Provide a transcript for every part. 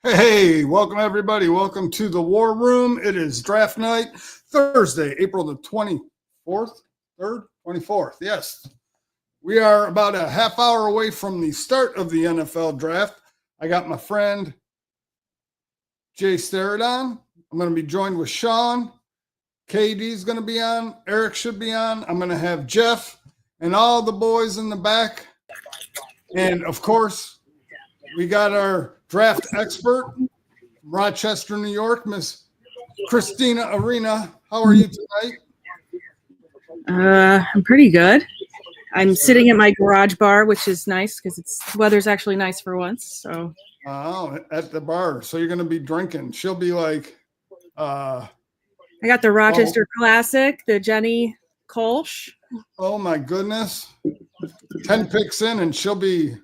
Hey, welcome everybody. Welcome to the War Room. It is draft night, Thursday, April the 24th, 24th. Yes. We are about a half hour away from the start of the NFL draft. I got my friend Jay Steradon. I'm going to be joined with Sean. KD is going to be on. Eric should be on. I'm going to have Jeff and all the boys in the back. And of course, we got our draft expert from Rochester, New York, Miss Christina Arena. How are you tonight? I'm pretty good. I'm sitting at my garage bar, which is nice because the weather's actually nice for once. So. Oh, at the bar. So you're going to be drinking. She'll be like. I got the Rochester Classic, the Jenny Kolsch. Oh my goodness! 10 picks in, and she'll be.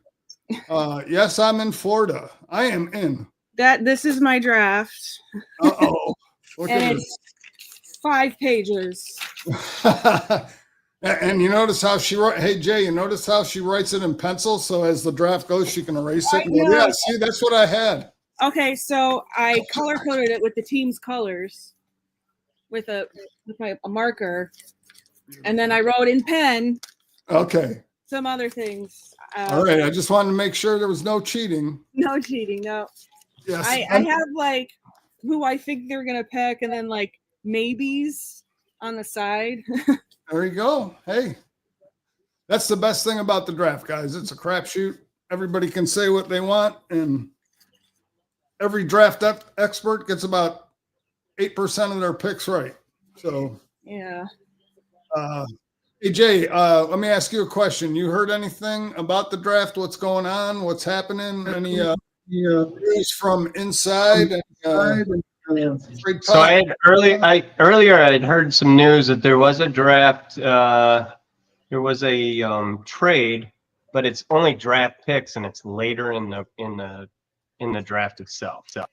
Yes, I'm in Florida. I am in. This is my draft. Uh-oh. And it's 5 pages. And you notice how she wrote, hey Jay, you notice how she writes it in pencil, so as the draft goes, she can erase it. Yeah, see, that's what I had. Okay, so I color coded it with the team's colors with a marker, and then I wrote in pen. Okay. Some other things. All right, I just wanted to make sure there was no cheating. No cheating, no. Yes. I have like who I think they're gonna pick, and then like maybes on the side. There you go. Hey, that's the best thing about the draft, guys. It's a crapshoot. Everybody can say what they want, and every draft expert gets about 8% of their picks right. So yeah. Hey Jay, let me ask you a question. You heard anything about the draft? What's going on? What's happening? Any news from inside? So I had earlier I had heard some news that there was a draft. There was a trade, but it's only draft picks, and it's later in the draft itself. So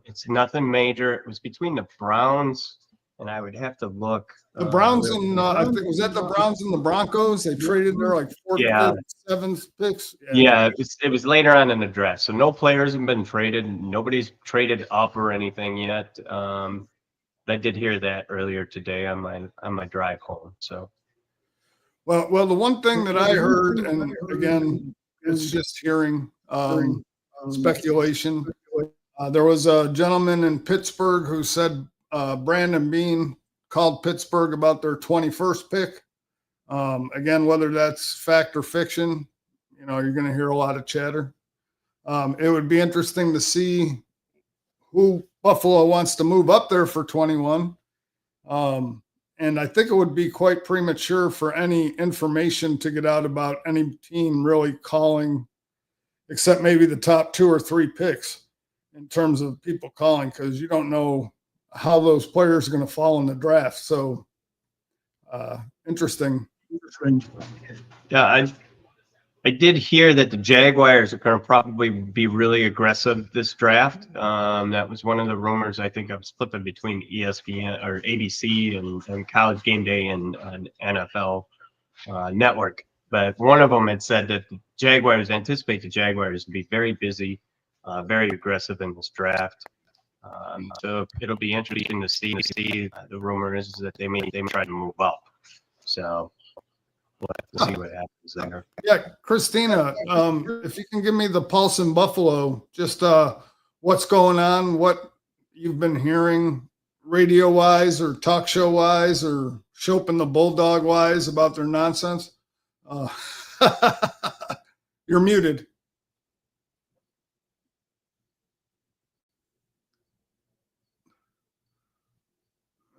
it's nothing major. It was between the Browns, and I would have to look. The Browns and I think was that the Browns and the Broncos. They traded their like 4th, 7th picks. Yeah, it was later on in the draft. So no players have been traded. Nobody's traded up or anything yet. I did hear that earlier today on my drive home. So. Well, the one thing that I heard, and again, it's just hearing speculation. There was a gentleman in Pittsburgh who said Brandon Beane called Pittsburgh about their 21st pick. Again, whether that's fact or fiction, you're going to hear a lot of chatter. It would be interesting to see who Buffalo wants to move up there for 21. And I think it would be quite premature for any information to get out about any team really calling, except maybe the top 2 or 3 picks in terms of people calling, because you don't know how those players are going to fall in the draft. So interesting. Yeah, I did hear that the Jaguars are going to probably be really aggressive this draft. That was one of the rumors. I think I was flipping between ESPN or ABC and College Game Day and NFL Network. But one of them had said that the Jaguars anticipate the Jaguars to be very busy, very aggressive in this draft. So it'll be interesting to see. The rumor is that they may try to move up. So we'll have to see what happens there. Yeah, Christina, if you can give me the pulse in Buffalo, just what's going on, what you've been hearing radio-wise or talk show-wise or Chopin the Bulldog-wise about their nonsense. You're muted.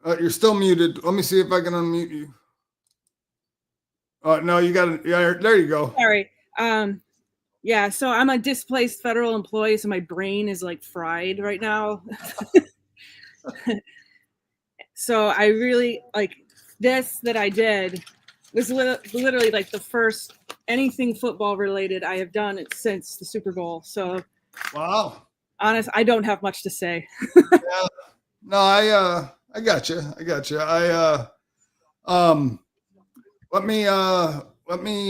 You're still muted. Let me see if I can unmute you. No, you got it. Yeah, there you go. Sorry. Yeah, so I'm a displaced federal employee, so my brain is like fried right now. So I really like this that I did was literally like the first anything football related I have done it since the Super Bowl. So Wow. honest, I don't have much to say. Yeah. No, I got you. I got you. Let me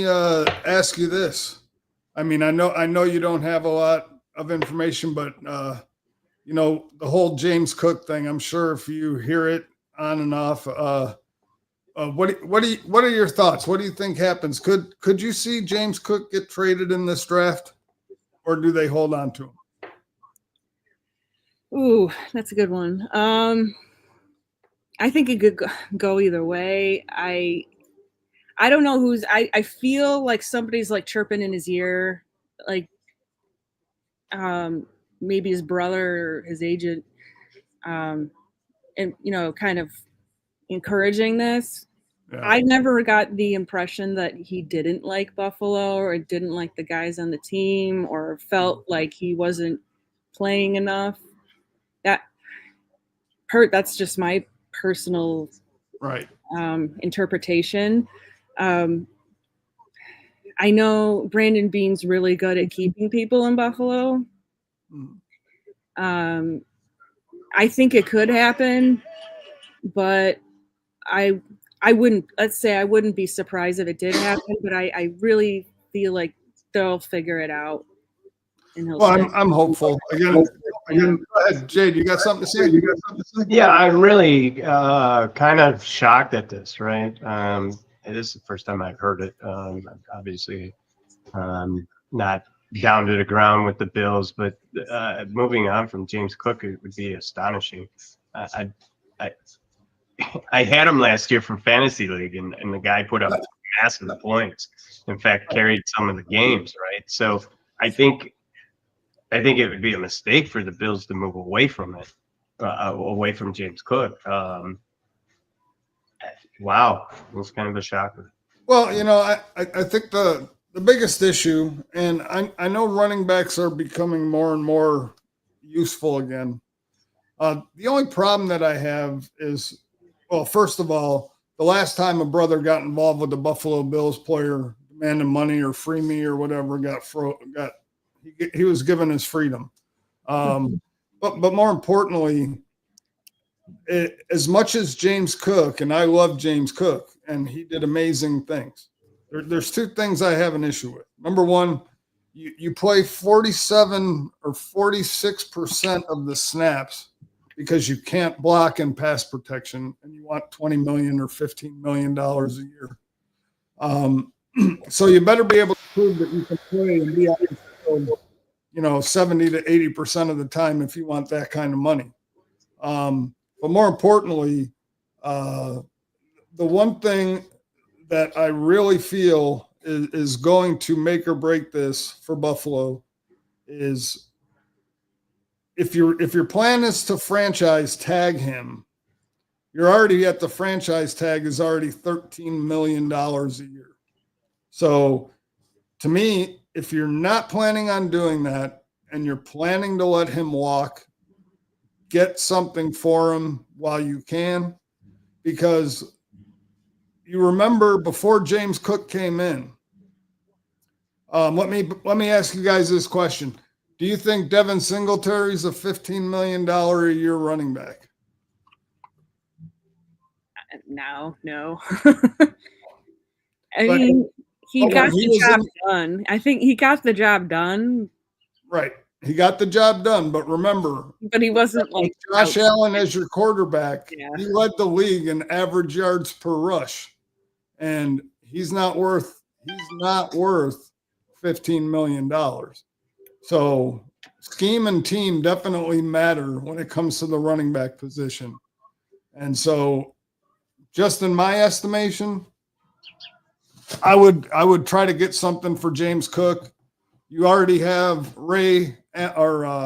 ask you this. I mean, I know you don't have a lot of information, but you know, the whole James Cook thing, I'm sure if you hear it on and off, what are your thoughts? What do you think happens? Could you see James Cook get traded in this draft, or do they hold on to him? Ooh, that's a good one. I think it could go either way. I don't know who's. I feel like somebody's like chirping in his ear, like maybe his brother or his agent, and you know, kind of encouraging this. Yeah. I never got the impression that he didn't like Buffalo or didn't like the guys on the team or felt like he wasn't playing enough. That's just my personal Right. interpretation. I know Brandon Beane's really good at keeping people in Buffalo. I think it could happen, but I wouldn't, let's say I wouldn't be surprised if it did happen, but I really feel like they'll figure it out. And he'll Well, stay. I'm hopeful. Again, go ahead, Jade. You got something to say? Yeah, I'm really kind of shocked at this, right? It is the first time I've heard it. Obviously, not down to the ground with the Bills, but moving on from James Cook, it would be astonishing. I had him last year for fantasy league, and the guy put up massive points. In fact, carried some of the games, right? So I think it would be a mistake for the Bills to move away from it, away from James Cook. Wow, it was kind of a shocker. Well, you know, I think the biggest issue, and I know running backs are becoming more and more useful again. The only problem that I have is, well, first of all, the last time a brother got involved with the Buffalo Bills player demanding money or free me or whatever, he was given his freedom. But more importantly, as much as James Cook, and I love James Cook, and he did amazing things. There's two things I have an issue with. Number one, you play 47 or 46% of the snaps because you can't block in pass protection, and you want $20 million or $15 million a year. So you better be able to prove that you can play and be out of the field, you know, 70 to 80% of the time if you want that kind of money. But more importantly, the one thing that I really feel is going to make or break this for Buffalo is if your plan is to franchise tag him, you're already at the franchise tag is already $13 million a year. So to me, if you're not planning on doing that and you're planning to let him walk, get something for him while you can, because you remember before James Cook came in. Let me ask you guys this question: do you think Devin Singletary is a $15 million a year running back? No. I mean, he got the job done. I think he got the job done. Right. He got the job done, but remember, but he wasn't like Josh Allen as your quarterback. Yeah. He led the league in average yards per rush, and he's not worth $15 million. So scheme and team definitely matter when it comes to the running back position. And so, just in my estimation, I would try to get something for James Cook. You already have Ray Allen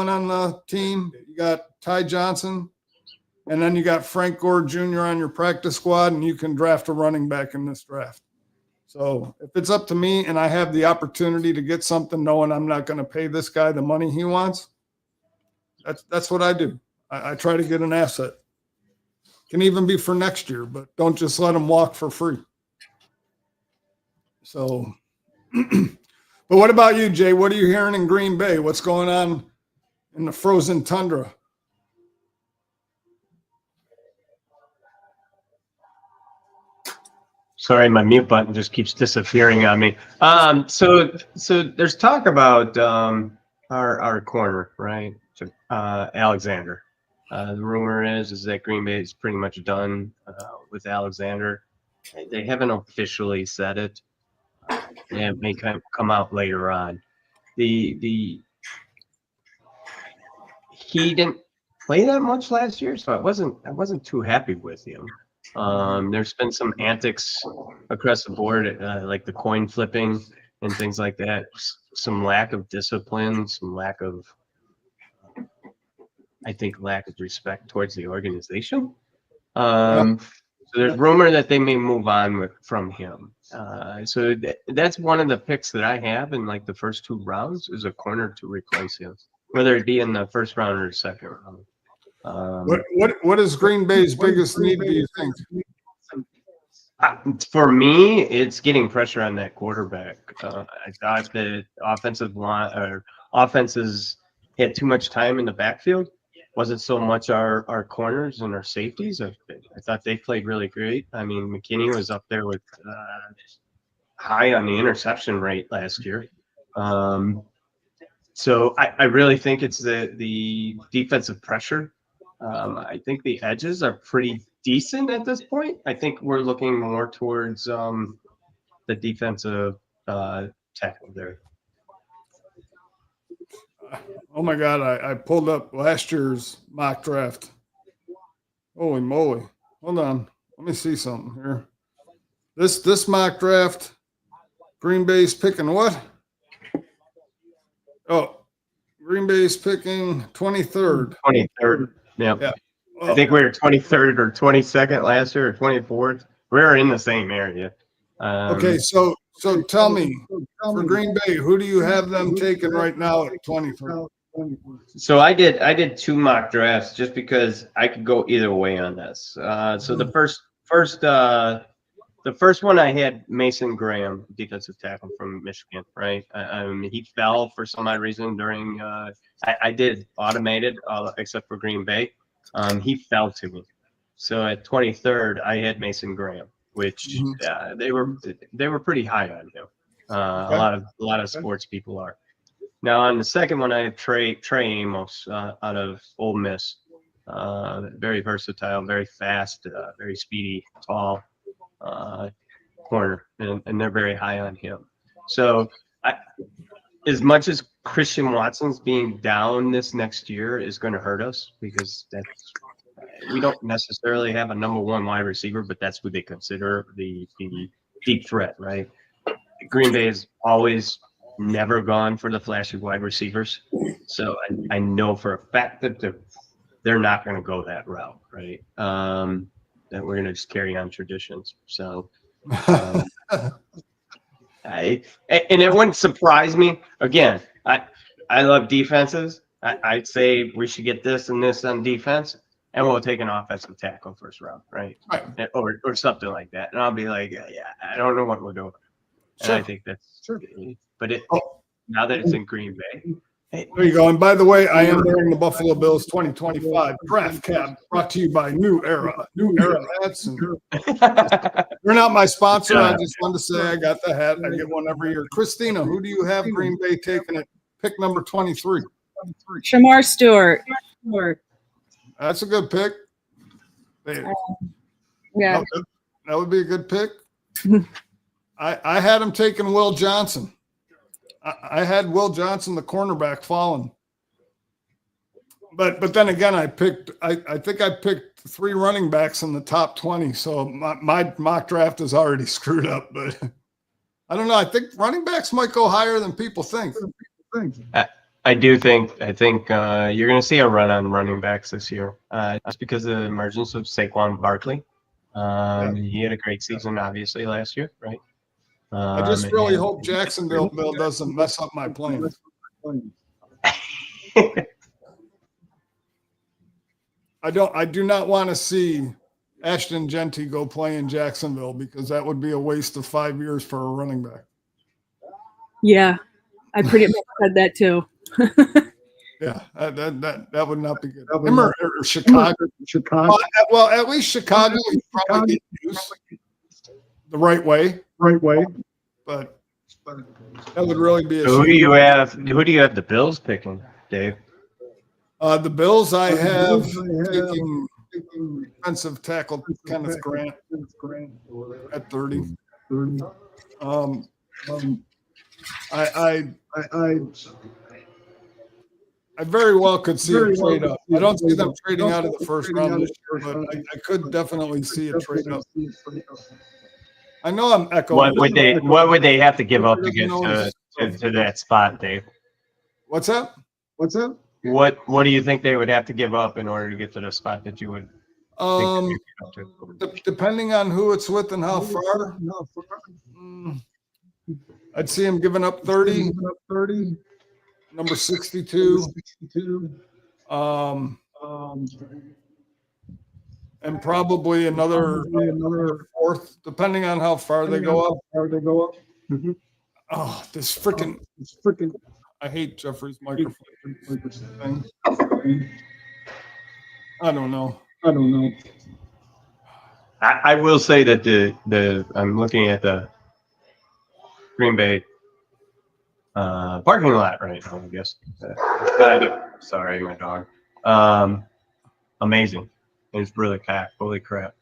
on the team. You got Ty Johnson. And then you got Frank Gore Jr. on your practice squad, and you can draft a running back in this draft. So if it's up to me and I have the opportunity to get something knowing I'm not going to pay this guy the money he wants, that's what I do. I try to get an asset. Can even be for next year, but don't just let him walk for free. So, but what about you, Jay? What are you hearing in Green Bay? What's going on in the frozen tundra? Sorry, my mute button just keeps disappearing on me. So there's talk about our corner, right? Alexander. The rumor is that Green Bay is pretty much done with Alexander. They haven't officially said it. It may come out later on. He didn't play that much last year, so I wasn't too happy with him. There's been some antics across the board, like the coin flipping and things like that. Some lack of discipline, some lack of, I think, lack of respect towards the organization. So there's rumor that they may move on from him. So that's one of the picks that I have in like the first 2 rounds is a corner to replace him, whether it be in the first round or second round. What is Green Bay's biggest need, do you think? For me, it's getting pressure on that quarterback. I thought that offenses had too much time in the backfield. Wasn't so much our corners and our safeties. I thought they played really great. I mean, McKinney was up there with high on the interception rate last year. So I really think it's the defensive pressure. I think the edges are pretty decent at this point. I think we're looking more towards the defensive tackle there. Oh my God, I pulled up last year's mock draft. Holy moly. Hold on. Let me see something here. This mock draft, Green Bay's picking what? Oh, Green Bay's picking 23rd. 23rd. Yep. Yeah. I think we were 23rd or 22nd last year or 24th. We were in the same area. Okay, so tell me, for Green Bay, who do you have them taking right now at 23rd? So I did 2 mock drafts just because I could go either way on this. So the first one I had Mason Graham, defensive tackle from Michigan, right? He fell for some odd reason during I did automated except for Green Bay. He fell to me. So at 23rd, I had Mason Graham, which they were pretty high on him. A lot of sports people are. Now on the second one, I had Trey Amos out of Ole Miss. Very versatile, very fast, very speedy, tall corner, and they're very high on him. So as much as Christian Watson's being down this next year is going to hurt us because we don't necessarily have a number 1 wide receiver, but that's what they consider the deep threat, right? Green Bay has always never gone for the flashy wide receivers. So I know for a fact that they're not going to go that route, right? That we're going to just carry on traditions. So and it wouldn't surprise me. Again, I love defenses. I'd say we should get this and this on defense, and we'll take an offensive tackle first round, right? Or something like that. And I'll be like, yeah, I don't know what we're doing. And I think that's true. But now that it's in Green Bay. There you go. And by the way, I am wearing the Buffalo Bills 2025 draft cap brought to you by New Era. New Era hats. And they're not my sponsor. I just wanted to say I got the hat. I get one every year. Christina, who do you have Green Bay taking at pick number 23? Shamar Stewart. That's a good pick. Yeah. That would be a good pick. I had him taking Will Johnson. I had Will Johnson, the cornerback, falling. But then again, I think I picked 3 running backs in the top 20. So my mock draft is already screwed up. But I don't know. I think running backs might go higher than people think. I think you're going to see a run on running backs this year. Just because of the emergence of Saquon Barkley. He had a great season, obviously, last year, right? I just really and- hope Jacksonville Bill doesn't mess up my plans. I do not want to see Ashton Genty go play in Jacksonville because that would be a waste of 5 years for a running back. Yeah, I pretty much said that too. Yeah, that would not be good. Him or Chicago. Chicago. Well, at least Chicago is probably getting used the right way, but that would really be a So who do shame. you have? Who do you have the Bills picking, Dave? The Bills, I have taking defensive tackle Kenneth Grant at 30. I very well could see a trade up. I don't see them trading out of the first round this year, but I could definitely see a trade up. I know I'm echoing. What would they have to give up to get to that spot, Dave? What's that? What do you think they would have to give up in order to get to the spot that you would think Depending on who it's with and how far, I'd see him giving up 30. Number 62. And probably another fourth, depending on how far they go up. Oh, this freaking! I hate Jeffrey's microphone thing. I don't know. I will say that the I'm looking at the Green Bay parking lot right now, I guess. Sorry, my dog. Amazing. It's really packed. Holy crap.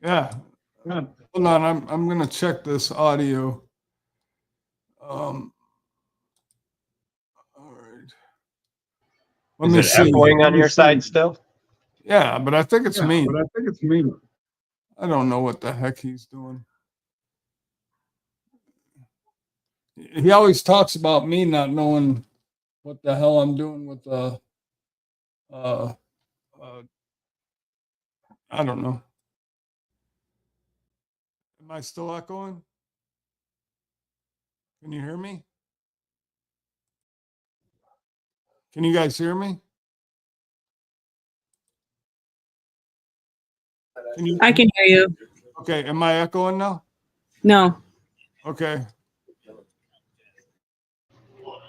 Yeah. Hold on, I'm gonna check this audio. All right. Let me Is it see. echoing on your side still? Yeah, but I think it's me. I don't know what the heck he's doing. He always talks about me not knowing what the hell I'm doing with I don't know. Am I still echoing? Can you hear me? Can you guys hear me? I can hear you. Okay, am I echoing now? No. Okay.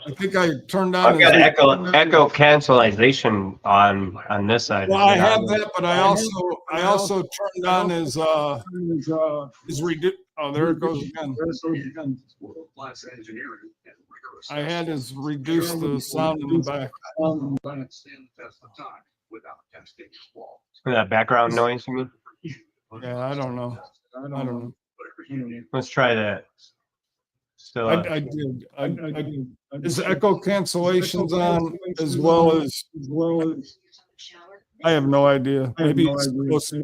I think I turned on. I've got echo cancellation on this side. Well, I have that, but I also turned on his oh, there it goes again. I had his reduce the sound in the back. That background noise, you mean? Yeah, I don't know. Let's try that. Still, I did. I did. Is echo cancellations on as well as? I have no idea. Maybe it's supposed to.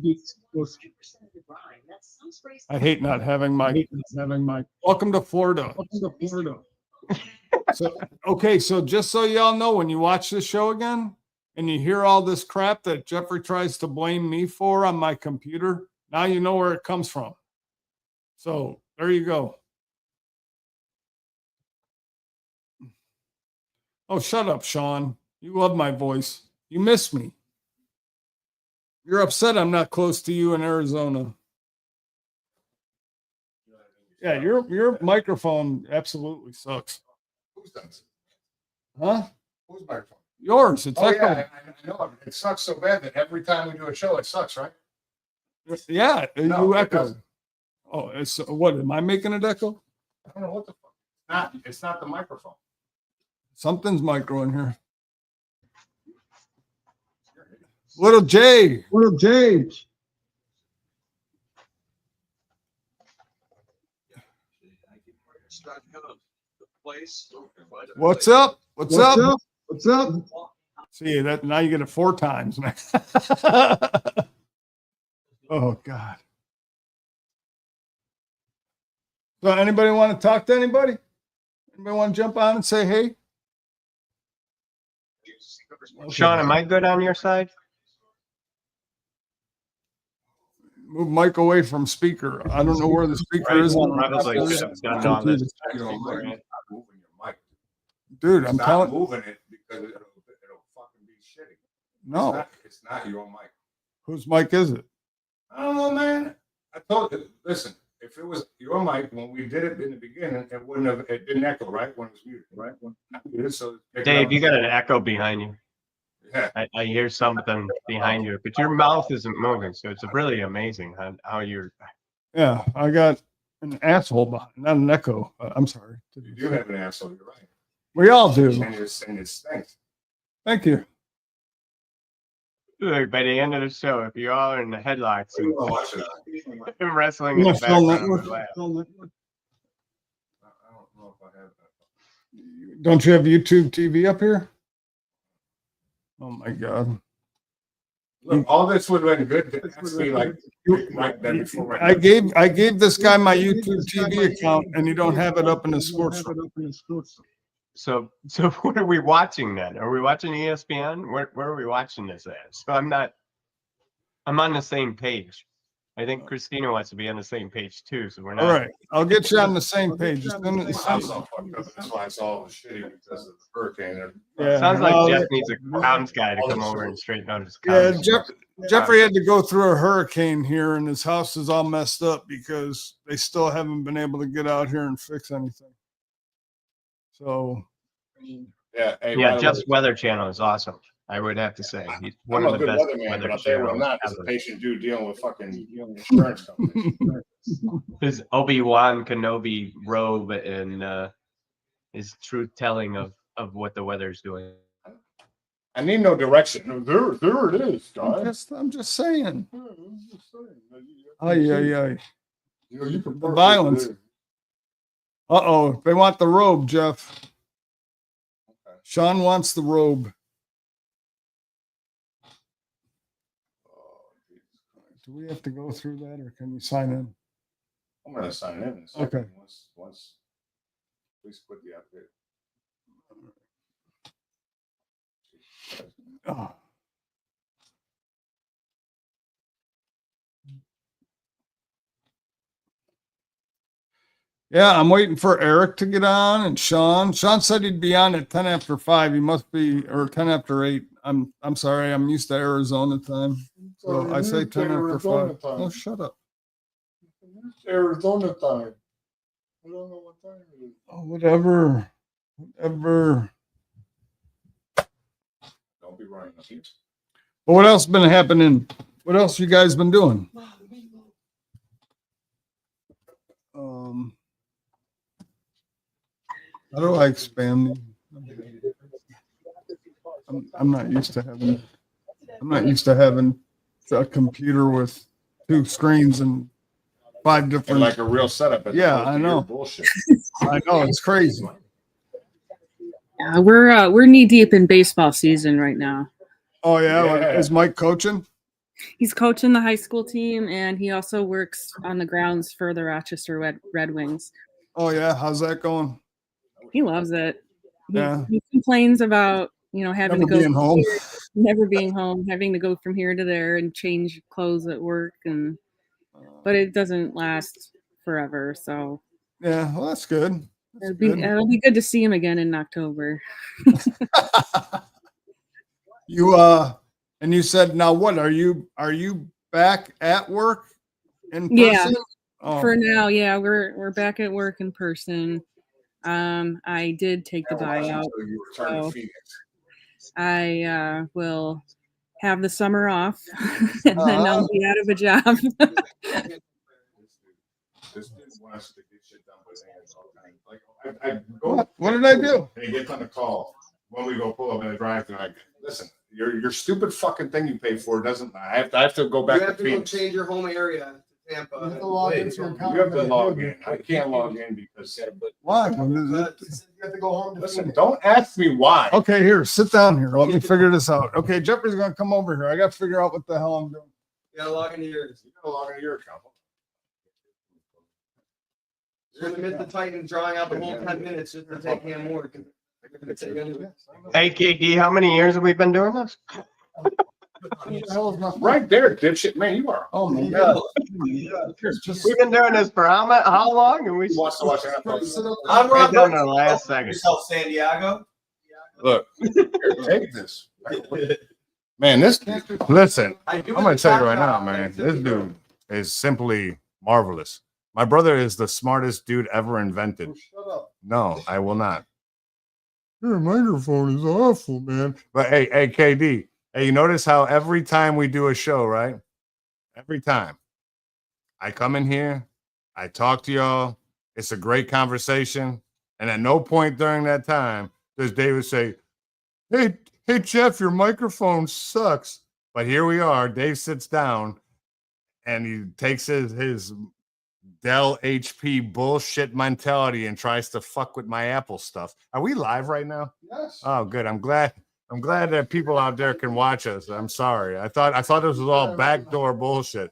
I hate not having my. Welcome to Florida. So okay, so just so y'all know, when you watch this show again and you hear all this crap that Jeffrey tries to blame me for on my computer, now you know where it comes from. So there you go. Oh, shut up, Sean. You love my voice. You miss me. You're upset I'm not close to you in Arizona. Yeah, your microphone absolutely sucks. Who's does? Huh? Whose microphone? Yours. It's Oh echoing. yeah, I know. It sucks so bad that every time we do a show, it sucks, right? Yeah, No, you it echo. doesn't. Oh, it's what? Am I making it echo? I don't know what the fuck. It's not the microphone. Something's micro in here. Little J. What's up? What's up? See that now you get it 4 times, man. Oh God. So anybody want to talk to anybody? Anybody want to jump on and say hey? Sean, am I good on your side? Move mic away from speaker. I don't know where the speaker is. Probably should have done all this beforehand. Moving your mic. Dude, I'm Stop telling, moving it because it'll fucking be shitty. no, It's not your mic. whose mic is it? I don't know, man. I told you, listen, if it was your mic when we did it in the beginning, it didn't echo, right? When it was muted, right? So Dave, you got an echo behind you. Yeah. I hear something behind you, but your mouth isn't moving, so it's really amazing how you're. Yeah, I got an asshole behind, not an echo. I'm sorry. You do have an asshole, you're right. We all do. And it stinks. Thank you. Look, by the end of the show, if you all are in the headlocks and, Watch it. and wrestling in the National background, Network. laugh. I don't know if I have that. Don't you have YouTube TV up here? Oh my God. Look, all this would have been good to ask me like right then before. I gave this guy my YouTube TV account and you don't have it up in the sports room. So what are we watching then? Are we watching ESPN? Where are we watching this at? So I'm on the same page. I think Christina wants to be on the same page too. So we're not. All right, I'll get you on the same page. Just send it- I'm so fucked up. That's why it's all shitty because of the hurricane. Yeah. Sounds like Well, Jeff needs a comms guy to come over and straighten out his Yeah, comms. Jeffrey had to go through a hurricane here and his house is all messed up because they still haven't been able to get out here and fix anything. So, Yeah. Hey, by Yeah, the Jeff's way, Weather Channel is awesome. I would have to say he's one I'm of a the good best weatherman, weather but I'll tell you what I'm channels not. As a ever. patient dude dealing with fucking insurance companies. His Obi-Wan Kenobi robe and his truth telling of what the weather's doing. I need no direction. There it is, guys. I'm just saying. Oh, Ay, ay, ay. You know, you can The violence. Uh-oh, they want the robe, Jeff. Sean wants the robe. Do we have to go through that or can you sign in? I'm gonna sign in a second. Okay. Once please quit the update. Oh. Yeah, I'm waiting for Eric to get on and Sean. Sean said he'd be on at 10 after 5. He must be, or 10 after 8. I'm sorry, I'm used to Arizona time. So I say 10 after 5. Oh, shut up. Arizona time. I don't know what time it is. Oh, whatever. Don't be running up here. But what else been happening? What else you guys been doing? How do I expand these? I'm not used to having a computer with 2 screens and 5 And different. like a real setup. as Yeah, opposed I to your know. Bullshit. I know it's crazy. Yeah, we're knee deep in baseball season right now. Oh yeah, Yeah. is Mike coaching? He's coaching the high school team, and he also works on the grounds for the Rochester Red Wings. Oh yeah, how's that going? He loves it. Yeah. He complains about having Never to go being home. never being home, having to go from here to there and change clothes at work, but it doesn't last forever. So Yeah, well that's good. That's it'll be good to see him again in October. You and you said now what are you back at work in person? Yeah. Oh, For now, yeah, we're back at work in person. I did take the buyout. Until you return to So- Phoenix. I will have the summer off, and then I'll be out of a job. This dude wants to get shit done with hands all the time. Like I go. What did I do? And he gets on the call when we go pull up in the drive-thru. Like, listen, your stupid fucking thing you pay for doesn't. I have to go back You have to to go Phoenix. change your home area to Tampa. You have to log Wait, into your so- account. You have to log in. I can't log in because. Why? You have to go home to Listen, Phoenix. don't ask me why. Okay, here, sit down here. Let me figure this out. Okay, Jeffrey's gonna come over here. I gotta figure out what the hell I'm doing. You gotta log into yours. You gotta log into your account. You're gonna miss the Titans drawing out the whole 10 minutes just to take him work. Hey, KD, how many years have we been doing this? Right there, dipshit, man, you are. Oh my God. We've been doing this for how long? And we He wants to watch I'm right Rob down to Burns. the last second. Yourself, San Diego. Look, here, take this. Man, this, listen, I'm gonna tell you right now, man, this dude is simply marvelous. My brother is the smartest dude ever invented. Shut up. No, I will not. Your microphone is awful, man. But hey, KD, hey, you notice how every time we do a show, right? Every time I come in here, I talk to y'all. It's a great conversation. And at no point during that time does David say, hey, Jeff, your microphone sucks. But here we are. Dave sits down and he takes his Dell HP bullshit mentality and tries to fuck with my Apple stuff. Are we live right now? Yes. Oh, good. I'm glad that people out there can watch us. I'm sorry. I thought this was all backdoor bullshit,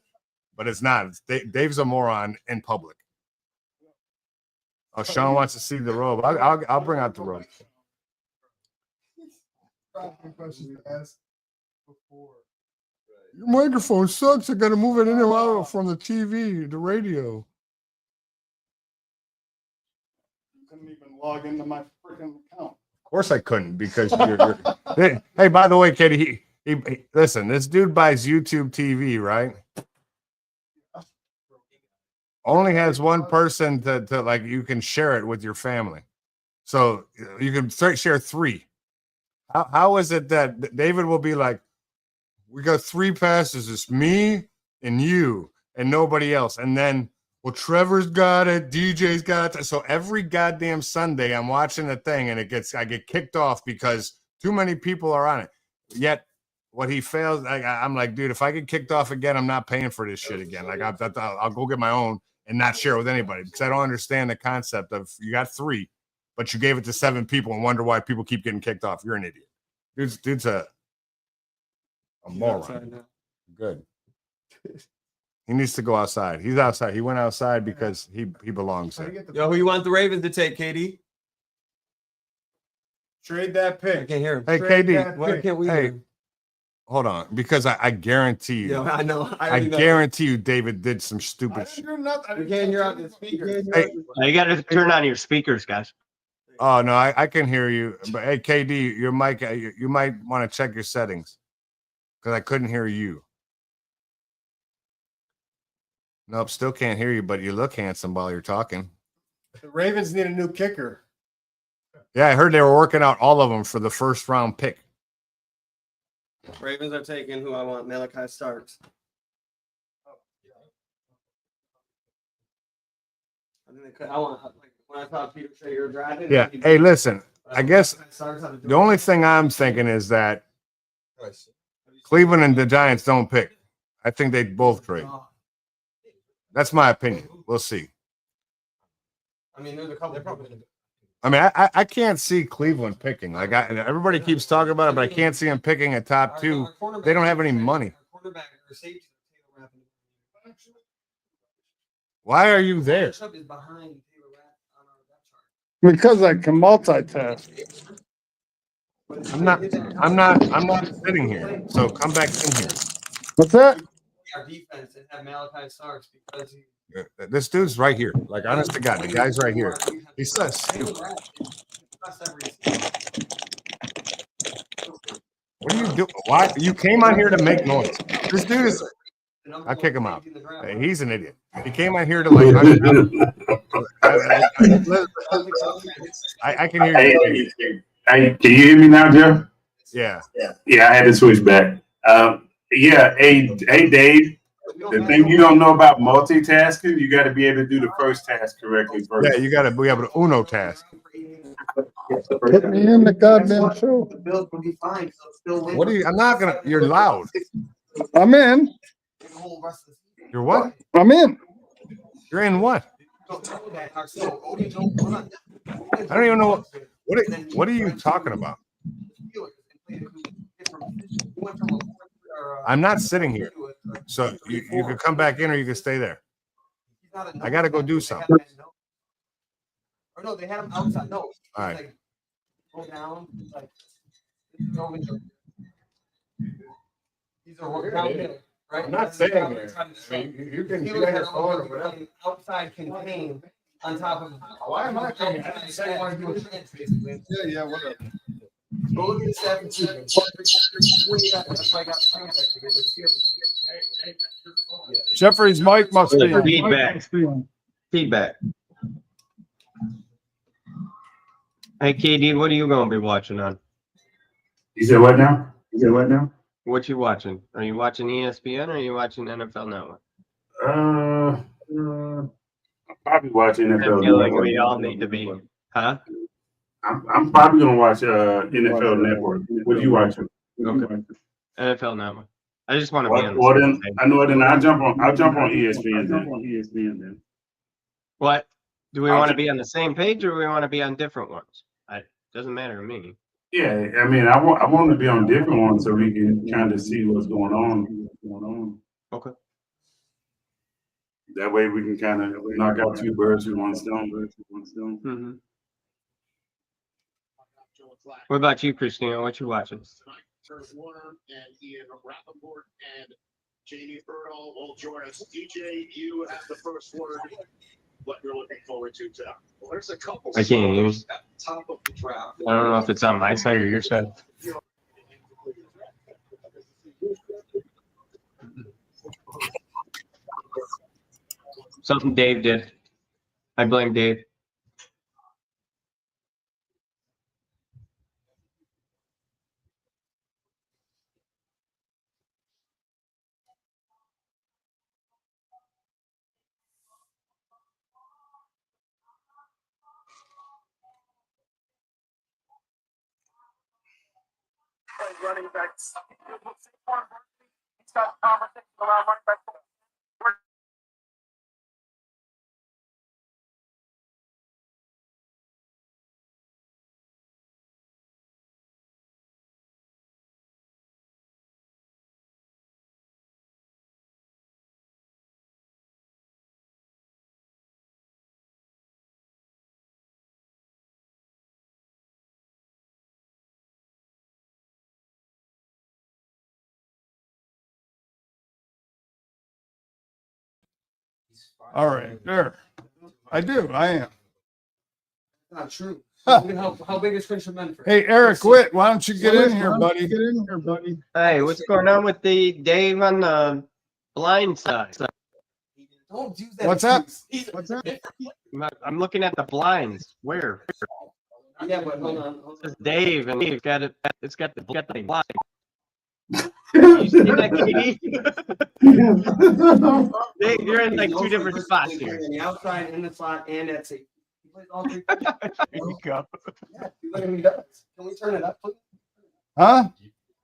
but it's not. Dave's a moron in public. Oh, Sean wants to see the robe. I'll bring out the robe. Your microphone sucks. I got to move it in and out from the TV, the radio. Couldn't even log into my freaking account. Of course I couldn't because you're hey, by the way, Katie, he listen, this dude buys YouTube TV, right? Only has one person to like you can share it with your family. So you can share 3. How is it that David will be like, we got 3 passes, it's me and you and nobody else. And then well, Trevor's got it, DJ's got it. So every goddamn Sunday I'm watching the thing and I get kicked off because too many people are on it. Yet what he fails, I'm like, dude, if I get kicked off again, I'm not paying for this shit again. Like I'll go get my own and not share it with anybody because I don't understand the concept of you got 3, but you gave it to 7 people and wonder why people keep getting kicked off. You're an idiot. Dude's a moron. Good. He needs to go outside. He's outside. He went outside because he belongs there. Yo, who you want the Ravens to take, KD? Trade that I pick. can't hear him. Hey, Trade KD, that Why pick. can't we Hey, hear him? hold on. Because I guarantee you, Yo, I know. I already know. guarantee you David did some I stupid didn't shit. do nothing. We can't hear out the speaker. Hey. You got to turn on your speakers, guys. Oh, no, I can hear you. But hey, KD, your mic, you might want to check your settings because I couldn't hear you. Nope, still can't hear you, but you look handsome while you're talking. The Ravens need a new kicker. Yeah, I heard they were working out all of them for the first round pick. Ravens are taking who I want, Malachi Starks. I think they could. I want like when I thought Peter Traeger drafted. Yeah. Hey, listen, I guess the only thing I'm thinking is that Cleveland and the Giants don't pick. I think they both trade. That's my opinion. We'll see. I mean, there's a couple. I mean, I can't see Cleveland picking. Like everybody keeps talking about it, but I can't see them picking a top 2. They don't have any money. Why are you there? Because I can multitask. I'm not sitting here. So come back in here. What's that? Our defense and have Malachi Starks because he. This dude's right here. Like honest to God, the guy's right here. He says, "What are you doing? Why you came on here to make noise? This dude is." I'll kick him out. Hey, he's an idiot. He came out here to like. I can hear you. Hey, can you hear me now, Jeff? Yeah. Yeah, I had to switch back. Yeah, hey, Dave. The thing you don't know about multitasking, you got to be able to do the first task correctly first. Yeah, you got to be able to Uno task. Put me in the goddamn show. The Bills will be fine. Still win. What are you? I'm not gonna. You're loud. I'm in. The whole rest of the season. You're what? I'm in. You're in what? Don't know that. So, Odin, don't- I don't even know what are you talking about? I'm not sitting here. So you could come back in or you can stay there. I gotta go do something. Or no, they had him outside. No. All right. Go down, like, this is over here. These are downhill, right? I'm not This is saying how that. it's on the I side. mean, you can He do was that at your phone or whatever. outside contained on top of. Why am I saying that? I didn't say I wanted to do it. Yeah, whatever. Go look at the 17. Way back, that's why I got contact to get this here. Jeffrey's mic must be on. Feedback. Hey, KD, what are you going to be watching on? You said what now? You said what now? What you watching? Are you watching ESPN or are you watching NFL Network? I'm probably watching I NFL. feel like Network. we all need to be, huh? I'm probably gonna watch NFL Network. What are you watching? Okay. NFL Network. I just want to be on Well, the then same page. I know. Then I'll jump on ESPN. Then. What? Do we I'll want to ju- be on the same page or we want to be on different ones? Doesn't matter to me. Yeah, I mean, I want to be on different ones so we can kind of see what's going on. Okay. That way we can kind of knock out two birds with one stone. Mm-hmm. What about you, Christina? What you watching? Kurt Warner and Ian Rappaport and Jamie Burnall will join us. DJ, you have the first word. What you're looking forward to tonight? Well, there's a couple. I can't hear you. At the top of the draft. I don't know if it's on my side or your side. Something Dave did. I blame Dave. Running backs. He's got conversation around running back. All right, there. I do. I am. Not true. Huh. How big is Christian Benford? Hey, Eric Witt, why don't you get in here, buddy? Get in here, buddy. Hey, what's going on with the Dave on the blind side? Don't use that. What's that? excuse. What's that? I'm looking at the blinds. Where? Yeah, but hold on. It says Dave, and Dave's got it. It's got the blind. You see that, Katie? Dave, you're in like two different spots here. On the outside, in the slot, and at safety. He plays all three. There you go. Yeah, look at him, he does. Can we turn it up, please? Huh?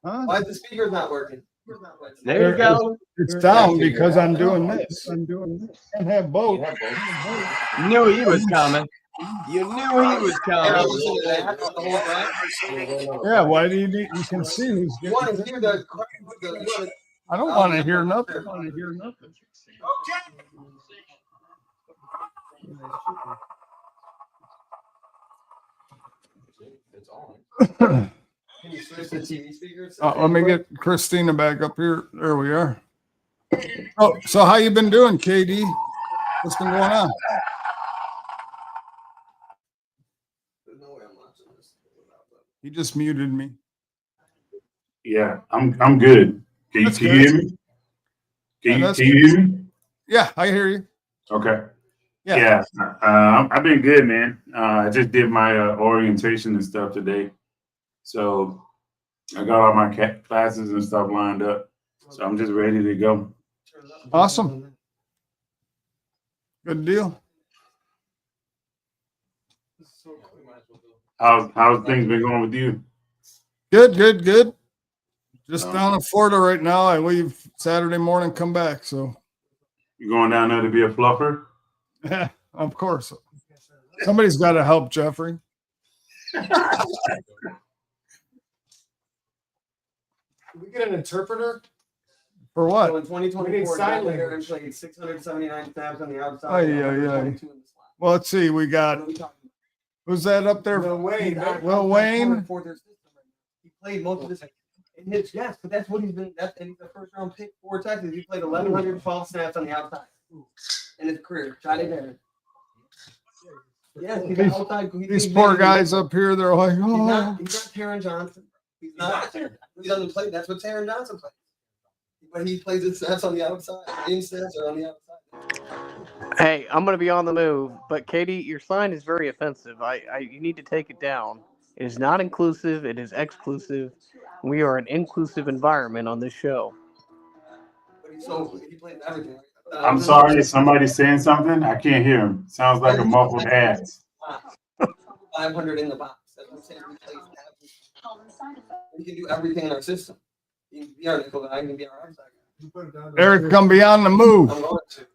Huh? Why is the speaker's not working? There you go. It's down because I'm doing this. I'm doing this. Can't have both. Knew he was coming. You knew he was coming. Yeah, why do you need, you can see who's You getting. want to hear the. I don't want to hear nothing. Can you switch the TV speakers? Let me get Christina back up here. There we are. Oh, so how you been doing, KD? What's been going on? There's no way I'm watching this. He just muted me. Yeah, I'm good. Can That's you good. hear me? Yeah, Can you hear me? Yeah, I hear you. Okay. Yeah. Yeah. I've been good, man. I just did my orientation and stuff today, so I got all my classes and stuff lined up. So I'm just ready to go. Awesome. Good deal. How's things been going with you? Good. Just down in Florida right now. I leave Saturday morning, come back. So, You going down there to be a fluffer? yeah, of course. Somebody's got to help Jeffrey. Can we get an interpreter? For So what? in 2024, We need sign they're language. played 679 snaps on the outside. Aye, and aye, aye. 122 in the slot. Well, let's see. We What got are we talking Who's that up there? Lil Wayne. Lil Wayne? For their system right now. He played most of this. And his, yes, but that's what he's been. And he's the first round pick for Texas. He played 1,112 snaps on the outside in his career. Johnny Barron. Yes, he's These- outside. These poor guys up here, they're like, He's oh. not Taron Johnson. He's not. He doesn't play. That's what Taron Johnson plays. But he plays his snaps on the outside. Game snaps are on the outside. Hey, I'm going to be on the move, but Katie, your sign is very offensive. You need to take it down. It is not inclusive. It is exclusive. We are an inclusive environment on this show. But he plays everything. I'm sorry, is somebody saying something? I can't hear him. Sounds like a muffled ass. 500 in the box. That's what I'm saying. He plays everything. He can do everything in our system. He can be our nickel guy. He can be our outside guy. Eric gonna be on the move. I'm going to.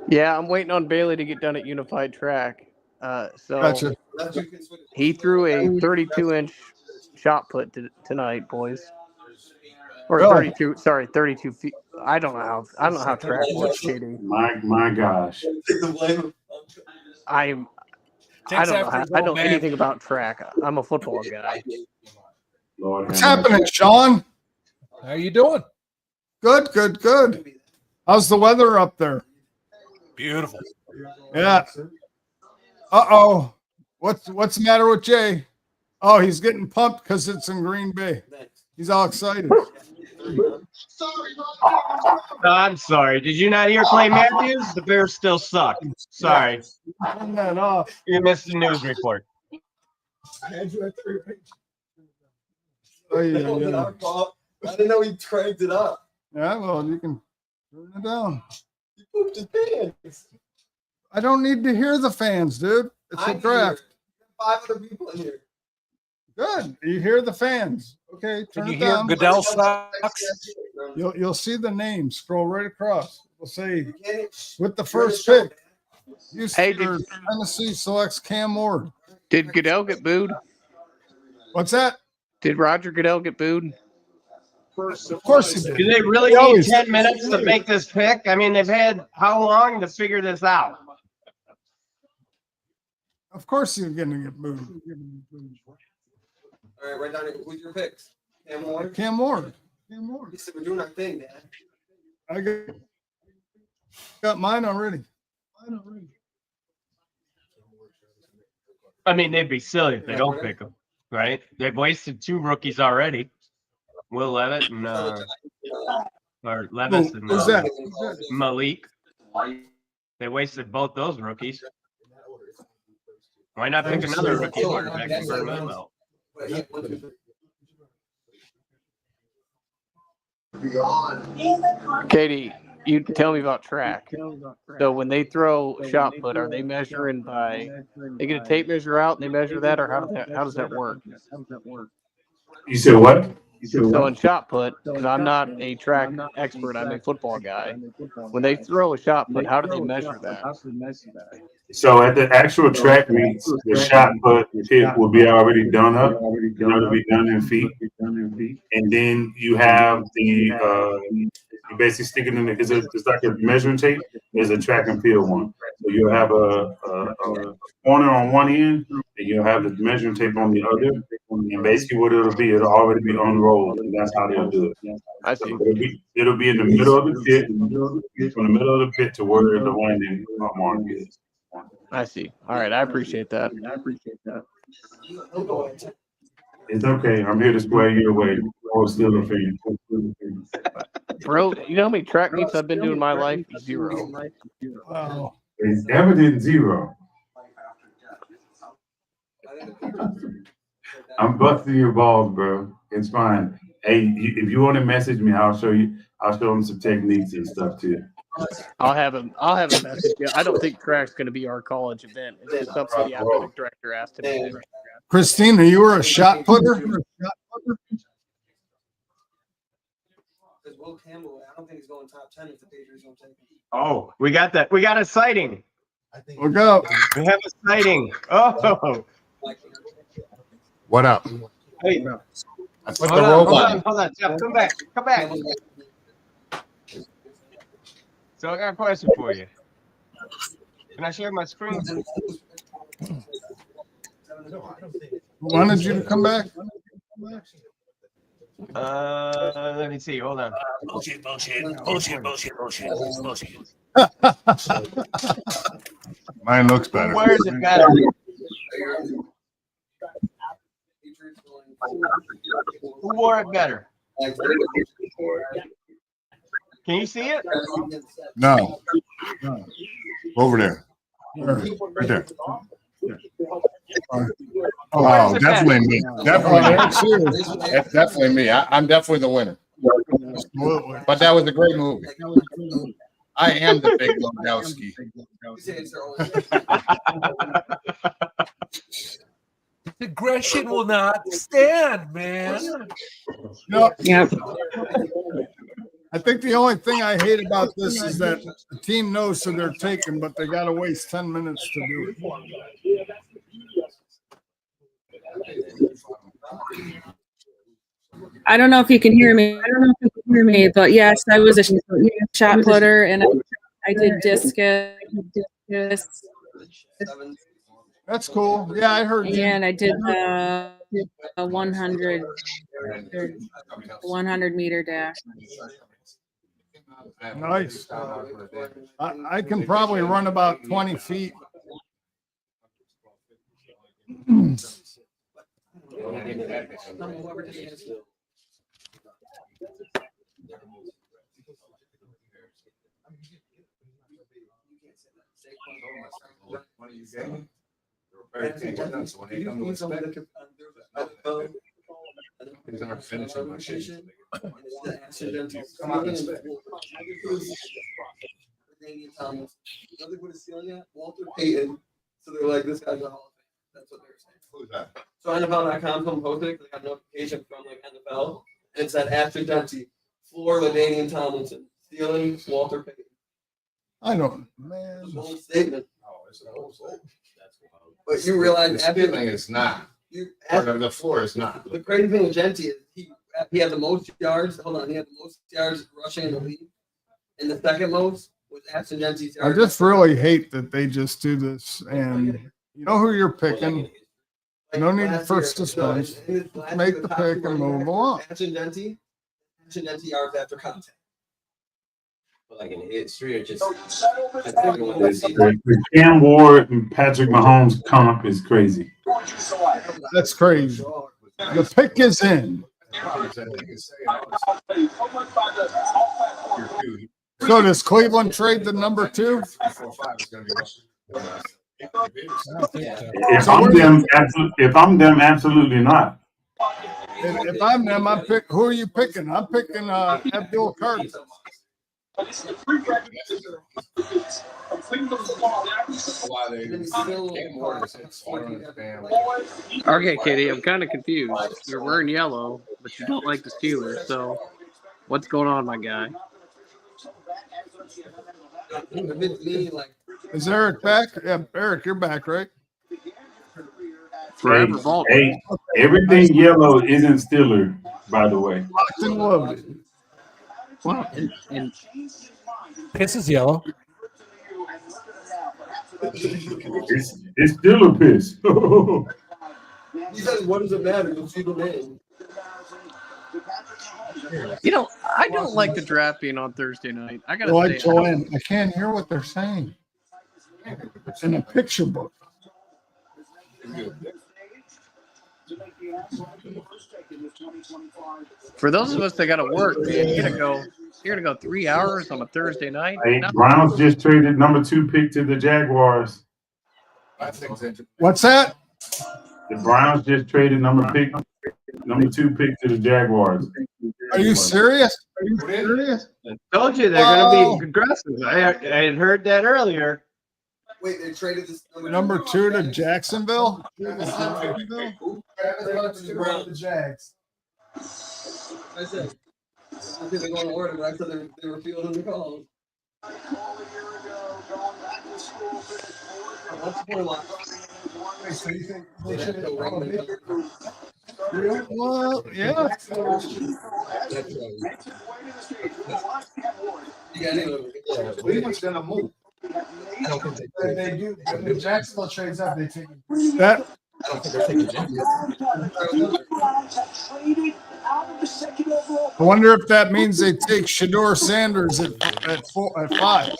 Yeah, I'm waiting on Bailey to get done at Unified Track. So Gotcha. That's you can switch. he threw a 32-inch shot put tonight, boys. Or Really? 32 feet. I don't know how track works, Katie. My gosh. Take the blame. I don't know anything about track. I'm a football guy. Lord What's have mercy. happening, Sean? How you doing? Good, good, good. How's the weather up there? Beautiful. Yeah. Uh-oh. What's the matter with Jay? Oh, he's getting pumped because it's in Green Bay. He's all excited. I'm sorry. Did you not hear Clay Matthews? The Bears still suck. Sorry. Turn that off. You missed the news report. Oh, yeah. I didn't know he cranked it up. Yeah, well, you can turn it down. He pooped his pants. I don't need to hear the fans, dude. It's a draft. 500 people in here. Good. You hear the fans. Okay, turn Did you it hear down. Goodell sucks? You'll see the name. Scroll right across. We'll say You can't- with the first pick. Hey, Houston, Tennessee selects Cam Ward. Did Goodell get booed? What's that? Did Roger Goodell get booed? Of course he Do did. they really He need always- 10 minutes to make this pick? I mean, they've had how long to figure this out? Of course he's going to get booed. All right, write down it. Who's your picks? Cam Ward. Cam Ward. Cam Ward. He said we're doing our thing, Dad. I got mine already. I mean, they'd be silly if they don't pick him, right? They've wasted 2 rookies already. Will Levitt and or Levis and Who's that? Malik. They wasted both those rookies. Why not pick another rookie quarterback and burn them out? Katie, you tell me about track. So when they throw a shot put, are they measuring by? They get a tape measure out and they measure that, or how does that work? You said what? So in shot put, because I'm not a track expert, I'm a football guy. When they throw a shot put, how do they measure that? So at the actual track meets, the shot put pick will be already done up. It'll be done in feet. And then you have the you basically stick it in the, it's like a measuring tape. There's a track and field one. So you'll have a corner on one end and you'll have the measuring tape on the other. And basically what it'll be, it'll already be unrolled, and that's how they'll do it. I see. It'll be in the middle of the pit, from the middle of the pit to where the landing mark is. I see. All right, I appreciate that. It's okay. I'm here to square you away. I was still a fan. Bro, you know how many track meets I've been doing in my life? 0. Wow. It's evident 0. I'm busting your balls, bro. It's fine. Hey, if you want to message me, I'll show them some techniques and stuff too. I'll have a message. Yeah, I don't think track's going to be our college event. It's just something the athletic director asked to do. Christina, you were a shot putter? Because Will Campbell, I don't think he's going top 10 if the Patriots don't take him. Oh, we got that. We got a sighting. Look up. We have a sighting. Oh, What up? hey, I put hold the on, robot. hold on, Jeff, come back. So I got a question for you. Can I share my screen? Who wanted you to come back? Let me see. Hold on. Bullshit, bullshit, bullshit, bullshit, bullshit, bullshit. Mine looks better. Where is it better? Who wore it better? Can you see it? No. Over there. Right there. Oh, it definitely me. Definitely. That's definitely me. I'm definitely the winner. But that was a great movie. I am the big Lewandowski. Aggression will not stand, man. No, Yep. I think the only thing I hate about this is that the team knows who they're taking, but they got to waste 10 minutes to do it. I don't know if you can hear me. But yes, I was a shot putter and I did discus. That's cool. Yeah, I heard you. And I did a 100 meter dash. Nice. I can probably run about 20 feet. Walter Payton. So they're like, this guy's a Hall of Fame. That's what they're saying. Who's that? So NFL.com come posted it. They got a notification from like NFL, and it said Ashton Dempsey, floor LaDainian Tomlinson, stealing Walter Payton. I don't, man. Bold statement. Oh, it's an old soul. But you realize The stealing is not. The floor is not. the crazy thing with Genti is he had the most yards. Hold on, he had the most yards rushing in the league, and the second most was Ashton Genti's I yards. just really hate that they just do this and you know who you're picking. No need for suspense. Make the pick and move along. Ashton Genti yards after contact. Like in history or just The Cam Ward and Patrick Mahomes comp is crazy. That's crazy. The pick is in. So does Cleveland trade the number 2? If I'm them, absolutely not. If I'm them, I'm pick. Who are you picking? I'm picking Abdul Carter. Okay, Katie, I'm kind of confused. You're wearing yellow, but you don't like the Steelers. So, what's going on, my guy? Is Eric back? Yeah, Eric, you're back, right? Forever Baltimore. Hey, everything yellow isn't Steeler, by the way. Locked and loaded. Well, and Piss is yellow. It's Steeler piss. He says, "What does it matter? You'll see the name." you know, I don't like the draft being on Thursday night. I gotta Like say, Joanne, I can't hear what they're saying. It's in a picture book. for those of us that gotta work, man, you're gonna go 3 hours on a Thursday night. Hey, No. Browns just traded number 2 pick to the Jaguars. What's that? The Browns just traded number 2 pick to the Jaguars. Are you serious? Are you serious? I told you they're going to be aggressive. I had heard that earlier. Wait, they traded this Number 2 to Jacksonville? Jags. I said, I think they're going to order, but I said they were fielding the calls. What's the point line? Well, yeah. Cleveland's gonna move. That I don't think they're taking Jenkins. I wonder if that means they take Shador Sanders at 5.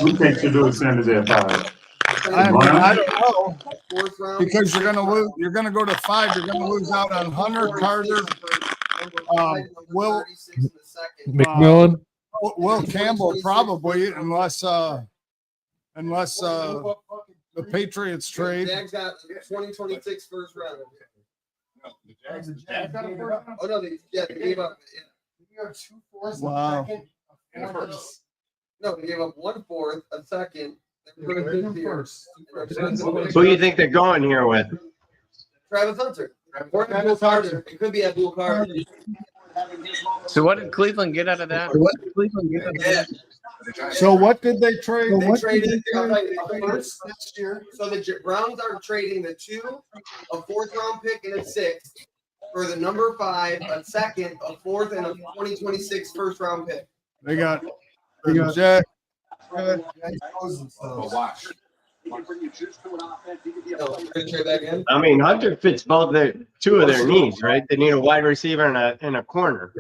Who takes Shador Sanders at 5? I mean, I don't know, Fourth round. because you're gonna lose. You're gonna go to 5. You're gonna lose out on Hunter, Carter, Will, McMillan. Will Campbell probably, unless the Patriots trade. Jags got 2026 first round. Oh no, they gave up. Wow. No, they gave up 1/4, a second. Who do you think they're going here with? Travis Hunter. Or Abdul Carter. It could be Abdul Carter. So what did Cleveland get out of that? Yeah. So what did they trade? They traded first next year. So the Browns are trading the 2, a 4th round pick and a 6th for the number 5, a 2nd, a 4th, and a 2026 first round pick. They got Jack. Watch. I mean, Hunter fits both two of their needs, right? They need a wide receiver and a corner.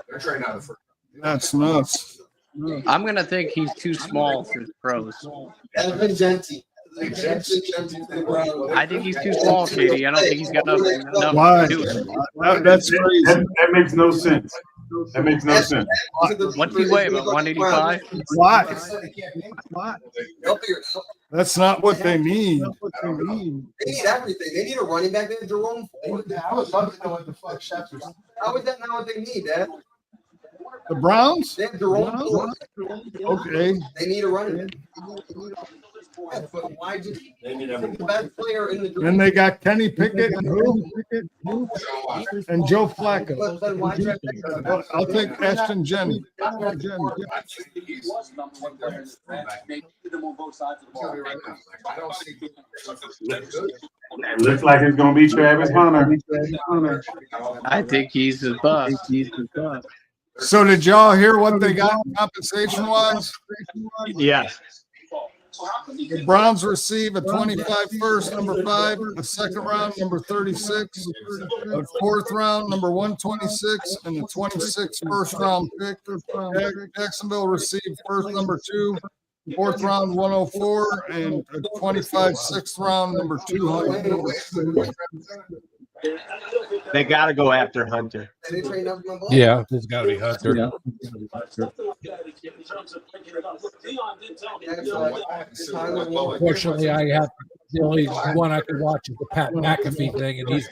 They're trading out of first. That's nuts. I'm gonna think he's too small for the pros. Evan Genty. I think he's too small, Katie. I don't think he's got enough Why? to do it. That's crazy. That makes no sense. That makes no sense. What's he weigh? About 185? Why? They'll figure it out. That's not what they need. They need everything. They need a running back. They have Jerome Ford. I would love to know what the fuck Shepard's. How is that not what they need, Dad? The Browns? They have Jerome Ford. Okay. They need a running back. Yeah, but why did They need the everything. best player in the draft? Then they got Kenny Pickett and who? And Joe Flacco. But then why draft Well, I'll take Ashton Jenny. It looks like it's gonna be Travis Hunter. I think he's a bust. So did y'all hear what they got compensation wise? Yes. The Browns receive a 25 first, number 5, a 2nd round, number 36, a 4th round, number 126, and a 26 first round pick. Jacksonville received first, number 2, 4th round, 104, and a 25 6th round, number 200. They got to go after Hunter. They trade up my ball. Yeah, there's got to be Hunter. Yeah, so Tyler Warren. Unfortunately, I have the only one I can watch is the Pat McAfee thing, and he's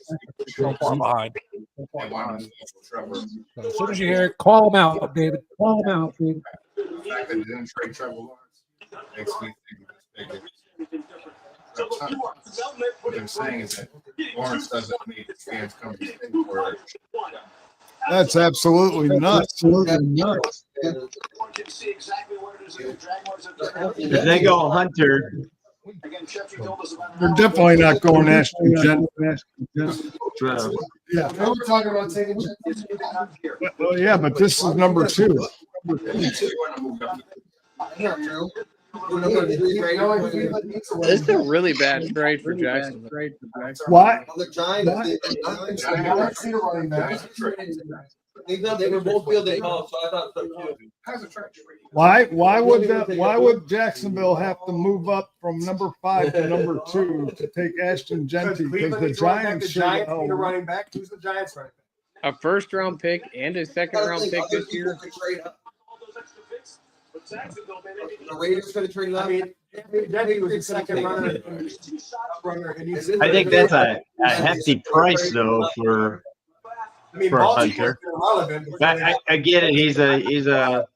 so far behind. So as soon as you hear it, call him out, David. Call him out, David. The fact that they didn't trade Trevor Lawrence makes me think it's big. What they're saying is that Lawrence doesn't need fans coming in for it. That's absolutely nuts. If they go Hunter, They're definitely not going Ashton Jenny. Yeah. They were talking about taking. Well, yeah, but this is number 2. Yeah, true. This is a really bad trade for Jackson. Why? The Giants. They were both fielding calls, so I thought so too. Why would Jacksonville have to move up from number 5 to number 2 to take Ashton Genty? Because the Giants should need a running back. Who's the Giants running back? A first round pick and a second round pick this year. The Raiders could have traded up. I mean, Denny was the second runner. I think that's a hefty price though for Hunter. I get it. He's a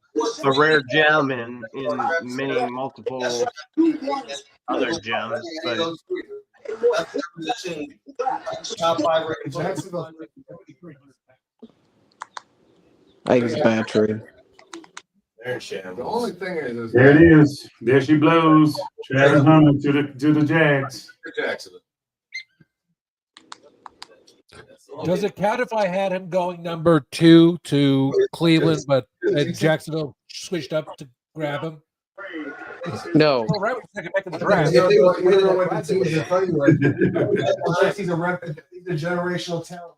rare gem in many multiple other gems, but Top 5 I think it's a bad trade. The only thing is There it is. There she blows. Travis Hunter to the Jags. Jacksonville. Does it count if I had him going number 2 to Cleveland, but Jacksonville switched up to grab him? No. All right, we'll take it back to the If draft. they don't know what the team is in front of you right now. Unless he's a generational talent.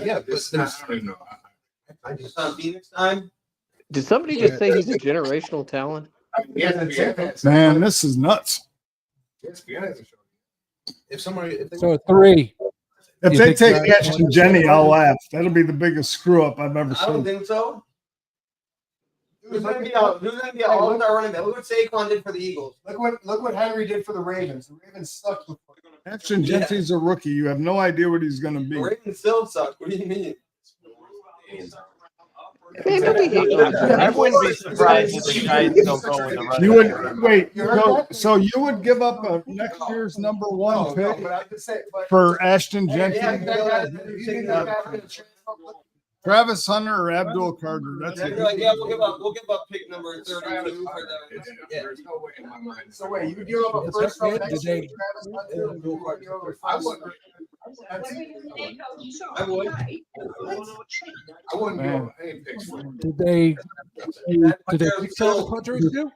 Yeah, this, I don't even know. I just on Phoenix time. Did somebody just say he's a generational talent? Man, this is nuts. If somebody, if they, So 3. If You they think take Travis Ashton Jenny, I'll laugh. That'll be the biggest screw up I've ever I don't seen. think so. Who's gonna be an all-star running back? Look what Saquon did for the Eagles. Look what Henry did for the Ravens. The Ravens sucked before. Ashton Jenty's a rookie. You have no idea what he's going to The be. Ravens still suck. What do you mean? Man, don't be hating on I Jones. wouldn't be surprised if the Giants don't go with the running You back. would wait. So you would give up a next year's number 1 pick But I just say, but for Ashton Yeah, Jenty? Travis Hunter or Abdul Carter? That's They're it. like, yeah, we'll give up pick number 32 for the. Yeah. there's no way in my mind. so wait, you would give up a That's first round it? next Did they- year, Travis Hunter, you would give up a I first- wouldn't. I would. I wouldn't give any picks for him. Did they pick Travis Hunter too?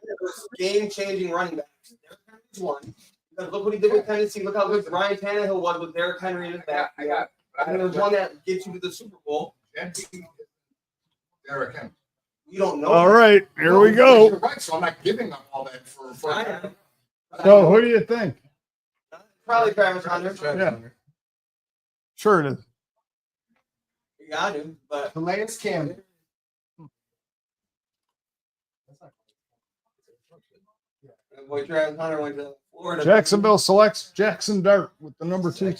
Game-changing running backs. Derrick Henry's one. Because look what he did with Tennessee. Look how good Ryan Tannehill was with Derrick Henry in his back. And there's one that gets you to the Super Bowl. Derrick Henry. You don't know. All right, here we go. You're right, so I'm not giving them all that for. I am. So who do you think? Probably Travis Hunter. Yeah. Sure it is. You got him, but Calais Campbell. boy, Travis Hunter went to Florida. Jacksonville selects Jackson Dart with the number 2.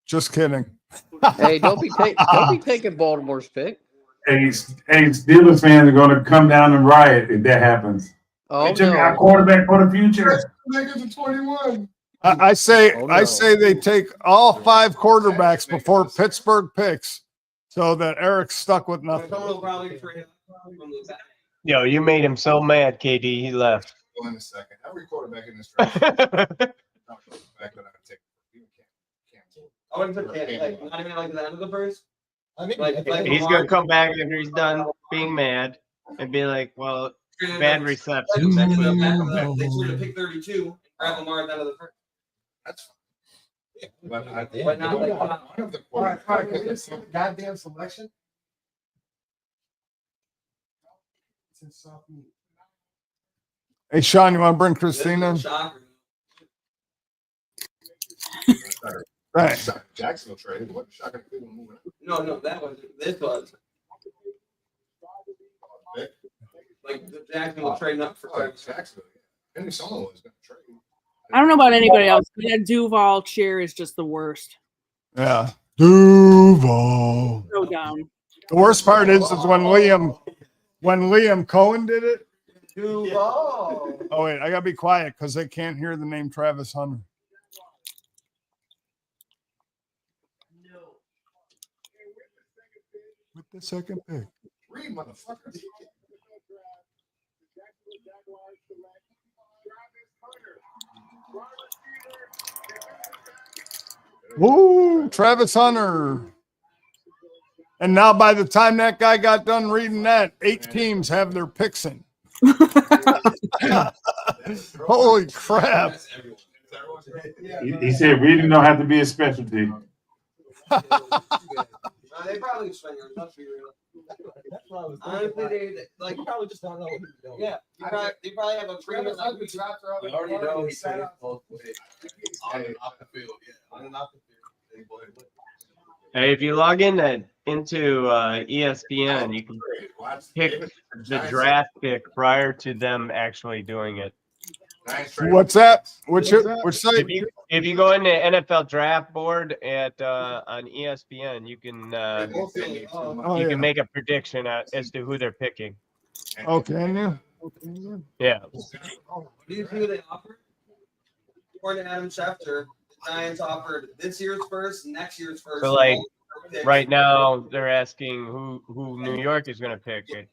Just kidding. Hey, don't be taking Baltimore's pick. Hey, Steelers fans are going to come down and riot if that happens. Oh They took our no. quarterback for the future. Niggas at 21. I say Oh, no. I say they take all 5 quarterbacks before Pittsburgh picks, so that Eric's stuck with Someone nothing. will probably trade from the back. Yo, you made him so mad, KD. He left. Go in a second. Every quarterback in this draft. Not quarterback that I would take. Even Cam. I wouldn't put Cam, like, not even like the end of the first. I mean, Like, He's gonna come back after he's done being mad and be like, "Well, bad reception." They should have picked 32 and grab Lamar at the end of the first. That's fine. But I think But not like- one of the all right, can we quarterbacks. just goddamn selection? It's in soft meat. Hey Sean, you want to bring Christina? Shocker. Right. Jacksonville traded. What shocking Cleveland moving up. No, that was this was like the Jacksonville trading up for Oh, Jacksonville. Henry Solo was going to trade. I don't know about anybody else, but that Duval chair is just the worst. Yeah. Duval. Go down. The worst part is when Liam Cohen did it. Duval. Oh wait, I gotta be quiet because they can't hear the name Travis Hunter. With the second pick. Read, motherfucker. Ooh, Travis Hunter. And now by the time that guy got done reading that, 8 teams have their picks in. Holy crap. He said reading don't have to be a specialty. They probably swingers. Let's be real. Honestly, they like probably just don't know what he's doing. Yeah, they probably have a agreement. Like, We already know he's both ways. On and off the field, yeah. On and off the field. Hey, if you log into ESPN, you can pick the draft pick prior to them actually doing it. What's that? Which site? If you go into NFL Draft Board at on ESPN, you can Oh, you yeah. can make a prediction as to who they're picking. Oh, can you? Yeah. do you see what they offered? According to Adam Schefter, the Giants offered this year's first, next year's first. So like picks. right now, they're asking who New York is going to pick. They've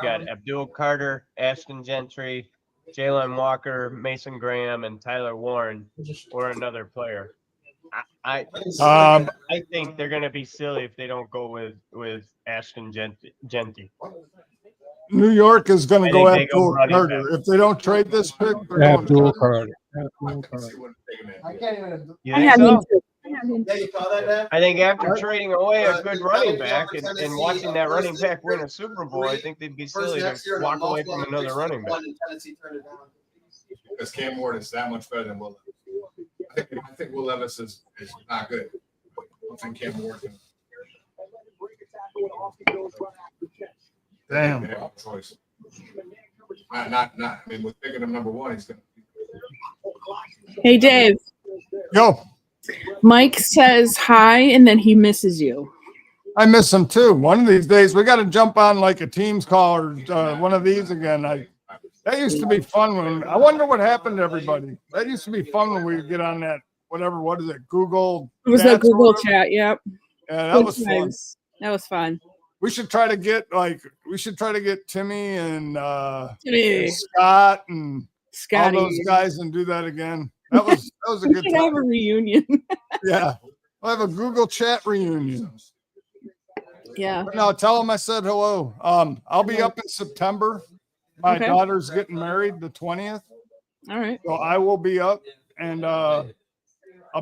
got Abdul Carter, Ashton Gentry, Jalen Walker, Mason Graham, and Tyler Warren, or another player. I think they're going to be silly if they don't go with Ashton Genty. New York is going I to go think they go Abdul running Carter. back. If they don't trade this pick, they're going Abdul Carter. Carter. Abdul Carter. I can't even. You I think have so? him too. I have him. Yeah, you saw that, Dad? I think after What? trading away a good running back Tennessee, and watching that first running this back year, win a Super Bowl, I think they'd be First silly to next year, walk away from multiple another running back. one in Tennessee turned it down. Because Cam Ward is that much better than Will Levis. I think Will Levis is not good. I think Cam Ward can. Damn. They have a choice. Not. I mean, with picking him number one, he's gonna. Hey, Dave. Yo, Mike says hi, and then he misses you. I miss him too. One of these days, we got to jump on like a Teams call or one of these again. That used to be fun when. I wonder what happened to everybody. That used to be fun when we would get on that whatever. What is it? Google. It was the Chats or Google whatever. chat. Yep. Yeah, that Good was fun. times. That was fun. We should try to get Timmy and Timmy. Scott and Scotty. all those guys and do that again. That was a We good should have a time. reunion. Yeah, we'll have a Google chat reunion. Yeah. No, tell them I said hello. I'll be up in September. My Okay. daughter's getting married the 20th, All right. so I will be up and I'll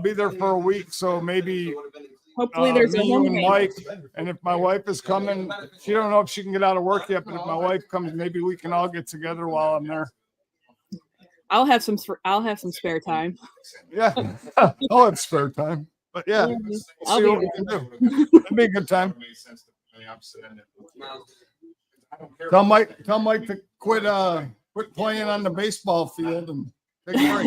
be there for a week. So maybe Hopefully there's a me, you home and game. Mike, and if my wife is coming, she don't know if she can get out of work yet. But if my wife comes, maybe we can all get together while I'm there. I'll have some spare time. Yeah, I'll have spare time. But yeah, Yeah, we'll I'll see be what we can do. It'll be a good time. Tell Mike to quit playing on the baseball field and take a break.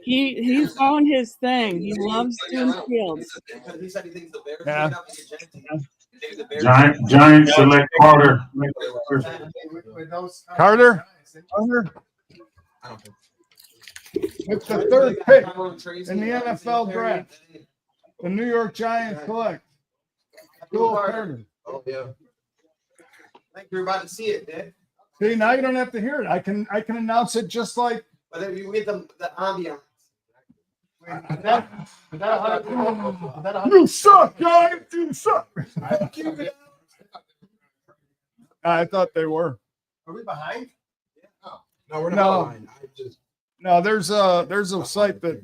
He found his thing. He loves doing fields. He said he thinks the Bears Yeah. trade up and get Genty. He thinks the Bears- Giant select Carter. Carter? It's the third pick in the NFL draft. The New York Giants select Abdul Carter. Oh yeah. I think you're about to see it, Dick. See, now you don't have to hear it. I can announce it just like But then you get the ambiance. you suck, Giants. You suck. I thought they were. Are we behind? No, we're No. not behind. No, there's a site that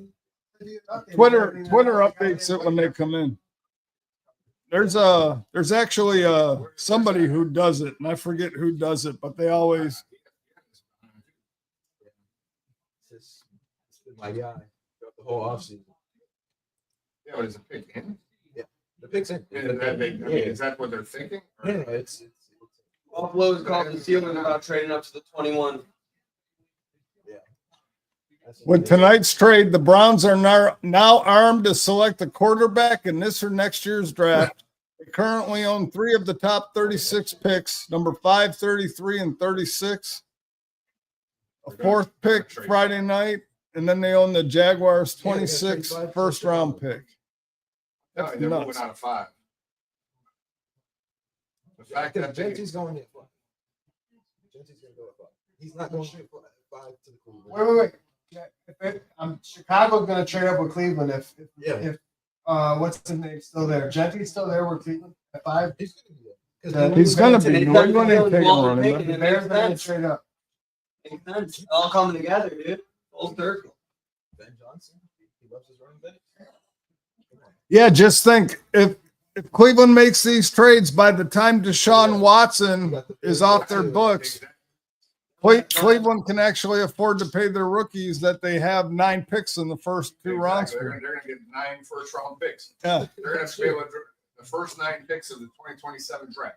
Twitter updates it when they come in. There's actually somebody who does it, and I forget who does it, but they always. It's been my guy the whole offseason. Yeah, but it's a pick in. Yeah, the pick's in. Is that what they're thinking? No, it's Buffalo's called the ceiling about trading up to the 21. With tonight's trade, the Browns are now armed to select a quarterback in this or next year's draft. They currently own 3 of the top 36 picks, number 5, 33, and 36. A 4th pick Friday night, and then they own the Jaguars' 26 first-round pick. That's they're moving nuts. out of 5. The fact that Genty's going in. Genty's going to go at 5. He's not going straight 5 to the Cleveland. Wait. Chicago's gonna trade up with Cleveland if what's his name still there? Genty's still there with Cleveland at 5. He's going to be. New England ain't taking a running back. The Bears gonna trade up. Makes sense. All coming together, dude. Full circle. Ben Johnson, he loves his running back. Yeah, just think if Cleveland makes these trades by the time Deshaun Watson is off their books, Cleveland can actually afford to pay their rookies that they have 9 picks in the first 2 rounds. They're going to get 9 first-round picks. Yeah. They're going to be able to the first 9 picks of the 2027 draft.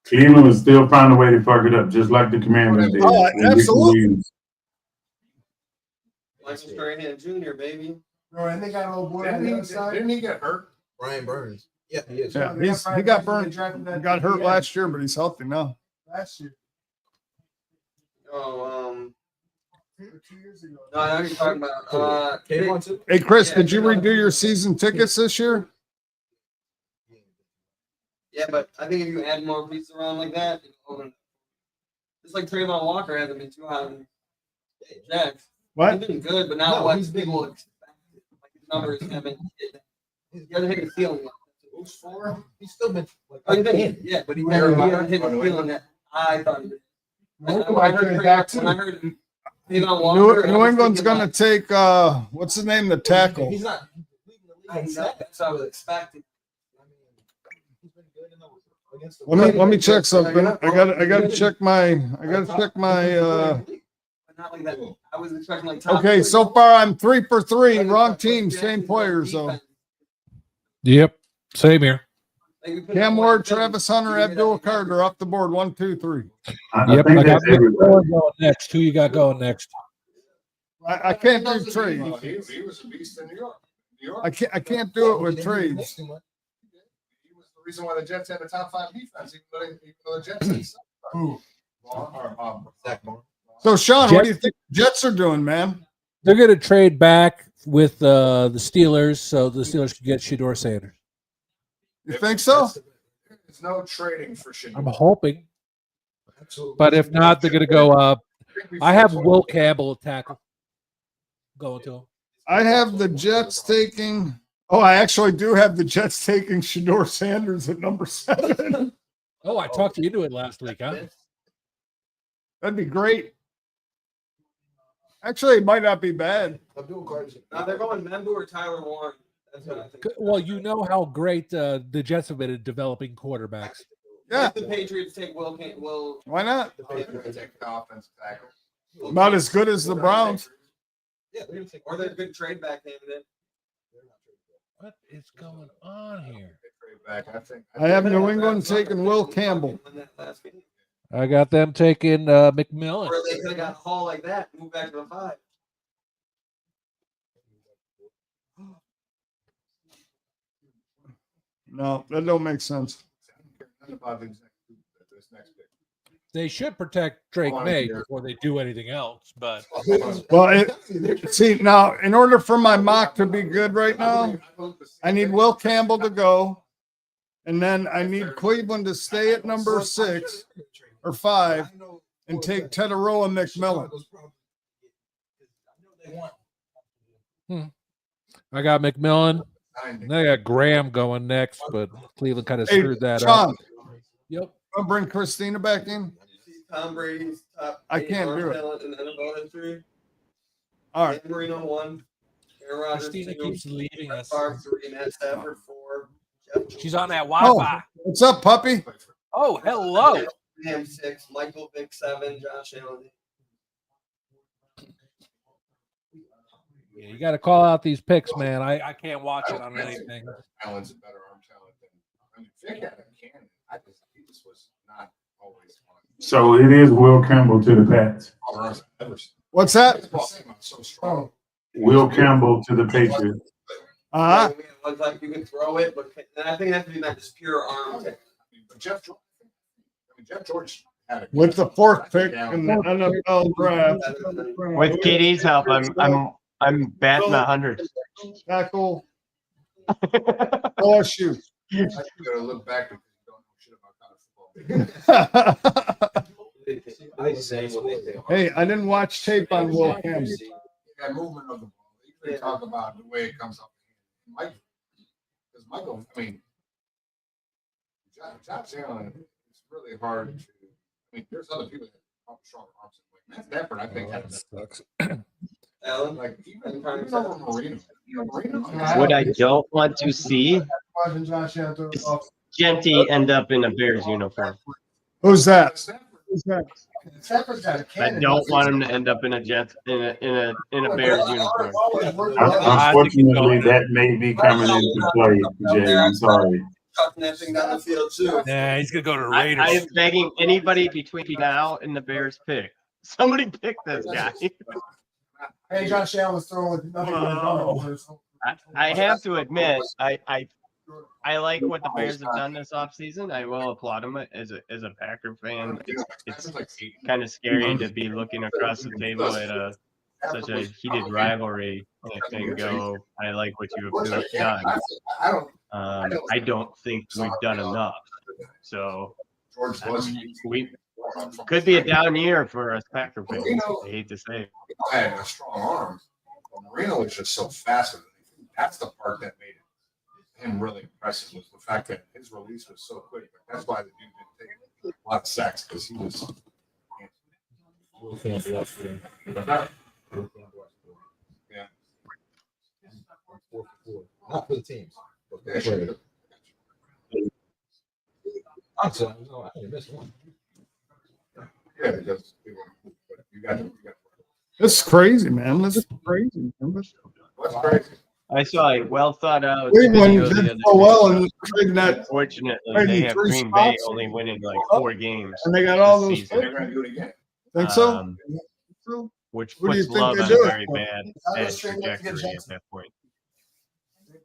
Cleveland will still find a way to fuck it up, just like the Commanders did. Oh, And get absolutely. Williams. Michael Strahan Jr., baby. Bro, and they got a little boy on the other side. Didn't he get hurt? Brian Burns. Yeah, he is. Yeah, he got burned. He got hurt last year, but he's healthy now. Last year. Oh, 2 years ago. no, I know you're talking about. Hey, Chris, did you redo your season tickets this year? Yeah, but I think if you add more pieces around like that, just like Trayvon Walker hasn't been too high on Jags. What? He's been good, but not what people expect. Like his numbers haven't. He hasn't hit the ceiling yet. Who's for? He's still been like. Oh, you did? Yeah, but he never hit the feeling that I thought he did. When I heard he's on longer, New England's going to take, what's his name, the tackle. He's not. That's what I was expecting. Let me check something. I gotta check my, But not like that. I was expecting like top okay, three. so far I'm 3 for 3. Wrong team, same players though. Yep. Same here. Cam Ward, Travis Hunter, Abdul Carter off the board. 1, 2, 3. Yep. I got Mick Miller going next. Who you got going next? I can't do trades. He was a beast in New York. I can't do it with trades. He was the reason why the Jets had a top 5 defense, even though the Jets had Who? Zach Moore. So Sean, what do you think the Jets are doing, man? They're going to trade back with the Steelers, so the Steelers can get Shedeur Sanders. You think so? There's no trading for Shedeur. I'm hoping, Absolutely. but if not, they're going to go up. I have Will Campbell at tackle going to him. I have the Jets taking. Oh, I actually do have the Jets taking Shedeur Sanders at number 7. Oh, I talked you into it last week, huh? That'd be great. Actually, it might not be bad. Now they're going Membu or Tyler Warren. That's what I think. Well, you know how great the Jets have been at developing quarterbacks. Yeah. If the Patriots take Will. Why not? The Patriots take the offensive tackle. About as good as the Browns. Yeah, they're gonna take. Or they're a good trade back candidate. What is going on here? I have New England taking Will Campbell. I got them taking McMillan. Or they could have got a haul like that and moved back to the 5. No, that don't make sense. They should protect Drake May before they do anything else, but Well, see now, in order for my mock to be good right now, I need Will Campbell to go, and then I need Cleveland to stay at number 6 or 5 and take Tetaroa McMillan. I got McMillan. And I got Graham going next, but Cleveland kind of Hey, screwed that Sean, up. Yep. I'll bring Christina back in. Tom Brady's top. I 8 can't arm do it. talent in the NFL history. All right. Dan Marino 1. Aaron Rodgers Christina 2. keeps leaving us. Favre 3. Matt Stafford 4. Jeff She's on that Oh, Wi-Fi. what's up, puppy? Oh, hello. Ham 6. Michael Vick 7. Josh Allen. Yeah, you got to call out these picks, man. I can't watch it on anything. Allen's a better arm talent than Vick had a cannon. He just was not always one. So it is Will Campbell to the Pats. What's that? So strong. Will Campbell to the Patriots. Uh-huh. It looks like you can throw it, but I think it has to be not just pure arm. But Jeff George had a With the 4th pick in the NFL draft. With KD's help, I'm batting 100. Tackle. LSU. I gotta look back because you don't know shit about college football. Hey, I didn't watch tape on Will Campbell. That movement of the ball. You can talk about the way it comes up. Because Michael, I mean, Josh Allen, it's really hard to. I mean, there's other people that have stronger arms. Like Matt Stafford, I think, Sucks. Allen, like even over Marino. What I don't want to see is Genty end up in a Bears uniform. Who's that? Stafford's got a I cannon. don't want him to end up in a Jets in a Bears uniform. Unfortunately, that may be coming into play, Jay. I'm sorry. cutting that thing down the field too. Nah, he's gonna go to I Raiders. am begging anybody between now and the Bears pick. Somebody pick this guy. Hey, Josh Allen was throwing with nothing but numbers. I have to admit, I like what the Bears have done this offseason. I will applaud them as a Packer fan. It's kind of scary to be looking across the table at such a heated rivalry and go, I like what you have done. I don't think we've done enough. So we could be a down year for us Packer fans. I hate to say it. I had a strong arm. Marino was just so fast. That's the part that made it him really impressive was the fact that his release was so quick. That's why the dude didn't take a lot of sacks because he was. Yeah. Not for the teams. But Yeah, sure. I missed one. Yeah, because you got. This is crazy, man. This is crazy. What's crazy? I saw a well thought out Cleveland video the did other so day. well and trading that, Unfortunately, trading they have 3 Green Bay spots. only winning like 4 games. and they got all this those season. picks. They're going to do it again. Think so? Um, which Who do you puts think Love they on do a it very for? bad trajectory at that point.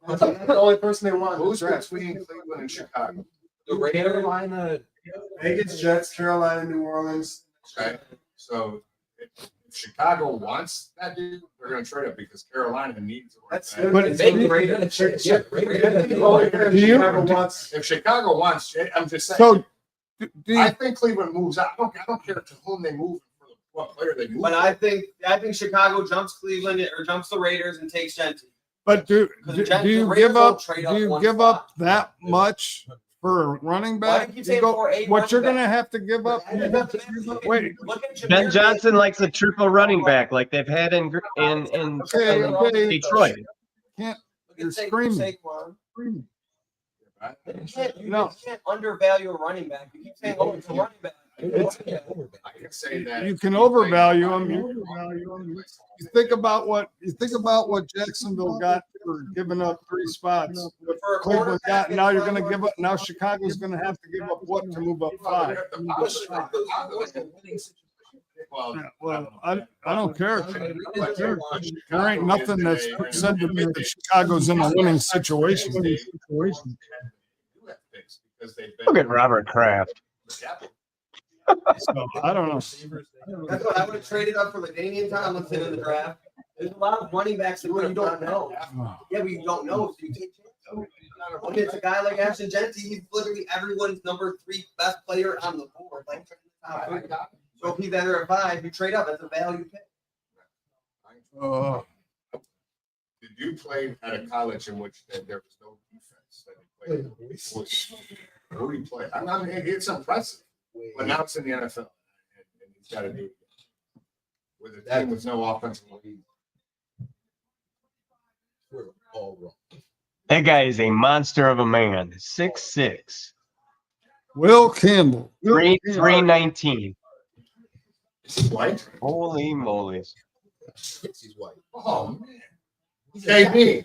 That's the only person they want. Who's between Cleveland and Chicago? The Raiders. Carolina, Vegas, Jets, Carolina, New Orleans. Okay, so if Chicago wants that dude, they're going to trade it because Carolina needs a That's running But back. it's- They Raiders. Yeah, Do you- Chicago wants. If Chicago wants, I'm just saying. So, do I you, think Cleveland moves out. I don't care to whom they move for what player they move. But I think Chicago jumps Cleveland or jumps the Raiders and takes Genty. but do Because you the give Raiders up? won't trade Do up you one give spot. up that much for a running Why back? do you keep You saying go, 4-8 what you're running gonna have to give up? Wait, Look at Jameer Ben Johnson Gibbs. likes a triple running back like they've had in okay. Detroit. Can't Look you're at screaming? Saquon. You No. can't undervalue a running back. You keep saying, oh, it's a running back. I can say that You can overvalue him. You think about what Jacksonville got for giving up 3 spots. What For a Cleveland quarterback, got. Now you're it's going to not give up. Now Chicago's going to have to give up what to move up 5. Well, Yeah, well, I don't care. There ain't nothing that's said to me that Chicago's in a winning situation. Look at Robert Kraft. So, I don't know. That's what I would have traded up for LaDainian Tomlinson in the draft. There's a lot of running backs that you don't know. Yeah, but you don't know. So you take chances. When it's a guy like Ashton Genty, he's literally everyone's number 3 best player on the board. Like, so if he's there at 5, you trade up. That's a value pick. Did you play at a college in which there was no defense? That he played? Who did he play? I mean, it's impressive. But now it's in the NFL, and he's got to do it with a team with no offensive lead. We're all wrong. That guy is a monster of a man. 6'6", Will Campbell. 319. Is he white? Holy moly! Yes, he's white. Oh man, KB.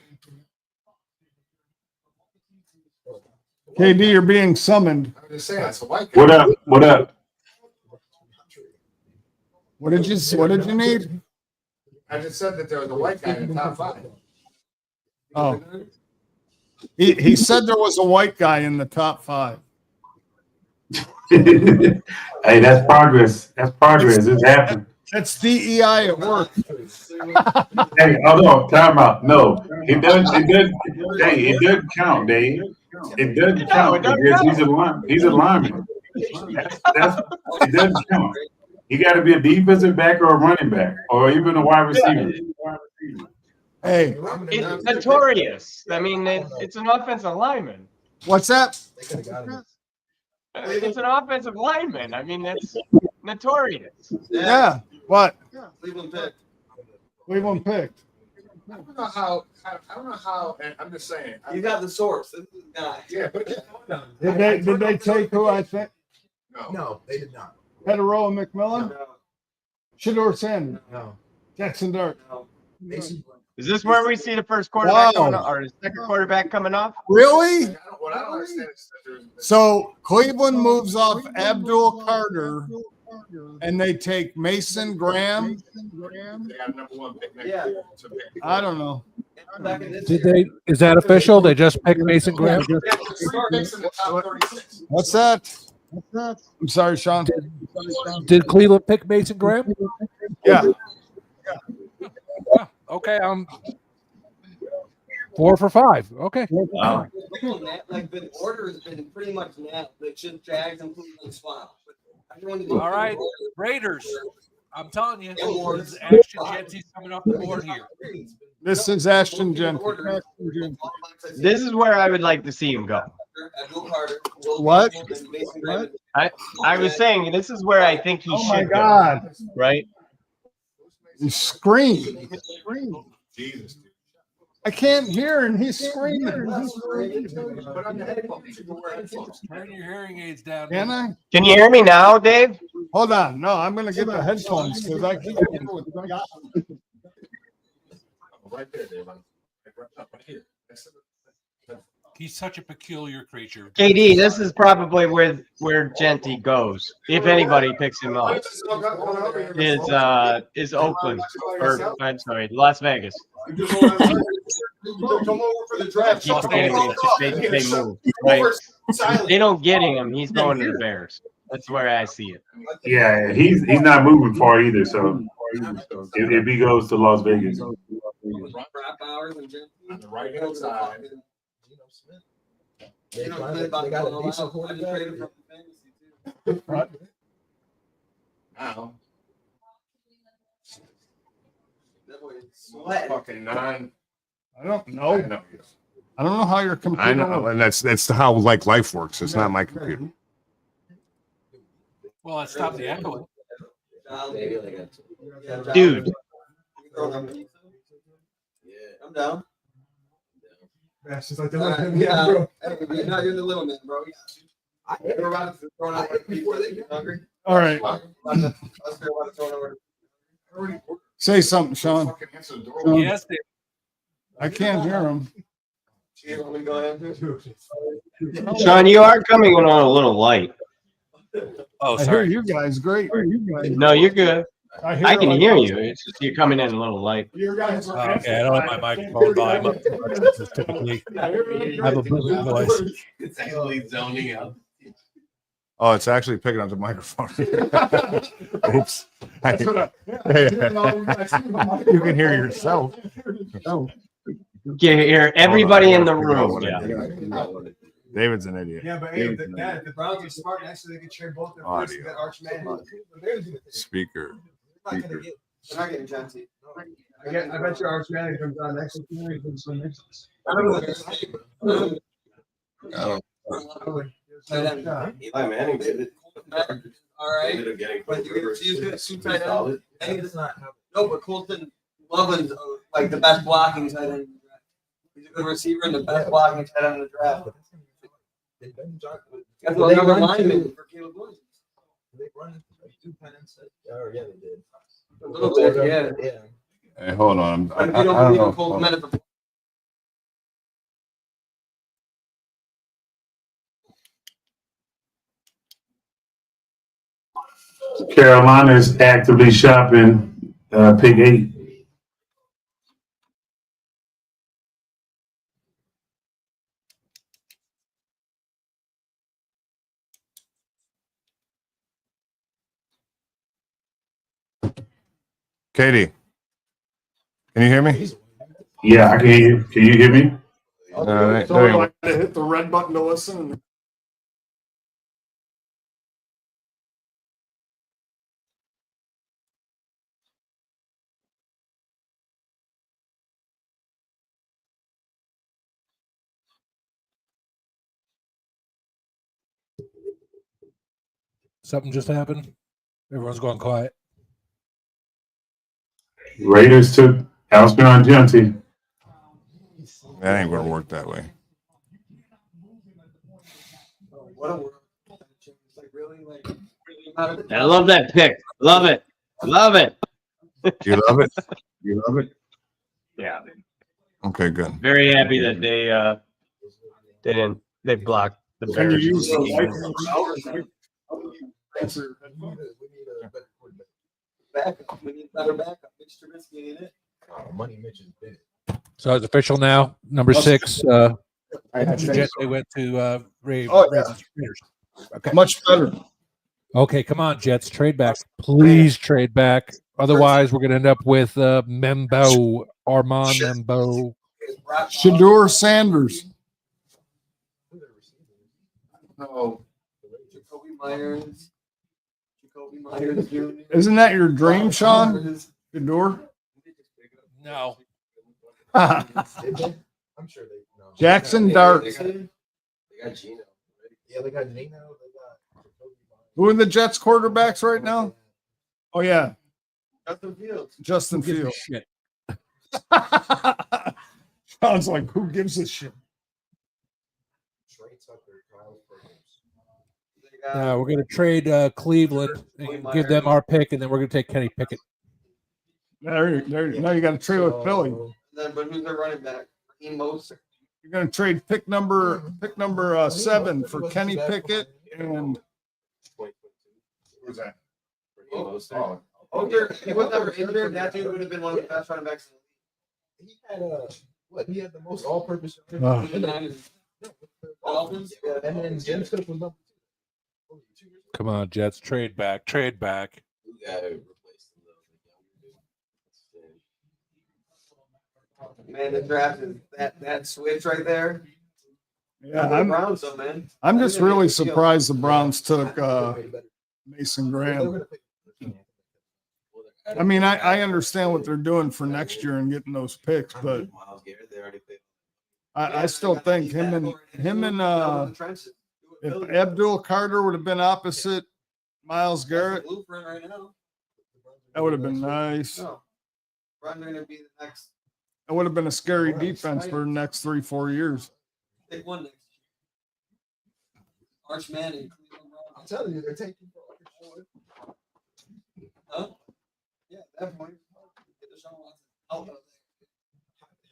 KD, you're being summoned. I'm just saying, it's a white guy. What up? What up? What did you need? I just said that there was a white guy in the top 5. Oh. He said there was a white guy in the top 5. Hey, that's progress. That's progress. It's happening. That's DEI at work. Hey, hold on. Time out. No, it doesn't. Hey, it doesn't count, Dave. It doesn't count because he's a lineman. He's a lineman. It doesn't count. You got to be a defensive back or a running back or even a wide receiver. Hey, It's notorious. I mean, it's an offensive lineman. what's that? They could have got him. It's an offensive lineman. I mean, that's notorious. Yeah. What? Cleveland pick. Cleveland picked. I don't know how. And I'm just saying. You got the source. This is the guy. Yeah, but Did they take who I think? no. No, they did not. Hetero and McMillan? No, Shador Sanders? No. Jackson Dart? no. Mason. Is this where we see the first quarterback Wow. coming off, or the second quarterback coming off? Really? What I don't understand is that there's So Cleveland moves off Abdul Carter and they take Mason Graham. they got a number 1 pick next Yeah. year to pick. I don't know. Back in this Did year. they? Is that official? They just picked Mason Graham. Picks in the top 36. What's that? I'm sorry, Sean. Did Cleveland pick Mason Graham? Yeah. Okay, I'm 4 for 5. Okay. Wow. Like the order has been pretty much nailed. It's just Jags and Cleveland swap. All right, Raiders. I'm telling you, Ashton Genty's coming off the board here. This is Ashton Gentry. This is where I would like to see him go. What? I was saying this is where I think he Oh my should God. go. Right? He's screaming. Jesus. I can't hear and he's screaming. Turn your hearing aids down. Can I? Can you hear me now, Dave? Hold on. No, I'm going to get the headphones because I can't hear with Right there, Dave. Right here. He's such a peculiar creature. KD, this is probably where Genty goes. If anybody picks him up, is Oakland or I'm sorry, Las Vegas. Come over for the draft. Keep forgetting they move. Right? If they don't get him, he's going to the Bears. That's where I see it. Yeah, he's not moving far either. So if he goes to Las Vegas, On the right hand side. They got a decent quarterback. Now. Sweat. Fucking nine. I don't know. I know. I don't know how your computer. I know, and that's how like life works. It's not my computer. Well, it stopped the echoing. Dude. I'm down. Yeah, she's like, Yeah, bro. Hey, now you're the little man, bro. I never about to throw out before they get hungry. All right. Let's go about to throw it over. Say something, Sean. Fucking answer the door. Yes, Dave. I can't hear him. You want me to go ahead? Sean, you are coming in on a little light. Oh, I hear sorry. you guys great. No, you're good. I can like- hear you. It's just you're coming in a little light. Your guys are Okay, I don't have my microphone volume up. Typically, I have a booming voice. It's actually zoning out. Oh, it's actually picking up the microphone. Oops. You can hear yourself. You can hear everybody in the room. Yeah. David's an idiot. Yeah, but hey, the Browns are smart. Actually, they can share both their first and get Arch Man. Speaker. They're not getting Janty. I bet your Arch Man comes on next week. Eli Manning did it. All right. But you're going to use it two tight ends. No, but Colton Lovin's like the best blocking tight end in the draft. He's a good receiver and the best blocking tight end in the draft. That's another lineman for Caleb Williams. They run two pennants. Oh, yeah, they did. A little bit, yeah. Hey, hold on. I If you don't don't believe in know. Colton Meta, Carolina is actively shopping pick 8. Katie, can you hear me? Yeah, I can hear you. Can you hear me? So I had to hit the red button to listen. Something just happened. Everyone's going quiet. Raiders took Alshon Jeffrey. That ain't gonna work that way. what a world. Like really, like. I love that pick. Love it. Love it. You love it? You love it? Yeah. Okay, good. Very happy that they blocked the Can you Bears. use from the taking them. Backup. We need better backup. Mitch Trubisky ain't it. Money Mitch is big. So it's official now. Number 6. They went to Ravens. Oh, yeah. Raiders. Okay. Much better. Okay, come on, Jets. Trade back. Please trade back. Otherwise, we're going to end up with Membo, Armand Membo. Shador Sanders. No. Jacoby Myers Jr. Isn't that your dream, Sean? Shador? No. Did they? I'm sure they. No. Jackson They Dart. got Gino. Yeah, they got Gino. They got. Who are the Jets quarterbacks right now? Oh yeah, Justin Fields. Justin Who gives a Fields. shit? Sounds like who gives a shit? Trey Tucker, Kyle Williams. They got- No, we're going to trade Cleveland and give them our pick, and then we're going to take Kenny Pickett. Now you got to trade with Philly. But who's their running back? Raheem Mostert. You're going to trade pick number 7 for Kenny Pickett and Who's that? Mostert, he was never injured. That dude would have been one of the best running backs. He had what? He had the most all-purpose. Oh. Dolphins. Yeah, and then James Cook was number 2. Come on, Jets, trade back, trade back. Man, the draft is that switch right there. yeah, The I'm Browns, though, man. I'm just really surprised the Browns took Way better. Mason They were Graham. gonna pick- I mean, I understand what they're doing for next year and getting those picks, but I still think him and if Abdul Carter would have been opposite Miles Garrett, Blueprint right now. that would have been nice. No. Browns are gonna be the next. That would have been a scary defense for the next 3-4 years. Pick one next year. Arch Manning. I'm telling you, they're taking. Huh? Yeah, at that point. Get Deshaun Watson out of there.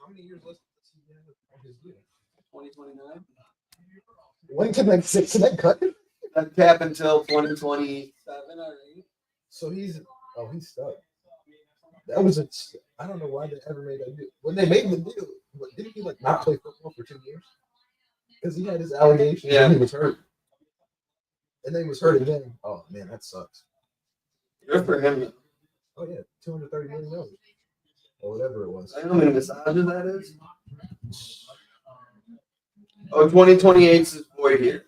How many years left does he have on his deal? 2029. When can that cut it? That cap until 2027 or 8. So he's stuck. That was I don't know why they ever made that deal. When they made the deal, didn't he like not play football for 2 years? Because he had his allegations and he was hurt. And then he was hurt again. Oh man, that sucks. Good for him. Oh yeah, $230 million or whatever it was. I don't know how many massages that is. Oh, 2028 is void here.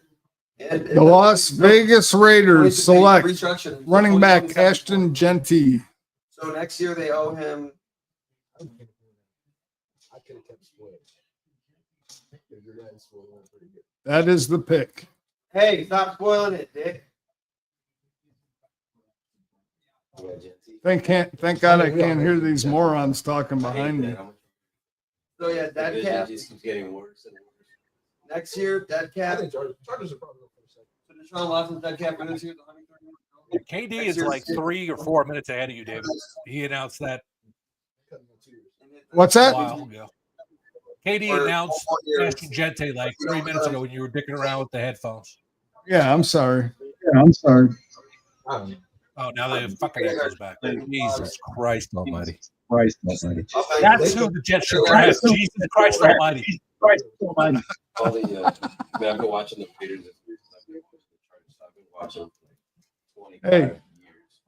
And The Las Vegas Raiders select restructured. running back 2027. Ashton Genty. So next year they owe him. I could have kept spoiled. Your guys spoiled one pretty good. That is the pick. Hey, stop spoiling it, Dick. Thank God I can't hear these morons talking behind me. So yeah, that cap just keeps getting worse and worse. next year. That I cap. think Chargers are probably going for a second. So Deshaun Watson's dead cap for this year is 130 million. KD Next is like year's- 3 or 4 minutes ahead of you, David. He announced that Cutting in 2 years. What's a that? while ago. KD Or announced 4 years. Ashton Gente like 3 minutes ago when you were dicking around with the headphones. Yeah, I'm sorry. I don't know. Oh, now the fucking echo's back. Jesus Christ Almighty. I'll thank That's who the Jets should draft. Jesus Christ Almighty. All the, I've been watching the Raiders this week. I've been watching for like 25 Hey. years.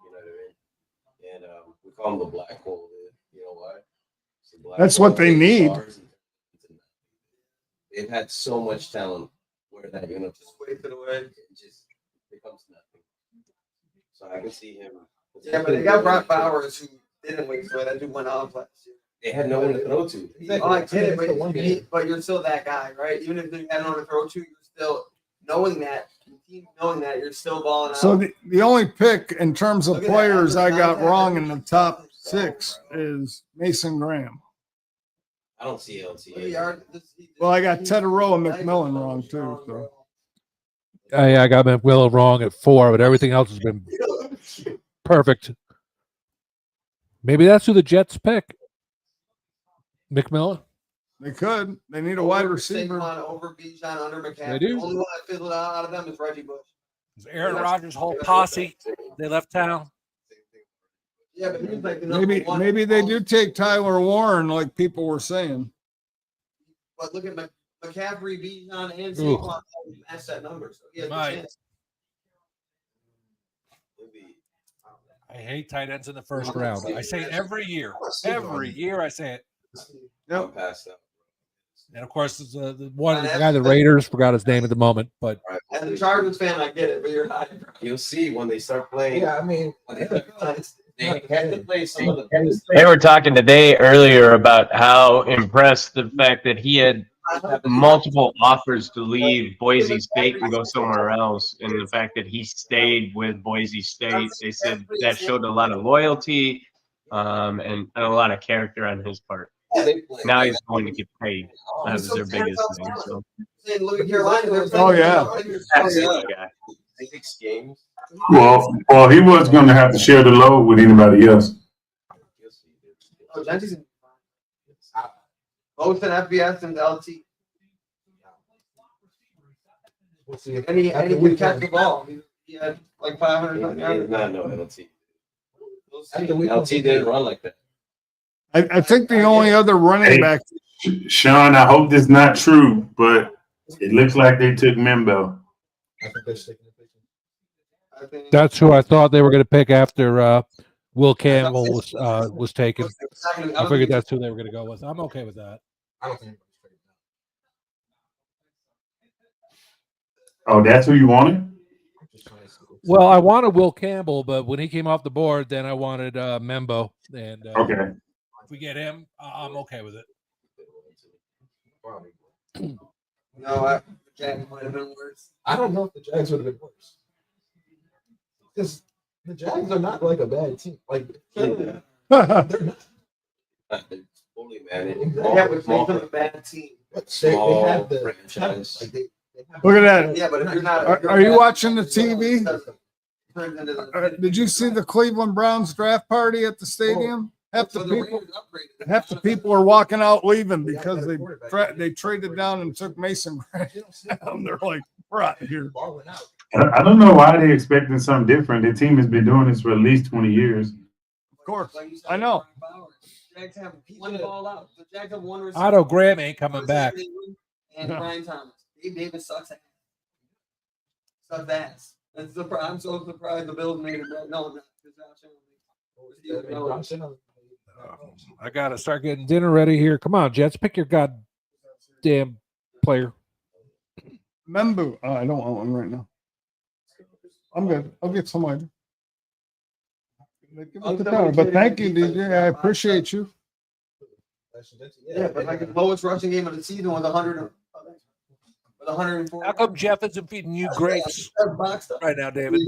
You know what I mean? And we call them the black hole. You know why? It's the black That's hole what they of need. stars and- They've had so much talent where that Just wasted away. it just becomes nothing. So I can see him. Yeah, but they got Brock Bowers who didn't waste away. That dude went off last year. They had no one to throw to. Oh, I get it, but you're still that guy, right? Even if you had no one to throw to, you're still knowing that. Knowing that you're still balling out. So the only pick in terms of Look at that. players I got That's wrong not in the top 6 is Mason Graham. I don't see LTA. Well, I got Tedero and McMillan wrong too. So I got McWillow wrong at 4, but everything else has been perfect. Maybe that's who the Jets pick. McMillan. they could. They need a wide receiver. Over Bijan, under McCaffrey. They do. The only one that fizzled out of them is Reggie Bush. Aaron Rodgers' whole posse, they left town. Yeah, but he's like the number one. Maybe they do take Tyler Warren like people were saying. But look at McCaffrey, Bijan, and Ooh. Saquon match that number. So he has a Might. chance. I hate tight ends in the first round. I say it every year. Every year I say it. Yep. Past that. And of course, the guy, the Raiders, forgot his name at the moment, but As a Chargers fan, I get it, but you're not. You'll see when they start playing. Yeah, I mean, When they start- They had to play some of the best. They were talking today earlier about how impressed the fact that he had multiple offers to leave Boise State and go somewhere else, and the fact that he stayed with Boise State. They said that showed a lot of loyalty, and a lot of character on his part. Now he's going to get paid. That was their biggest thing. So. Look at Carolina. Oh, yeah. That's the guy. 6 games. Well, he was going to have to share the load with anybody else. Oh, Gentry's most in FBS and LT. We'll see. And he can catch the ball. He had like 500 something He yards. did not know LT. After we- LT didn't run like that. I think the only other running Hey. back. Sean, I hope this is not true, but it looks like they took Membo. I think they're sticking the picture. I think That's who I thought they were going to pick after Will Campbell was taken. I figured that's who they were going to go with. I'm okay with that. I don't think anybody's trading Oh, that's who you wanted? down. I'm just trying to see. Well, I wanted Will Campbell, but when he came off the board, then I wanted Membo. And Okay. if we get him, I'm okay with it. Probably. no, Jack might have been worse. I don't know if the Jags would have been worse. Because the Jags are not like a bad team. Like they're not. Totally, man. Yeah, which makes them a bad team. But they Small have the franchise. like they have Look at that. Yeah, but if you're not, Are you watching the TV? Turns into the- Did you see the Cleveland Browns draft party at the stadium? Half the So people, Raiders upgraded. half the people are walking out leaving because they traded down and took Mason Graham. They're like, we're out of here. balling out. I don't know why they're expecting something different. The team has been doing this for at least 20 years. Of course, Like you said, I know. Brian Bowers. Jags have one ball out. The Jags have one receiver. Otto Graham ain't coming back. And Brian Thomas. Dave Davis sucks ass. Sucks ass. That's the I'm so surprised the Bills made it. No, not. I got to start getting dinner ready here. Come on, Jets. Pick your goddamn player. Membu. Oh, I don't want one right now. I'm good. I'll get some later. But thank you, DJ. I appreciate you. Yeah, but like the lowest rushing game of the season was 100. With 104. How come Jeff isn't feeding you grapes right now, David?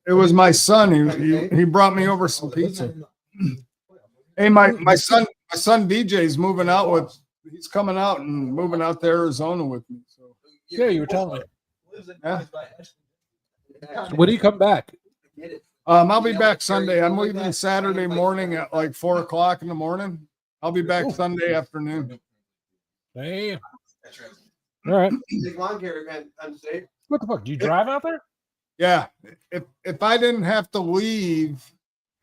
It was my son. He brought me over some pizza. Hey, my son DJ's moving out with. He's coming out and moving out to Arizona with me. So Yeah, you were telling me. yeah. So when do you come back? I'll be back Sunday. I'm leaving Saturday morning at like 4:00 in the morning. I'll be back Sunday afternoon. Damn. All right. Big lawn care event on state. What the fuck? Do you drive out there? Yeah. If I didn't have to leave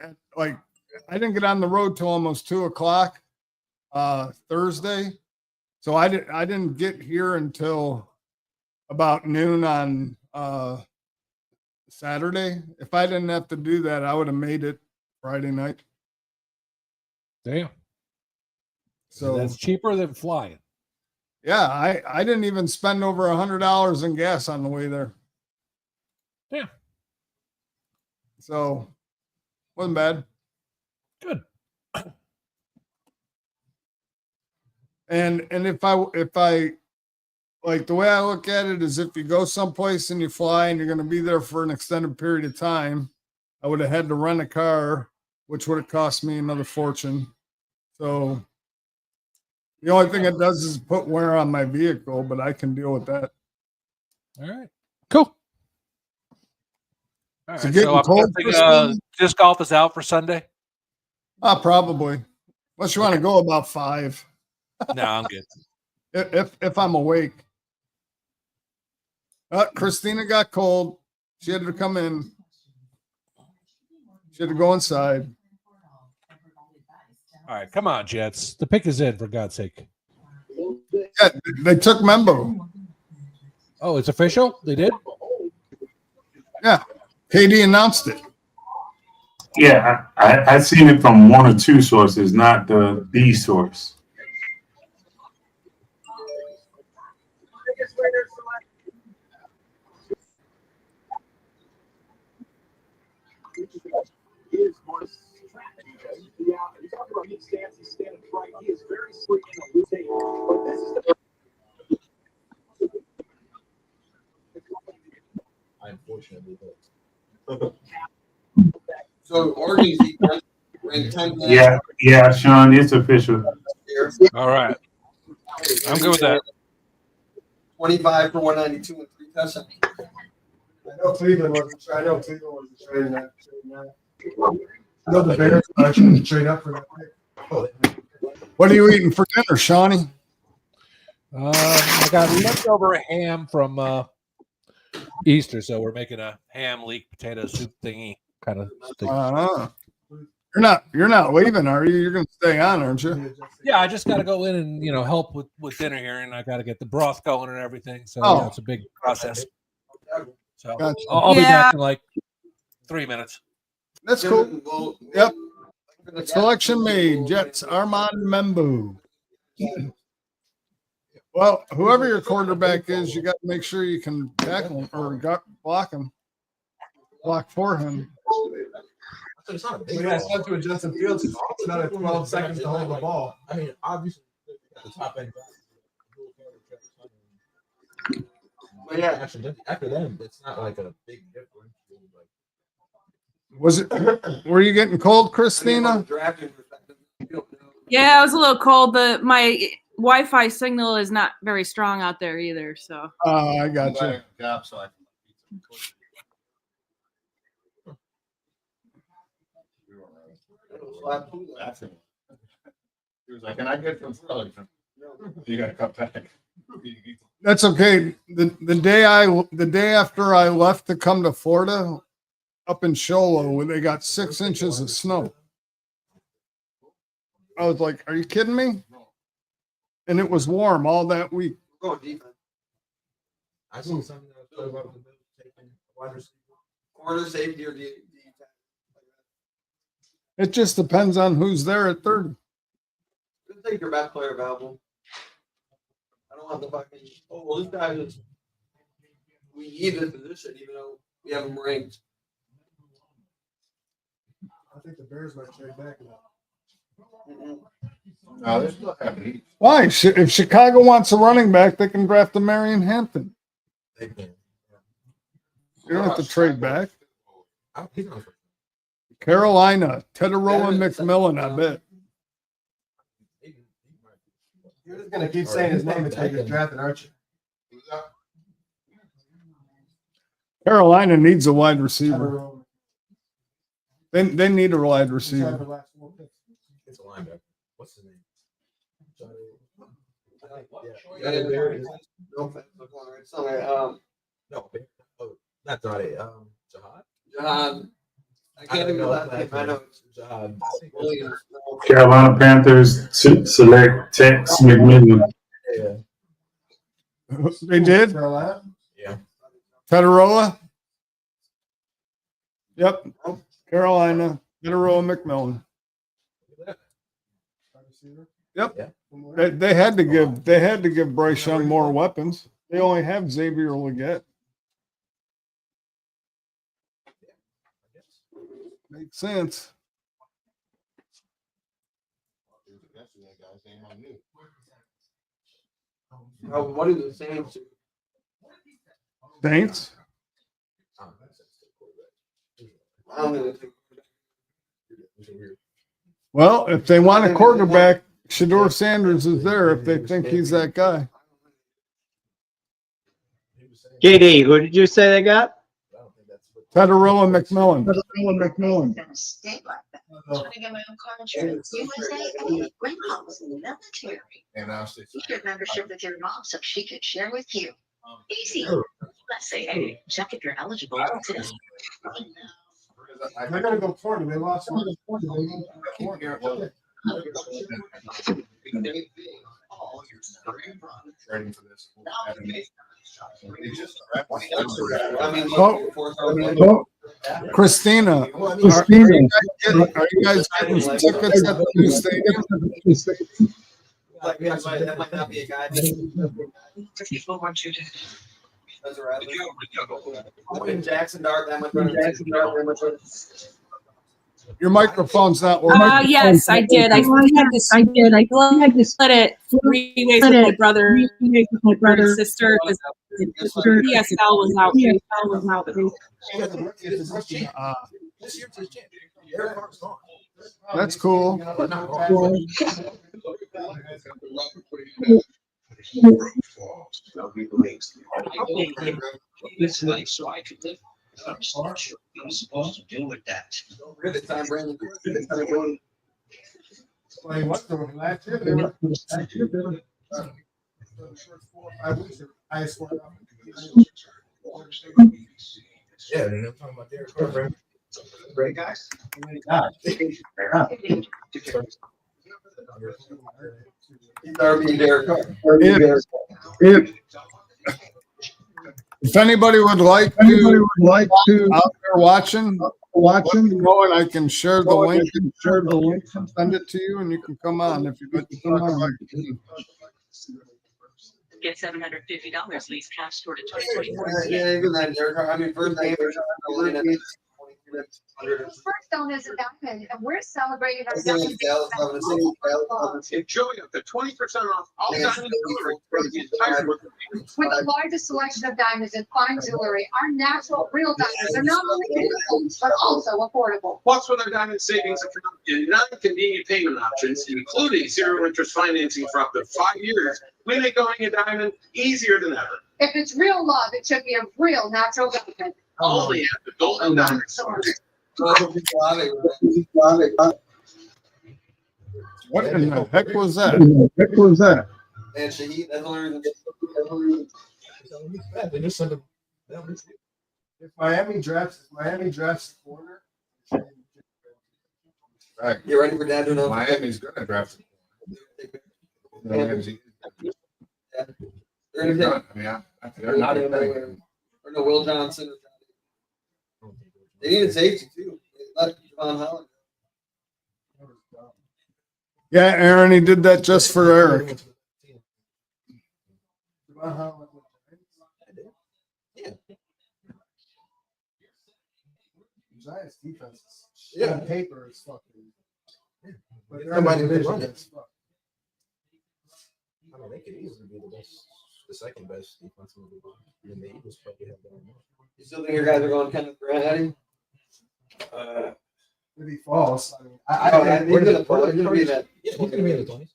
at like I didn't get on the road till almost 2:00 Thursday. So I didn't get here until about noon on Saturday. If I didn't have to do that, I would have made it Friday night. Damn. So that's cheaper than flying. yeah, I didn't even spend over $100 in gas on the way there. Yeah. So wasn't bad. Good. And if I like the way I look at it is if you go someplace and you fly and you're going to be there for an extended period of time, I would have had to rent a car, which would have cost me another fortune. So the only thing it does is put wear on my vehicle, but I can deal with that. All right. Cool. All Is right. it getting So I'm cold, guessing, Christine? disc golf is out for Sunday? Probably. Unless you want to go about 5. No, I'm good. If I'm awake. Christina got cold. She had to come in. She had to go inside. All right. Come on, Jets. The pick is in, for God's sake. Yeah, they took Membo. Oh, it's official? They did? Yeah. KD announced it. Yeah, I've seen it from one or two sources, not the source. is more strategy. Yeah, you talk about his stance, his stand right. He is very slick in a loose tape. But this is the Unfortunately, So Oregon's defense ranked 10th. Yeah, Sean, it's official. All right. I'm good with that. 25 for 192 and 3 touchdowns. I know Cleveland wasn't trading that. I know the Bears were actually trade up for that pick. What are you eating for dinner, Shawnee? I got leftover ham from Easter, so we're making a ham leek potato soup thingy kind of thing. You're not leaving, are you? You're going to stay on, aren't you? Yeah, I just got to go in and help with dinner here, and I got to get the broth going and everything. So it's a big process. So Gotcha. I'll be back in like 3 minutes. That's cool. Yep. Selection made. Jets Armand Membu. Well, whoever your quarterback is, you got to make sure you can tackle him or block for him. It's not a big I said to Justin Fields, it's another 12 seconds to hold the ball. I mean, obviously, at the top end. But yeah, after them, it's not like a big difference. Was it? Were you getting cold, Christina? Yeah, I was a little cold. My Wi-Fi signal is not very strong out there either. So. I got you. He was like, "Can I get some salad?" You got to come back. That's okay. The day after I left to come to Florida, up in Show Low, they got 6 inches of snow. I was like, "Are you kidding me?" And it was warm all that week. I saw something that was about the taking wide receiver. Corner safety or defense. It just depends on who's there at 30. Just take your best player available. I don't want the fucking, this guy is, we need this position even though we have him ranked. I think the Bears might trade back now. No, they're still having heat. Why? If Chicago wants a running back, they can draft a Marion Hampton. They can. You don't have to trade back. He's not. Carolina, Tedoroa McMillan, I bet. You're just gonna keep saying his name until you're drafting, aren't you? Carolina needs a wide receiver. They need a wide receiver. It's a linebacker. What's his name? No, not Dottie. Jihad. I can't even last name. I know it's Jihad. Williams. Carolina Panthers select Tex McMillan. Yeah. They did? Carolina? Yeah. Tedoroa? Yep. Carolina, Tedoroa McMillan. Yep. Yeah. They had to give Bryce Young more weapons. They only have Xavier Legette. Makes sense. What are the Saints? Saints? I don't think Well, if they want a quarterback, Shedeur Sanders is there if they think he's that guy. KD, who did you say they got? Tedoroa McMillan. And membership with your mom so she can share with you. Easy. Let's say, hey, check if you're eligible today. They're gonna go 40. They lost one. Trading for this. Oh, Christina, are you guys getting tickets at the new stadium? that might not be a guy. That's all right. I'm in Jackson Dart. That much better. Your microphone's not working. Yes, I did. I had to split it 3 ways with my brother and sister because PSL was out. This year's his chance. Derek Carr's gone. That's cool. This life, so I could live. I'm supposed to deal with that. Good at time, Brandon. Well, he was throwing last year. They were the first 4 or 5 weeks, the highest score. Yeah, and I'm talking about Derek Carr. Great guys. He's RB Derek Carr. If anybody would like to out there watching, go and I can share the link and send it to you, and you can come on if you'd like to come on. Get $750 lease cash toward a 2024. Yeah, even that Derek Carr. I mean, first game. Firestone is a diamond, and we're celebrating our I feel like Dallas having a single Enjoy up to 20% off all diamond jewelry for the entire with the largest selection of diamonds and fine jewelry. Our natural, real diamonds are not only beautiful, but also affordable. Plus, with our diamond savings account and non-convenient payment options, including zero interest financing for up to 5 years, we make owning a diamond easier than ever. If it's real love, it should be a real natural diamond. Only at the Golden Diamond Store. What in the heck was that? And Shaheed, that's the only reason. They just sent him. If Miami drafts the corner. Right. You ready for Dad to know? Miami's gonna draft it. They're gonna take. I mean, they're not even. Or no, Will Johnson. They need a safety too. They let Javon Holland. Yeah, Aaron, he did that just for Eric. Giants defense is Yeah. on paper it's fucking. But they're Somebody in the division, run it. it's fuck. I mean, they could easily be the second best defense in the league. And the Eagles probably have that more. You still think your guys are going Kenneth Grant? If he falls, I mean, Oh, I yeah, think he's gonna be that. Yeah, he's gonna be in the 20s.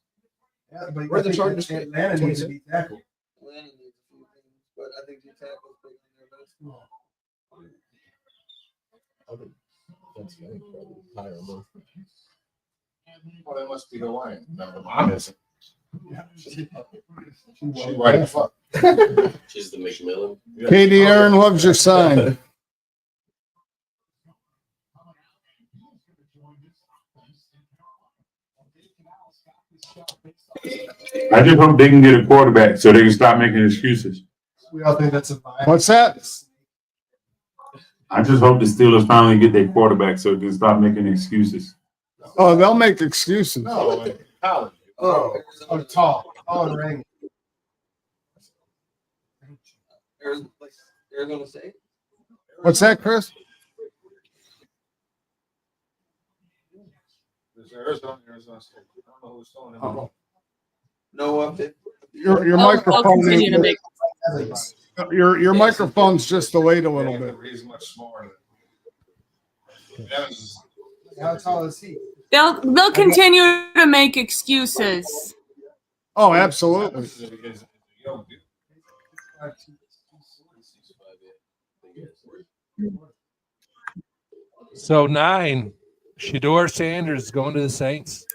Yeah, but Where's the I think Chargers? Atlanta needs to be tackled. Atlanta needs a few things, but I think the tackle's big on their best. I think that's probably higher on both. Well, that must be the line. No, the mom isn't. She white as fuck. She's the McMillan. Katie, Aaron loves your sign. I just hope they can get a quarterback so they can stop making excuses. We all think that's a bias. What's that? I just hope the Steelers finally get their quarterback so they can stop making excuses. Oh, they'll make excuses. No, college. Oh, tall. Oh, and ring. Arizona State. What's that, Chris? There's Arizona State. I don't know who's throwing him. No update. Your I'll microphone. continue to make. Your microphone's just delayed a little bit. He's much smaller than Evans. How tall is he? They'll continue to make excuses. Oh, absolutely. Is a young dude. So 9, Shedeur Sanders is going to the Saints.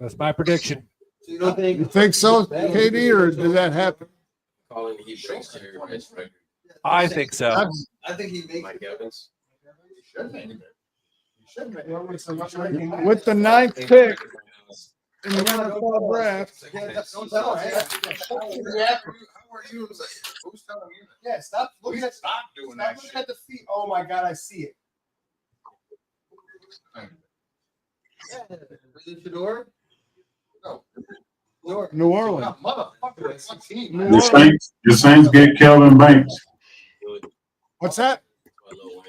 That's my prediction. So you don't think? You think so, Katie, or did that happen? Calling he brings to your best record. I think so. I think he makes. Mike Evans. With the 9th pick in the NFL draft. Don't tell him. How are you? Who's telling you? Yeah, stop looking at Stop doing stop that looking shit. at the feet. Oh my god, I see it. Is it Fedor? No. New Orleans. Motherfucker, it's a team. The Saints get Kelvin Banks. What's that?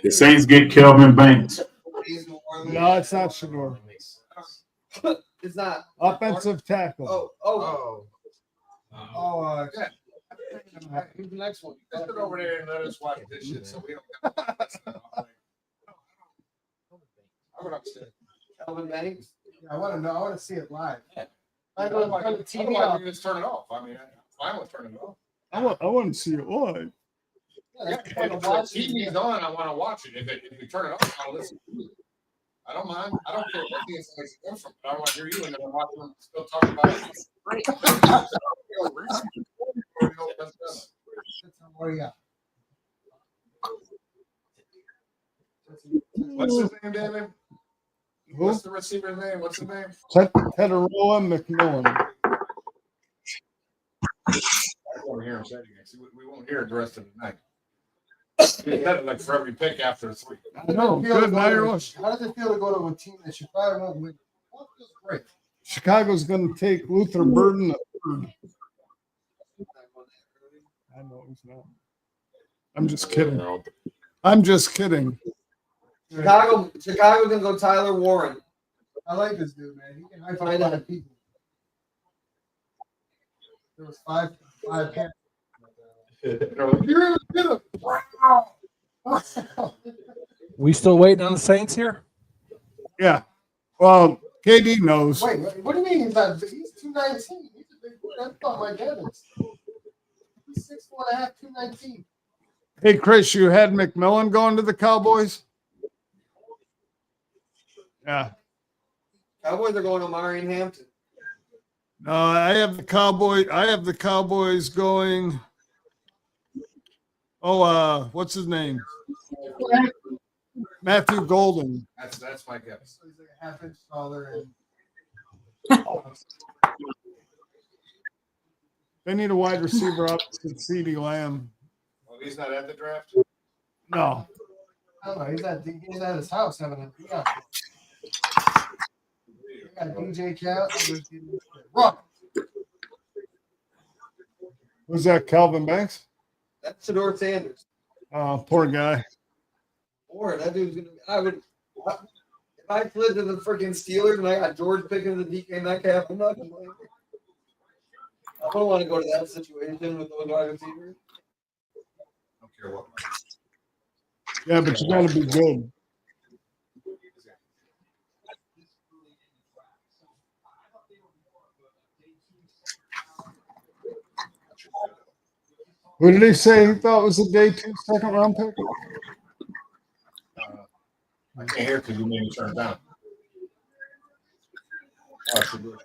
The Saints get Kelvin Banks. He's more No, it's not Shador. It's not. Offensive tackle. Yeah. Who's the next one? Just sit over there and let us watch this shit so we don't. I went upstairs. Calvin Banks. I want to know. I want to see it live. I Otherwise, go turn the TV otherwise off. we can just turn it off. I mean, I'm fine with turning it off. I want to see it live. Yeah, if the TV's on, I want to watch it. If we turn it off, I'll listen to it. I don't mind. I don't care what the information comes from. But I want to hear you and then I'm watching them still talking about it. What's his name, David? What's the receiver's name? What's his name? Tedoroa McMillan. I won't hear him say it again. See, we won't hear it the rest of the night. He said it like for every pick after 3. I know. Good. Now you're watching. How does it feel to go to a team that you probably won't win? Well, it feels great. Chicago's going to take Luther Burden. I know he's not. I'm just kidding. I'm just kidding. Chicago's gonna go Tyler Warren. I like this dude, man. He can high five a lot of people. There was five camps. We still waiting on the Saints here? Yeah. Well, KD knows. Wait, what do you mean he's not? He's 219. He's a big boy. That's not my Evans. He's 6'4.5", 219. Hey, Chris, you had McMillan going to the Cowboys? Yeah. Cowboys are going to Marion Hampton. No, I have the Cowboys going. Oh, what's his name? Matthew Golden. That's my guess. He's like a half-inch taller. They need a wide receiver opposite CeeDee Lamb. Well, he's not at the draft. No. I don't know. He's at his house having a yeah. Got DJ Cal. Rock. Was that Calvin Banks? That's Shador Sanders. Oh, poor guy. Or that dude's gonna. If I slid to the freaking Steelers and I got George picking the DK Metcalf, I'm not complaining. I don't want to go to that situation with those wide receivers. I don't care what. Yeah, but you got to be good. Who did he say he thought was a day 2 second round pick? I can't hear because you made me turn it down. Oh, I should do it.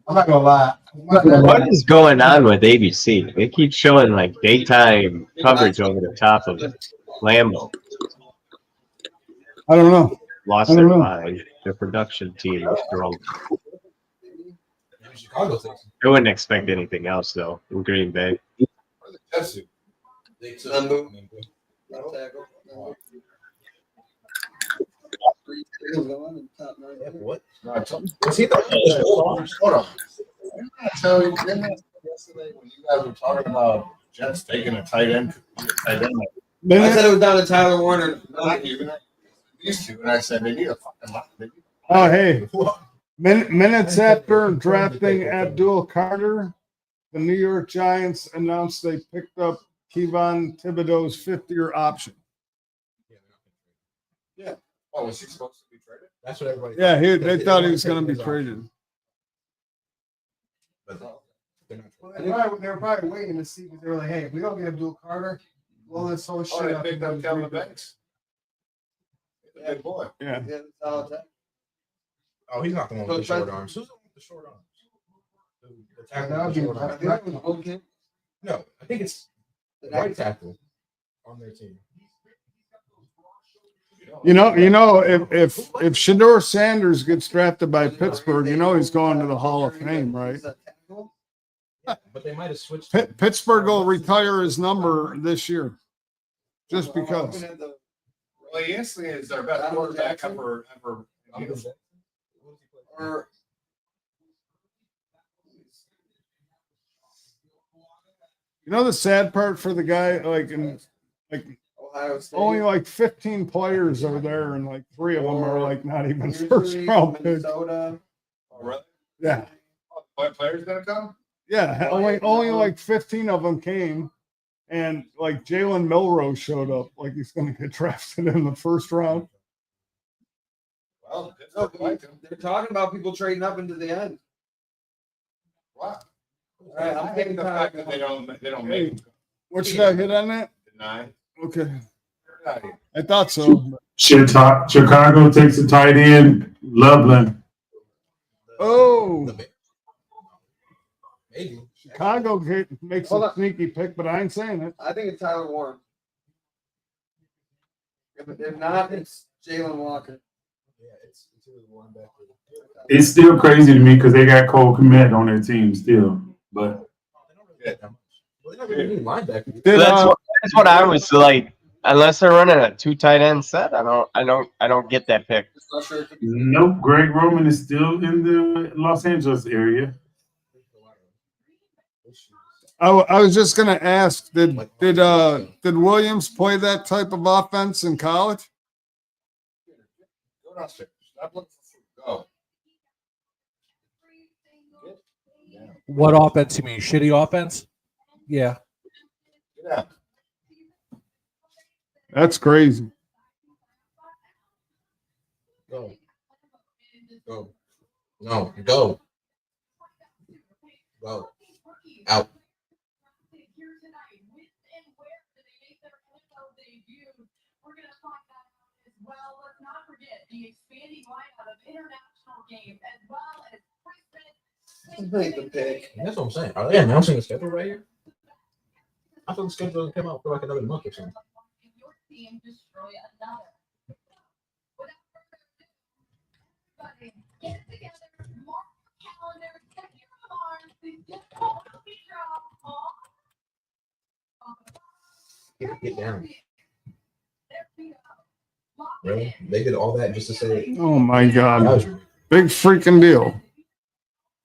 I'm not gonna lie. What is going on with ABC? They keep showing like daytime coverage over the top of Lambeau. I don't know. Lost their mind. Their production team is drunk. I wouldn't expect anything else though in Green Bay. What? Was he the hold on. Didn't I tell you yesterday when you guys were talking about Jets taking a tight end? I said it was down to Tyler Warner. Not even these two, and I said they need a fucking lot. Oh, hey. Minutes after drafting Abdul Carter, the New York Giants announced they picked up Kevon Thibodeau's 5th-year option. Yeah. Oh, was he supposed to be traded? That's what everybody. Yeah, they thought he was going to be traded. They were probably waiting to see because they were like, "Hey, if we don't get Abdul Carter, blow this whole shit They up." picked up Calvin Banks. He's a big boy. Yeah. Oh, he's not the one with the short arms. Who's the one with the short arms? The tackle with the short arms. No, I think it's the right tackle on their team. You know, if Shador Sanders gets drafted by Pittsburgh, you know he's going to the Hall of Fame, right? Yeah, but they might have switched. Pittsburgh will retire his number this year, just because. Well, he instantly is their best quarterback ever. Or You know the sad part for the guy, like Ohio State. only like 15 players are there, and like 3 of them are like not even first Usually round picks. Minnesota. Oh, really? Yeah, What players gonna come? yeah. Only like 15 of them came, and like Jalen Milroe showed up, like he's going to get drafted in the first round. Well, No, Pittsburgh liked him. they're talking about people trading up into the end. What? All right, I'm I hate taking the fact that they don't make him. What should I hit on that? Deny. Okay, Get out of here. I thought so. Chicago takes a tight end, Loveland. Oh, Maybe. Chicago makes Hold a on. sneaky pick, but I ain't saying it. I think it's Tyler Warren. If not, it's Jalen Walker. Yeah, it's either the linebacker. It's still crazy to me because they got Cole Kmet on their team still. But Well, they don't really need linebackers. Did, That's what I was like. Unless they're running a 2 tight end set, I don't get that pick. Just not sure if it's nope, Greg Roman is still in the Los Angeles area. I was just going to ask, did Williams play that type of offense in college? Go downstairs. Stop looking for food. Go. What offense you mean? Shitty offense? Yeah. Get out. That's crazy. Go. Go. No, go. Go. Out. make the pick. That's what I'm saying. Are they announcing the schedule right here? I thought the schedule doesn't come out for like another month or something. Get down. Really? They did all that just to say. Oh my God. Guys, Big freaking deal.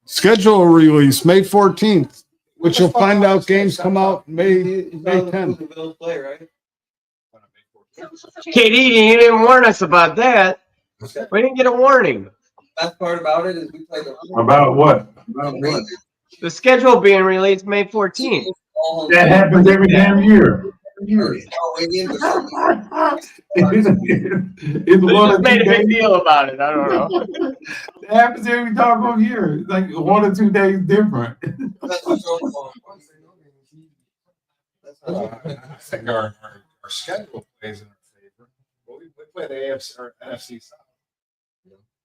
Schedule release May 14th, which you'll find out games come out May 10th. The Bills play, right? KD, you didn't warn us about that. We didn't get a warning. Best part about it is we play the About what? The schedule being released May 14th. That happens every damn year. Indians or something. It's They one just or made 2 a big days. deal about it. I don't know. It happens every doggone year. It's like 1 or 2 days different. That's what's going on. I think our schedule plays in our favor. Well, we play the AFC or NFC South.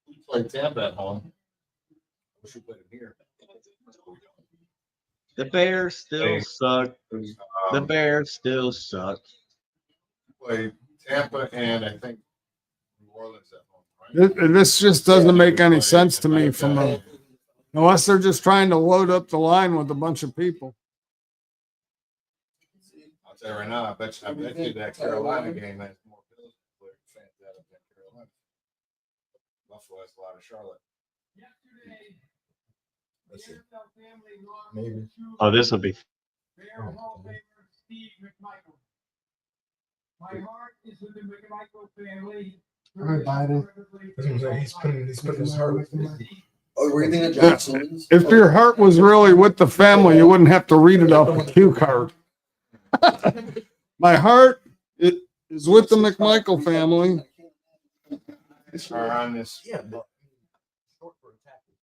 We play Tampa at home. Wish we played it here. The Bears still suck. The Bears still suck. Play Tampa and I think New Orleans at home, right? This just doesn't make any sense to me unless they're just trying to load up the line with a bunch of people. I'll tell you right now, I bet you that Carolina game has more Bills fans out of than Carolina. Buffalo has a lot of Charlotte. maybe. Oh, this will be. All right, Biden. That's what I'm saying. He's putting his heart with it. Oh, were you thinking of Johnson's? If your heart was really with the family, you wouldn't have to read it off the cue card. My heart is with the McMichael family. Are on this. Yeah, but short for a tackle.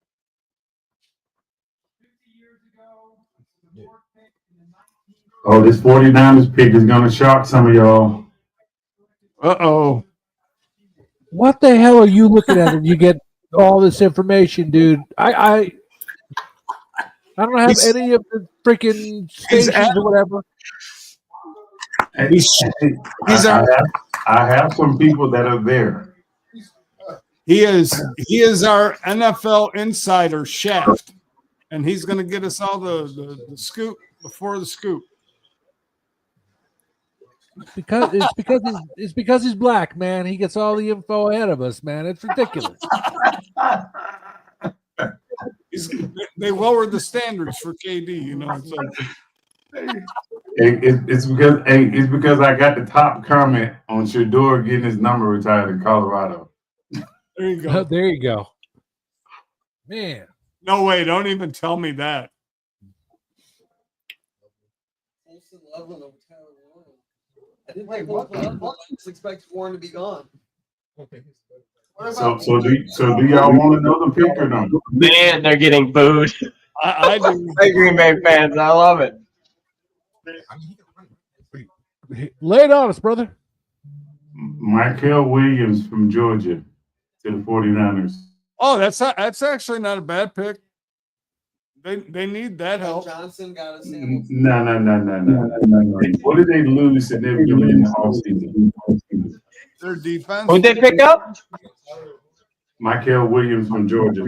Oh, this 49ers pick is gonna shock some of y'all. Uh-oh. What the hell are you looking at when you get all this information, dude? I don't have any of the freaking stations or whatever. I have some people that are there. He is our NFL insider Shaft, and he's going to get us all the scoop before the scoop. It's because he's black, man. He gets all the info ahead of us, man. It's ridiculous. They lowered the standards for KD. You know, it's like, It's because I got the top comment on Shador getting his number retired in Colorado. there you go. There you go. Man. No way! Don't even tell me that. Olsen Loveland over Tyler Warren. I didn't like Olsen Loveland. I just expect Warren to be gone. So do y'all want to know the pick or no? Man, they're getting booed. I do. Hey, Green Bay fans, I love it. Lay it on us, brother. Michael Williams from Georgia to the 49ers. Oh, that's actually not a bad pick. They need that help. Johnson got us. No. What did they lose significantly in the offseason? Their defense. Who'd they pick up? Michael Williams from Georgia.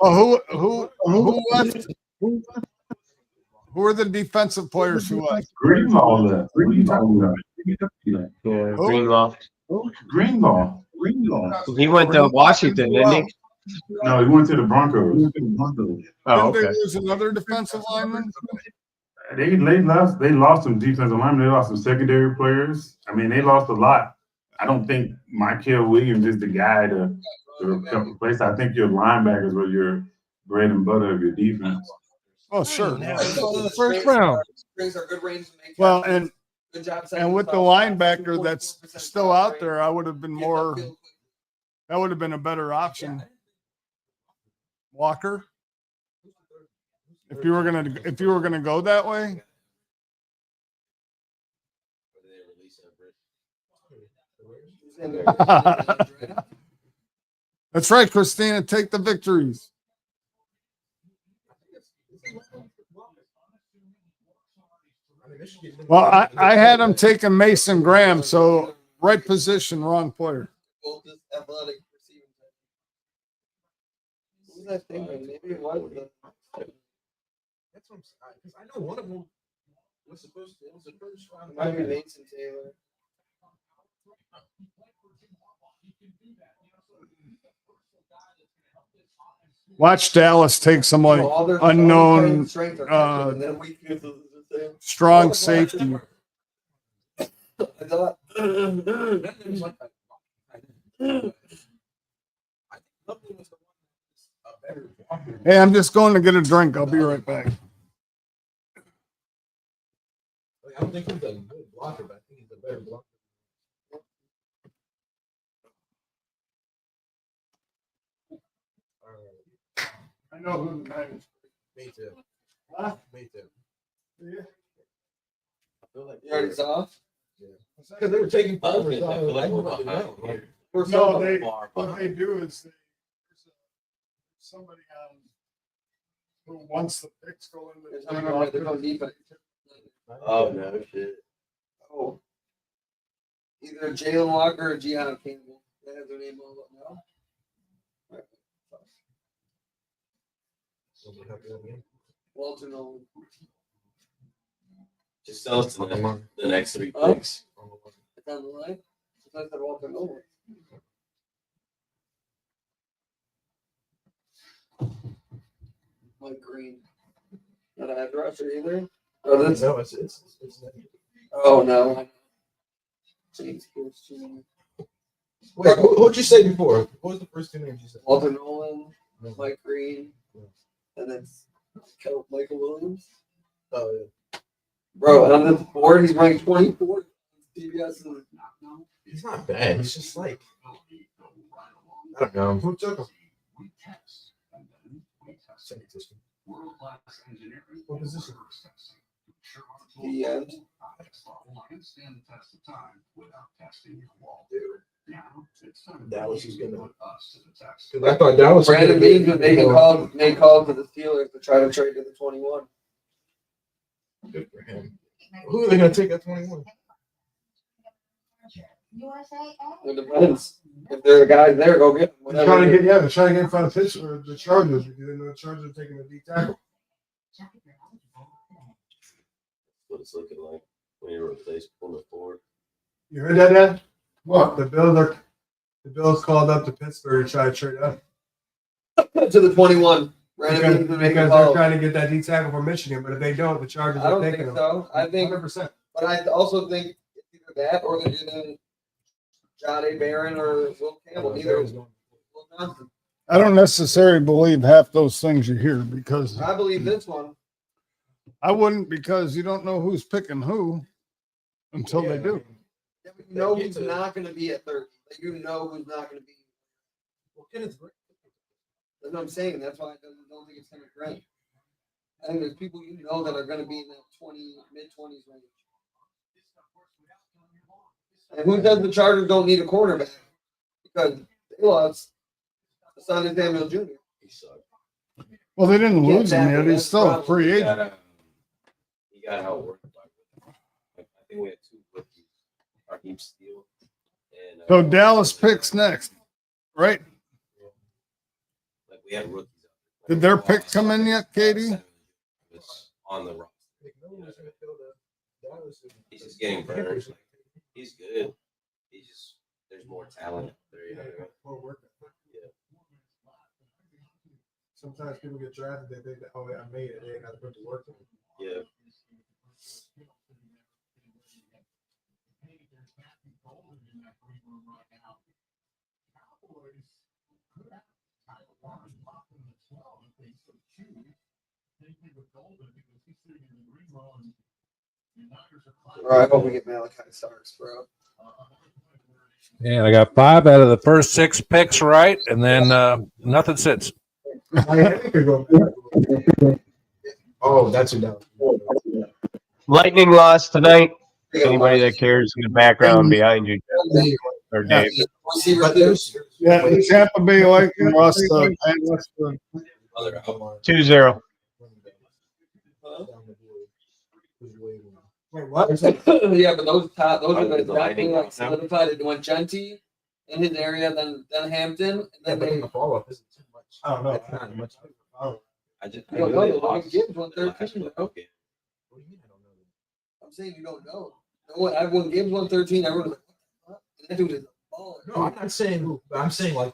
Oh, who left? Who are the defensive players who left? Greenlaw left. What are you talking about? Yeah, Greenlaw. Greenlaw. He went to Washington, didn't he? No, he went to the Broncos. Oh, Didn't okay. they lose another defensive lineman? They lost some defensive linemen. They lost some secondary players. I mean, they lost a lot. I don't think Michael Williams is the guy to replace. I think your linebackers were your bread and butter of your defense. Oh, sure. First round. Brings our good range to make Well, tackles. and Good job and setting with us the up. linebacker that's still out there, I would have been more. Field That would have been a better option. Walker. If you were gonna go that way. That's right, Christina. Take the victories. Well, I had him taking Mason Graham, so right position, wrong player. both this athletic receiving type. What was that thing? Maybe it was the. That's what I'm saying. Because I know one of them was supposed to. It was the first round. It might be Mason Taylor. Watch Dallas take some like unknown strong safety. Hey, I'm just going to get a drink. I'll be right back. I don't think he's a good blocker, but I think he's a better blocker. I know who the guy is. Me too. Huh? Me too. Yeah. I feel like You already saw? Yeah. Because they were taking forever. I feel like we're behind. No, what they do is there's somebody who wants the picks go in There's the no defense. Oh no shit. Oh. Either Jalen Walker or Gianna Campbell. They have their name all up now. Walter Nolan. Just tell us the next 3 picks. It's on the line. I said Walter Nolan. Mike Green. Not an edge rusher either. Oh, that's, No, it's oh no. James Pierce Jr. Wait, what'd you say before? What was the first two names you said? Walter Nolan, Mike Green, and then Michael Williams. Oh yeah. Bro, on this board, he's ranked 24. CBS is He's not bad. He's just like I don't know. Who took him? What position? the end. Dallas is gonna. Because I thought Dallas. Brandon Beans was made calls to the Steelers to try to trade to the 21. Good for him. Who are they gonna take at 21? It depends. If there are guys there, go get them. They're trying to get in front of Pittsburgh, the Chargers, because they know the Chargers are taking a D tackle. What it's looking like when you replace Plymouth Ford. You heard that, Dad? What? The Bills called up to Pittsburgh to try to trade up. To the 21. Brandon Bean's been making Because they're calls. trying to get that D tackle from Michigan, but if they don't, the Chargers I are don't taking think them. so. I think, 100%. but I also think it's either that or they're getting Johnny Barron or Will Campbell. Neither of Will Johnson. I don't necessarily believe half those things you hear because I believe this one. I wouldn't, because you don't know who's picking who until they do. Yeah, but you know who's not going to be at 30. Like, you know who's not going to be. Well, Kenneth's great. That's what I'm saying. That's why I don't think it's Kenneth Grant. I think there's people you know that are going to be in that mid-20s range. And who says the Chargers don't need a cornerback? Because they lost Sonny Samuel Jr. He sucked. Well, they didn't lose him yet. He's That's still a probably- free He agent. got outworked by I think we had 2 rookies, Raheem Steele and So Dallas picks next, right? like we had rookies. Did their pick come in yet, Katie? Was on the roster. He's just getting burned. Like, he's good. He's just there's more talent there. You know what I mean? More work. Yeah. Sometimes people get drafted, they think that, oh, I made it. They ain't got to put the work in. Yeah. All right, I hope we get Malachi Starks, bro. And I got 5 out of the first 6 picks right, and then nothing sits. Oh, that's your down. Lightning lost tonight. Anybody that cares in the background behind you, or Dave. Yeah, Tampa Bay Lightning lost 2-0. Wait, what? Yeah, but those are The the Lightning like lost them? solidified. It went Genty in his area, then Hampton, and then they. The fall off isn't too much. I don't know. It's not much. I just You don't know. Logan Gibbs won the last 13. one. Bro. Okay. What do you mean I don't know? I'm saying you don't know. No one, everyone Gibbs won 13. Everyone was like, what the fuck? And that dude is a baller. No, I'm not saying who, but I'm saying like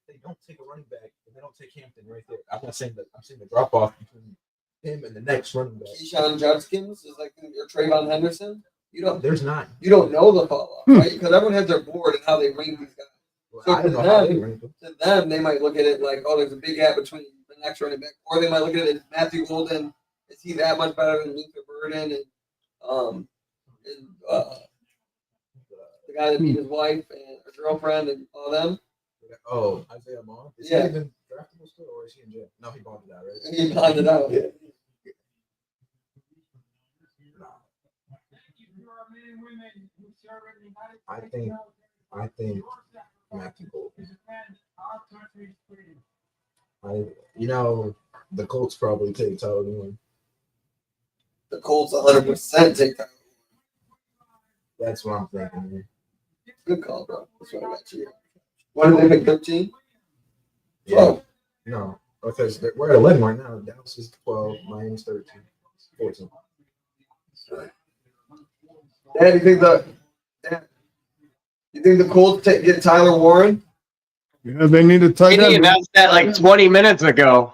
they don't take a running back and they don't take Hampton right there. I'm not saying that. I'm saying the drop off between him and the next running back. Keyshawn Judkins is like your Trayvon Henderson. You don't. There's not. You don't know the fall off, right? Because everyone has their board and how they rank these guys. So I to don't know how they them, rank them. to them, they might look at it like, oh, there's a big gap between the next running back, or they might look at it as Matthew Golden. Is he that much better than Luther Burden and the guy that beat his wife and her girlfriend and all them? Oh, Isaiah Moore. Is Yeah. he even draftable still, or is he in jail? No, he bonded out, right? He bonded out. Yeah. I think Matthew Golden. The Colts probably take Tyler Newman. The Colts 100% take that. That's what I'm thinking. Good call, bro. That's what I got you. What did they pick 13? Yeah. No, because we're at 11 right now. Dallas is 12, Miami's 13, 14. Dad, you think the Colts get Tyler Warren? Yeah, they need a tight He end. announced that like 20 minutes ago.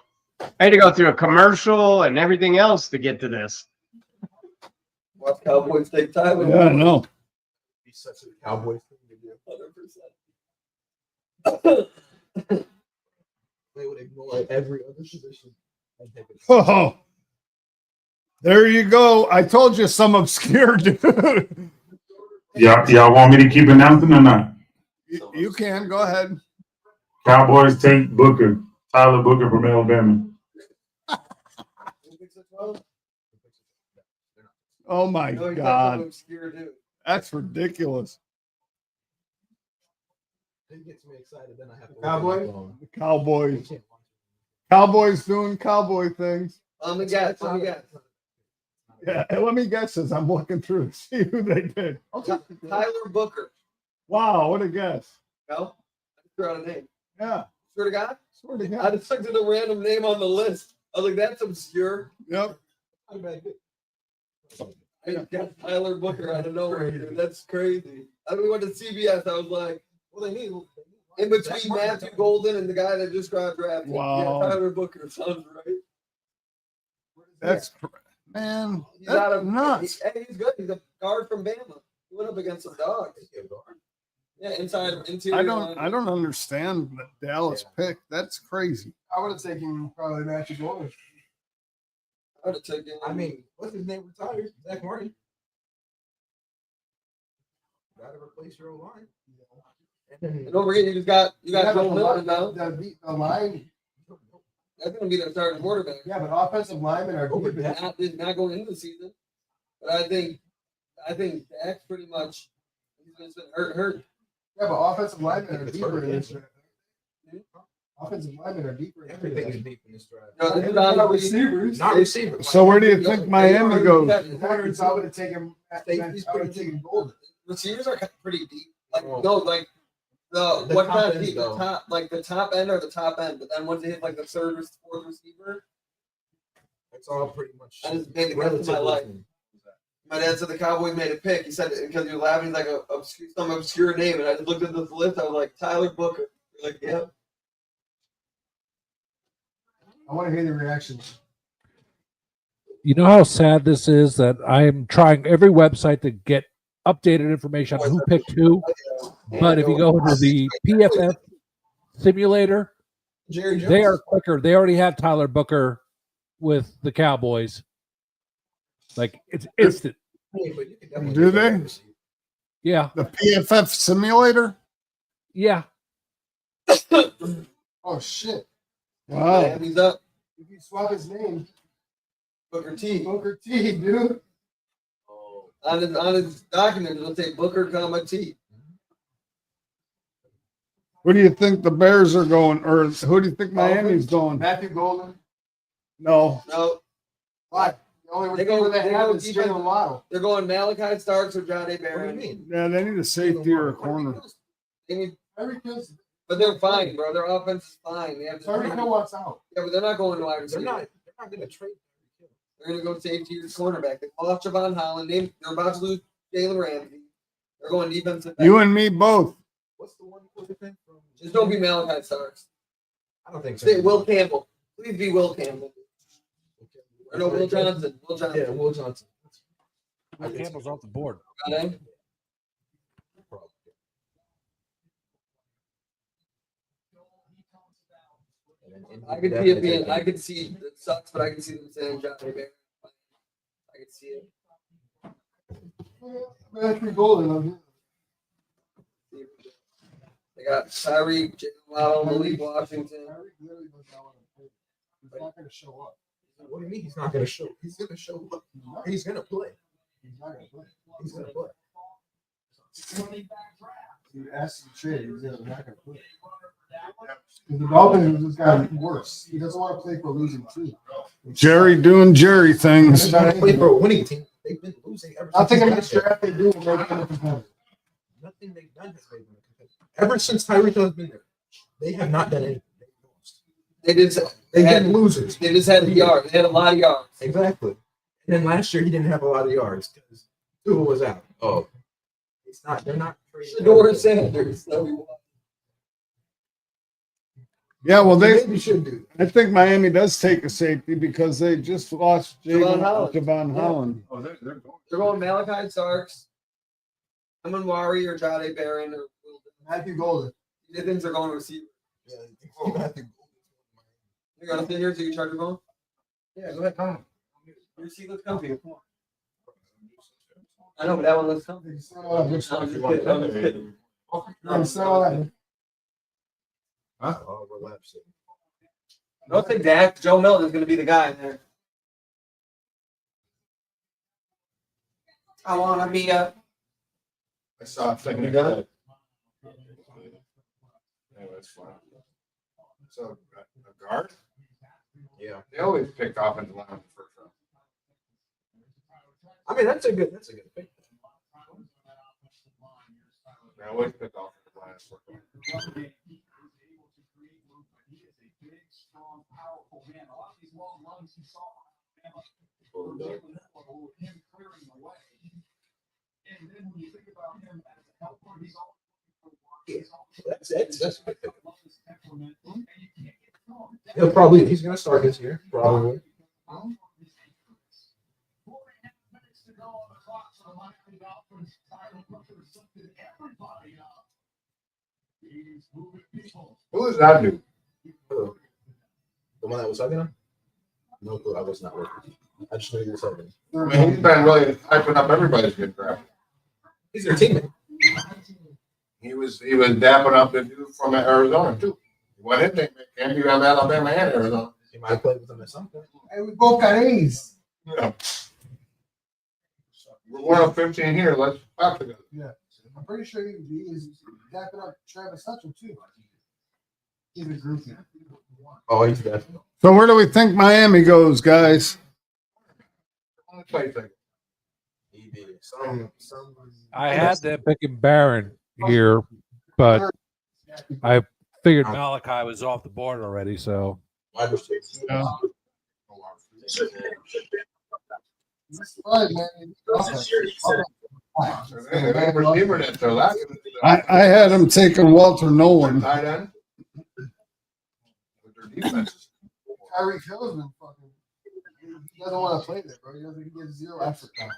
I had to go through a commercial and everything else to get to this. Watch Cowboys take Tyler Yeah, I Warren. know. He's such a Cowboys thing to do. 100%. They would ignore every other position and take it. Oh, there you go. I told you some obscure dude. Y'all want me to keep announcing or not? You can go ahead. Cowboys take Booker, Tyler Booker from Alabama. Oh my No, he's not some God, obscure dude. that's ridiculous. It gets me excited. Then I have to. Cowboys? The Cowboys, Cowboys doing cowboy things. Let me guess. Yeah, let me guess as I'm looking through to see who they did. Tyler Booker. Wow, what a guess. No? I just threw out a name. Yeah, Swear to God? swear to I God. just looked at a random name on the list. I was like, that's obscure. Yep. I got Tyler Booker out of nowhere, dude. That's crazy. I mean, we went to CBS. I was like, Well, they need In between Matthew Golden and the guy that just got drafted. Wow. Yeah, Tyler Booker sounds right. That's man. He's out That's of nuts. He's good. He's a guard from Bama. He went up against some dogs. Yeah, interior. I don't understand the Dallas pick. That's crazy. I would have taken probably Matthew Golden. I would have taken. I mean, what's his name retired? Zach Martin. Got to replace your old line. And don't forget, you got Joe Milton now. The line. That's gonna be their starting quarterback. Yeah, but offensive linemen are deep. Not going into the season. But I think Dak's pretty much he's been hurt. Yeah, but offensive linemen are deeper in this draft. Offensive linemen are deeper. Everything is deep in this draft. No, this is Not receivers. Not receivers. So where do you think Miami goes? Corners, I would have taken. I would have taken Golden. Receivers are pretty deep. Like no, like the what kind of deep? The top, like the top end or the top end. But then once they hit like the third or fourth receiver, It's all pretty much. I just made the guess of my life. My dad said the Cowboys made a pick. He said it because he was laughing like some obscure name, and I just looked at this list. I was like Tyler Booker. Like, yeah. I want to hear the reactions. You know how sad this is that I'm trying every website to get updated information on who picked who, but if you go into the PFF simulator, Jerry Jones. they are quicker. They already have Tyler Booker with the Cowboys. Like it's instant. Do they? Yeah. The PFF simulator? Yeah. Oh shit! Wow. Miami's up. If you swap his name, Booker T. Booker T, dude. On his document, it'll say Booker, comma T. Who do you think the Bears are going, or who do you think Miami's going? Matthew Golden. No. No. Why? The only They receiver go. they They have go is defense. Jalen Waddle. They're going Malachi Starks or John A. What do you Barron. mean? Yeah, they need a safety or a corner. They need, Tyreek Hill's. but they're fine, bro. Their offense is fine. They have Tyreek Hill wants out. Yeah, but they're not going to wide They're receiver. not. They're not going to trade. They're going to go safety or cornerback. They lost Javon Holland. They're about to lose Jalen Ramsey. They're going defensive back. You and me both. What's the one quarterback from? Just don't be Malachi Starks. I don't think so. Say Will Campbell. Please be Will Campbell. Or no, Will Johnson. Will Johnson. Yeah, Will Johnson. Campbell's off the board. Got him? I could see it being. I could see it sucks, but I can see them saying John A. Barron. I could see it. Matthew Golden. They got Tyreek, Jalen Waddle, Malik Washington. Tyreek literally does not want to play. He's not going to show up. What do you mean he's not going to show? He's going to show up. He's going to play. He's not going to play. He's going to play. He asked to trade. He's not going to play. The Dolphins just got worse. He doesn't want to play for a losing team. Jerry doing Jerry things. He's not play for a winning team. They've been losing ever I since. think he in got this there. draft they do will make them competitive. Nothing they've done has made them competitive. Ever since Tyreek Hill has been there, they have not done anything. They did. They've been losers. They just had yards. They had a lot of yards. Exactly. And then last year he didn't have a lot of yards because Tua was out. Oh, it's not. They're not. Shador Sanders. No, he wasn't. Yeah, well, Maybe should do. I think Miami does take a safety because they just lost Javon Holland. Javon Yeah. Holland. Oh, they're going. They're going Malachi Starks, Amon Wari, or John A. Barron, or Matthew Golden. These things are going receiver. Yeah, Matthew You got to sit here so you charge your phone? Yeah, go ahead. Come. Your seat looks comfy. Come on. I know, but that one looks comfy. It's not all that. I'm just kidding. I'm just kidding. It's not all that. Huh? Oh, relapsing. Don't think Dak. Joe Milton is going to be the guy in there. I want to be a. I saw a thing. You got it? Anyway, it's fine. So a guard? Yeah. They always pick offensive line in the first round. I mean, that's a good pick. They always pick offensive line in the first round. Yeah, that's a good pick. He's gonna start this year, probably. Who is that dude? The one that was sucking him? No clue. I was not working. I just knew he was sucking. I mean, he's been really hyping up everybody's good draft. He's their teammate. He was dapping up the dude from Arizona too. He went in there, can't be from Alabama and Arizona. He might have played with them at some point. Hey, we both got A's. Yeah. We're 1 of 15 here. Let's talk together. Yeah. I'm pretty sure he was dapping up Travis Hutchell too. He's a groupie. Oh, he's definitely. So where do we think Miami goes, guys? I had them picking Barron here, but I figured Malachi was off the board already. So I had him taking Walter Nolan. Tyreek Hill has been fucking. He doesn't want to play there, bro. He gets zero effort now.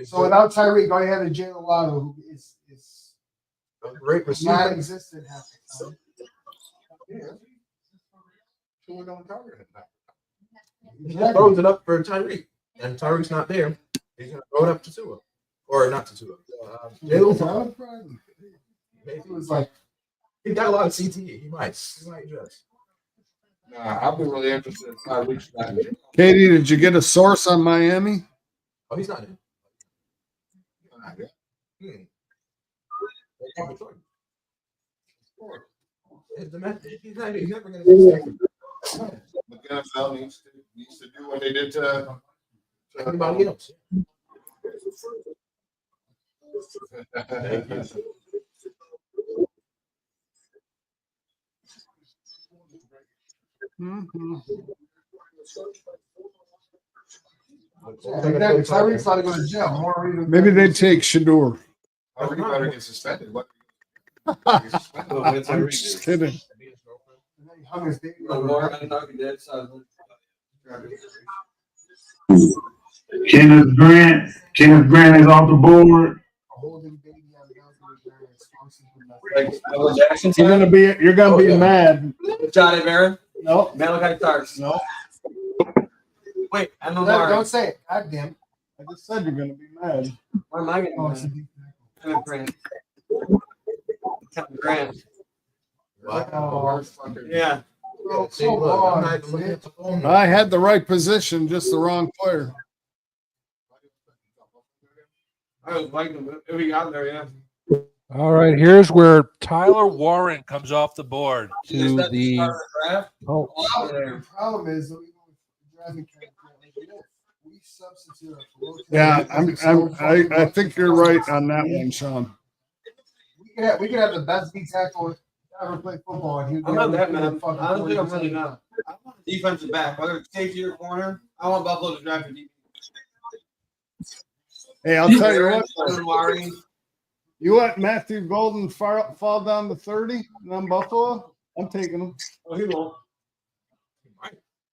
So without Tyreek, all you have is Jalen Waddle, who is a great receiver. non-existent half the time. He just throws it up for Tyreek, and Tyreek's not there. He's gonna throw it up to Tua, or not to Tua. Jalen Waddle. Maybe it was like he got a lot of CTE. He might just. I'll be really interested in Tyreek's strategy. Katie, did you get a source on Miami? Oh, he's not in. He's never going to be second. The NFL needs to do what they did to Everybody else. Thank you. Tyreek's got to go to jail. More reason. Maybe they take Shador. Tyreek better get suspended. What? I'm just kidding. Kenneth Grant is off the board. You're gonna be mad. Johnny Barron? No. Malachi Starks? No. Wait, I'm No, Amari. don't say it. God damn. I just said you're gonna be mad. Why am I getting Oh, mad? Kevin Grant. Kevin Grant. Yeah. Bro, come on. I had the right position, just the wrong player. I was liking him. If he got there, yeah. all right, here's where Tyler Warren comes off the board to the Colts. The problem is that we substitute. Yeah, I think you're right on that one, Sean. We could have the best D tackle ever play football. And he'd I'm not that mad. fucking Honestly, I'm 40%. really not. I want a defensive back, whether it's safety or corner. I want Buffalo to draft a defense. Hey, I'll tell you what. Amari. You let Matthew Golden fall down to 30 on Buffalo? I'm taking him. Oh, he won't.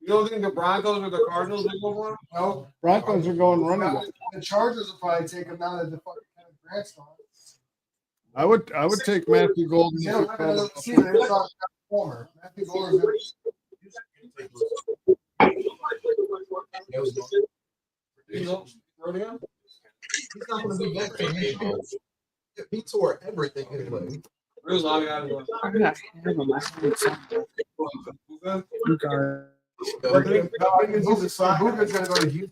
You don't think the Broncos or the Cardinals will go for him? No. Broncos are going running back. The Chargers will probably take him now that the fucking Grant's gone. I would take Matthew Golden. They don't have another receiver. They're talking about Palmer. Matthew Golden's He's not going to be back. He tore everything anyway. Real long out of Booker's going to go to Houston.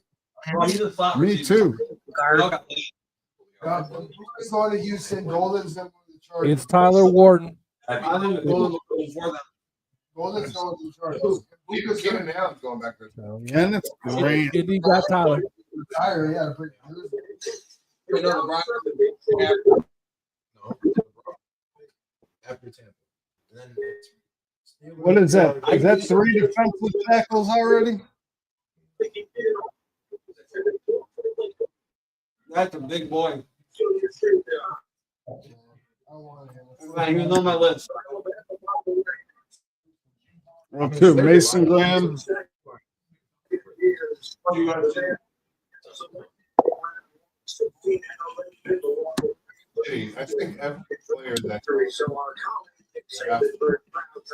Me too. Booker's going to Houston. Golden's going to go to the Chargers. It's Tyler Warren. I think Golden will go before them. Golden's going to the Chargers. Booker's going Keenan Allen's going back there. And it's great. Indy got Tyler. to retire. Yeah, but You know, the Broncos. After Tampa. And then What is that? Is that 3 defensive tackles already? That's a big boy. He was on my list. Okay, Mason Graham. I think every player that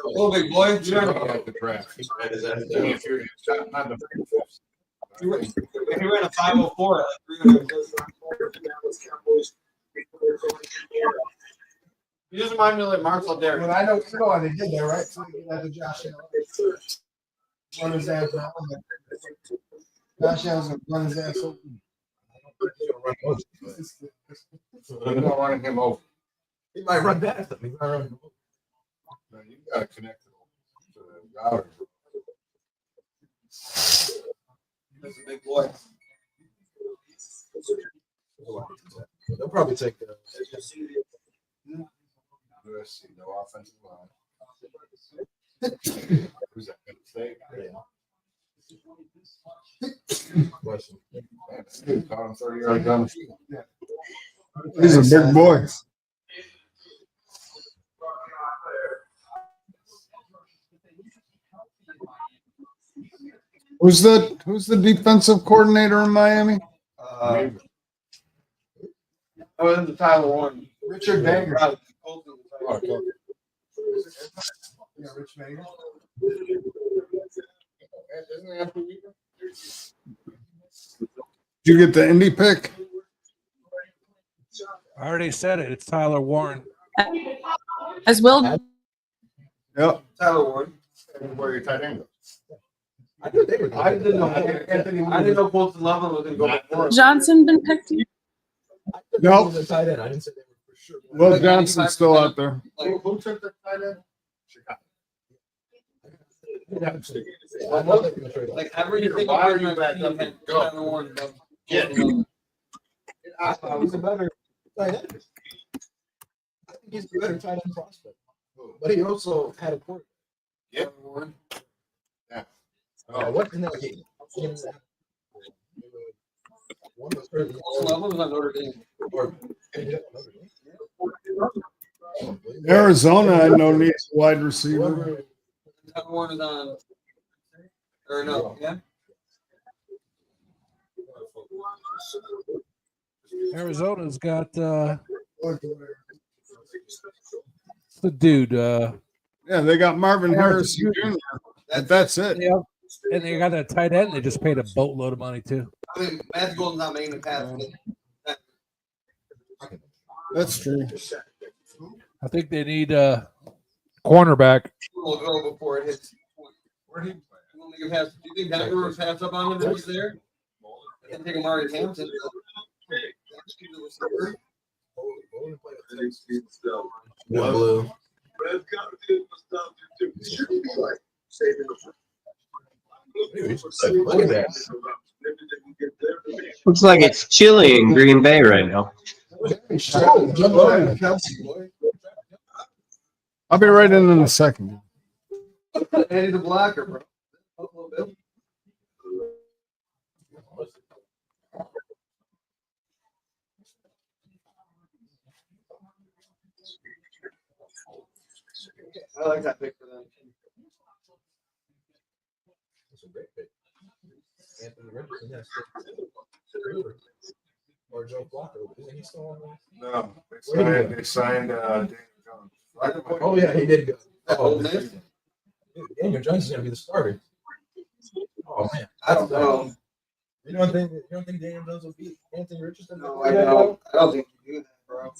Oh, big boy, at the draft. If you're not the he ran a 504 at like 300. He doesn't mind me like Marcel Derrick. Well, I know why they did that, right? So they get out of Josh Allen. Run his ass down. Josh Allen's gonna run his ass open. They're not running him over. He might run past him. He might run him over. No, you gotta connect to the router. That's a big boy. They'll probably take the. USC, no offensive line. Who's that gonna say? Question. Man, this dude caught him 30 yards down the field. He's a big boy. Who's the defensive coordinator in Miami? Oh, that's the Tyler Warren. Richard Banger. Oh, okay. Yeah, Rich Banger. Isn't that who we were? Did you get the Indy pick? I already said it. It's Tyler Warren. As well. Yep. Tyler Warren. Where your tight end goes. I didn't know Colton Loveland was going to go before. Johnson been picked? Nope. The tight end. I didn't say they were for sure. Will Johnson's still out there. Who took the tight end? Chicago. Like everything about your back up and Tyler Warren above Colton Loveland. I think he's a better tight end. I think he's a better tight end prospect. But he also had a quarterback. Yep. Warren. Yeah. What in that game? One was hurt. Colton Loveland was on Notre Dame. Arizona, I know, needs a wide receiver. Tyler Warren is on. Or no, yeah. Arizona's got the dude. Yeah, they got Marvin Harrison Jr. That's it. Yeah, and they got that tight end. They just paid a boatload of money too. I mean, Matt Golden's not making the pass. That's true. I think they need a cornerback. Will go before it hits. Where'd he play? Do you think Denver would pass up on him if he's there? I think Amari Hampton. Blue. Look at that. Looks like it's chilly in Green Bay right now. I'll be right in a second. Eddie the blocker, bro. Buffalo Bill. I like that pick for them. That's a great pick. Anthony Richardson, yes. Or Joe Flacco. Isn't he still on there? No. They signed Daniel Jones. Oh, yeah, he did go. Oh, Daniel Jones is going to be the starter. Oh, man. I don't know. You don't think Daniel Jones will beat Anthony Richardson? No, I don't. I don't think you do that, bro.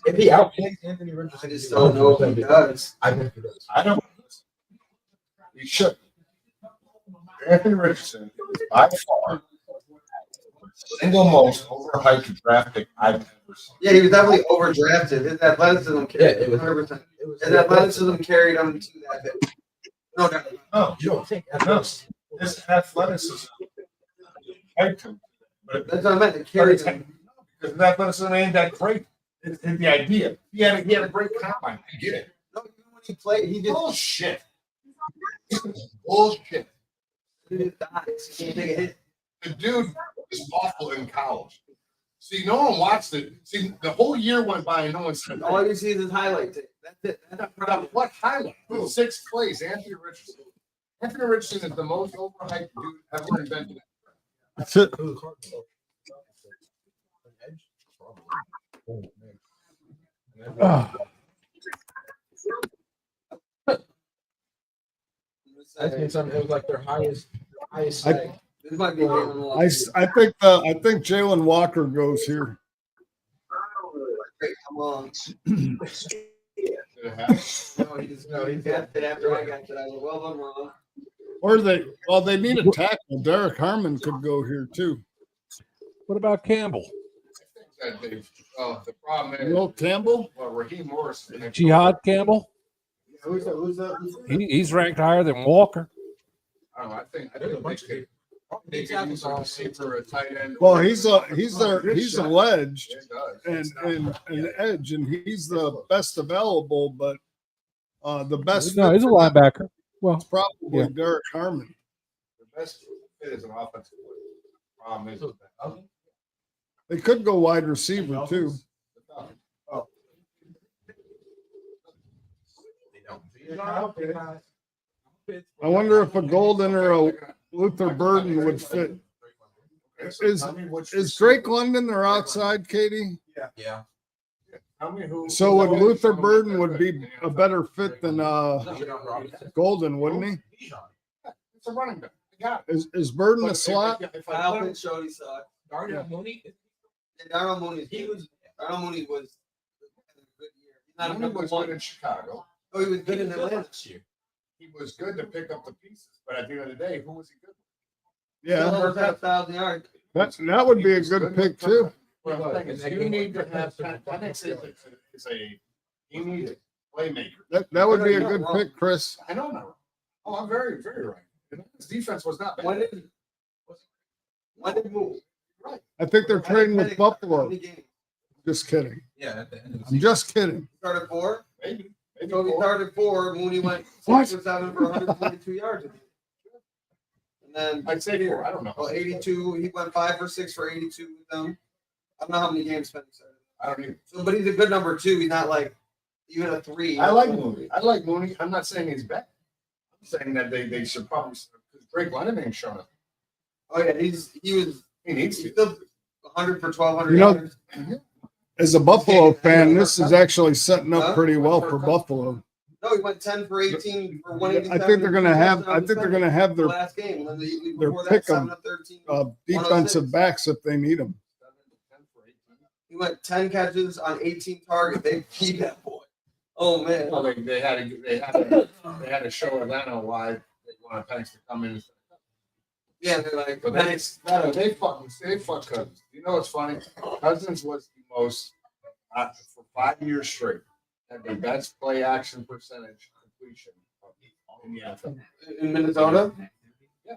If he outplays Anthony Richardson, I just don't know if he does. I think he does. I don't. He should. Anthony Richardson is by far the single most overhyped draft pick I've ever seen. Yeah, he was definitely overdrafted. His athleticism carried. Yeah, it was 100%. His athleticism carried him to that pick. No doubt. No, You don't think? no. His athleticism hyped him. But That's what I meant. It carried him. because his athleticism ain't that great. It's the idea. He had a great combine. I get it. No, even when he played, he did. Bullshit. Bullshit. He did dies. He can't take a hit. The dude was awful in college. See, no one watched it. See, the whole year went by and no one said. All you see is his highlight tape. That's it. That's the problem. What highlight? Sixth place, Anthony Richardson. Anthony Richardson is the most overhyped dude ever invented. That's it. I think something. It was like their highest setting. This might be Jalen Walker. I think Jalen Walker goes here. Come on. Yeah. No, he got it after I got it. I was like, well, I'm wrong. Or they need a tackle. Derek Harmon could go here too. What about Campbell? The problem is, Will Campbell? well, Raheem Morris. Jihad Campbell? Who's that? He's ranked higher than Walker. I don't know. I think they could use a receiver, a tight end. Well, he's alleged and an edge, and he's the best available, but the best. No, he's a linebacker. Well, it's probably yeah. Derek Harmon. The best fit is an offensive player. Problem is, They could go wide receiver too. I wonder if a Golden or a Luther Burden would fit. Is Drake London their outside, Katie? Yeah. Tell me who. So would Luther Burden would be a better fit than Golden, wouldn't he? It's a running back. Yeah. Is Burden a slot? Kyle Pitts showed he sucked. Darnell Mooney. And Darnell Mooney was having a good year. He's not a Mooney number was one. good in Chicago. Oh, he was good in Atlanta this year. He was good to pick up the pieces, but at the end of the day, who was he good with? Yeah, Still had 1,000 yards. that would be a good pick too. Well, the thing is, you need to have Penix is a you need a playmaker. That would be a good pick, Chris. I know not. Oh, I'm very, very right. His defense was not bad. When did he move? Right. I think they're trading with How Buffalo. many games? Just kidding. Yeah, at the end of the I'm just kidding. He started 4. Maybe. So he started 4. Mooney went 6 What? or 7 for 142 yards. And then I'd say 4. I don't know. well, 82. He went 5 for 6 for 82 with them. I don't know how many games Penix started. I don't even. So, but he's a good number 2. He's not like even a 3. I like Mooney. I'm not saying he's bad. I'm saying that they should probably because Drake London ain't showing up. Oh yeah, he needs to. Still 100 for 1,200 You know, yards. as a Buffalo fan, this is actually setting up pretty well for Buffalo. No, he went 10 for 18 for 187. I think they're gonna have their last game. And then the their before pick that, 7 of to 13. defensive backs if they need them. He went 10 catches on 18 targets. They keep that boy. Oh man. Well, they had to show Atlanta why they wanted Penix to come in. Yeah, they're like, But they fuck Cousins. You know what's funny? Cousins was the most for 5 years straight had the best play action percentage completion in the NFL. In Minnesota? Yeah.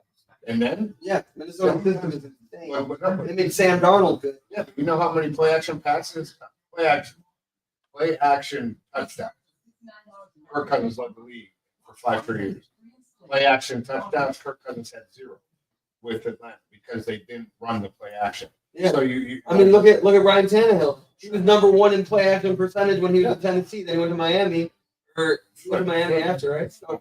And then Minnesota system is insane. Well, They made Sam Darnold good. yeah, you know how many play action passes? Play action touchdowns. Kirk Cousins led the league for 5 straight years. Play action touchdowns, Kirk Cousins had 0 with Atlanta because they didn't run the play action. Yeah. So I mean, look at Ryan Tannehill. He was number 1 in play action percentage when he was at Tennessee. Then he went to Miami, or he went to Miami after, right? So,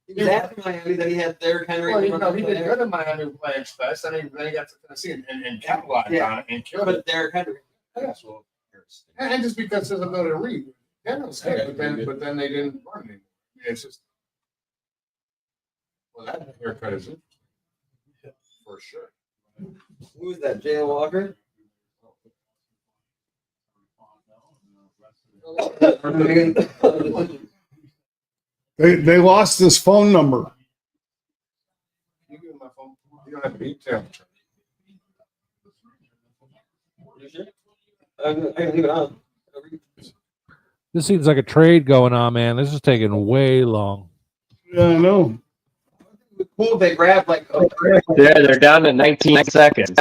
he was after Miami. Then he had Derrick Henry. Well, he did good in Miami playing fast, and then he got to Tennessee and capitalized on it and killed it. But Derrick Henry. Yes. And just because there's ability to read, Daniel's good, but then they didn't run anymore. It's just well, that haircut is interesting for sure. Who is that? Jalen Walker. They lost his phone number. You give him my phone. You don't have to be tell. I can leave it on. This seems like a trade going on, man. This is taking way long. Yeah, I know. Cool. They grabbed like. Yeah, they're down to 19 seconds.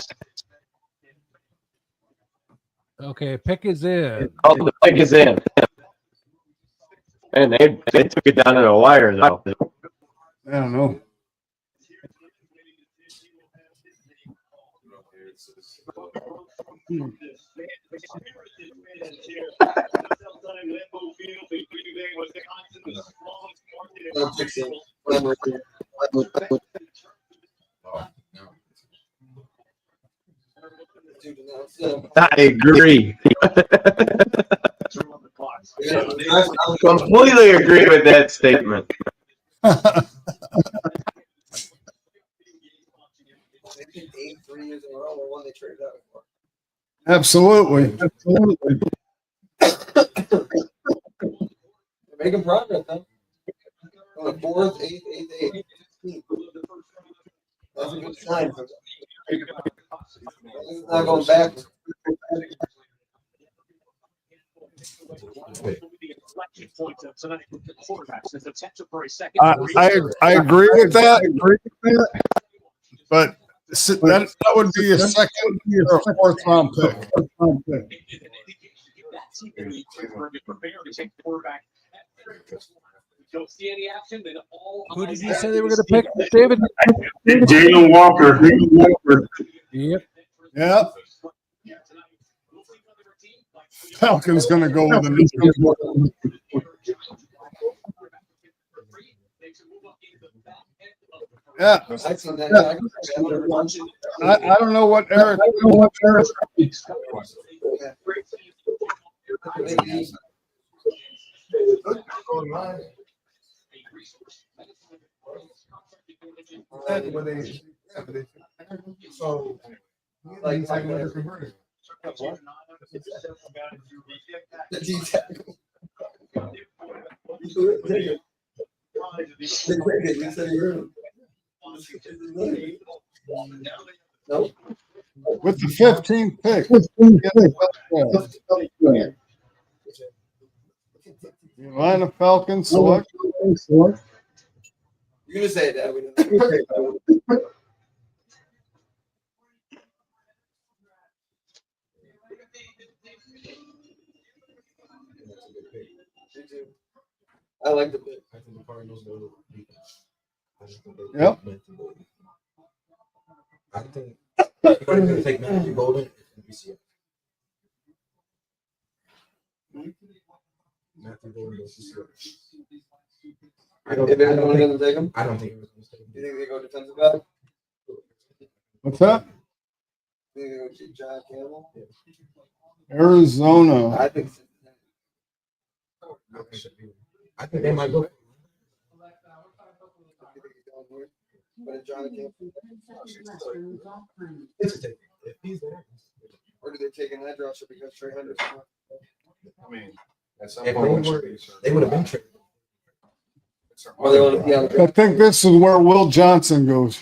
Okay, pick is in. Oh, the pick is in. And they took it down to the wire, though. I don't know. I agree. Completely agree with that statement. They picked 8 3 years in a row, or one they traded out for. Absolutely. Absolutely. They're making progress, huh? On the 4th, 8th, 8th, 8th. 16th. That's a good sign. He's not going back. I agree with that. But that would be a second or a fourth round pick. Who did you say they were going to pick, David? Jalen Walker. Yep. Yep. Falcon's going to go with a Yeah. I don't know what Eric. So, like, converted. With the 15th pick. The Atlanta Falcons select. You're gonna say that. I like the pick. I think the Cardinals know defense. Yep. I think if I'm going to take Matthew Golden, it's going to be Seattle. Matthew Golden goes to Seattle. If everyone doesn't take him, I don't think it was going to take him. you think they go defensive back? What's that? You think they go to John Campbell? Arizona. I think so. I think they might go. But John Campbell, It's a take. If he's there, or do they take an edge rusher because Trey Henderson? I mean, at some if point, they would have been traded. Or they want to, yeah. I think this is where Will Johnson goes.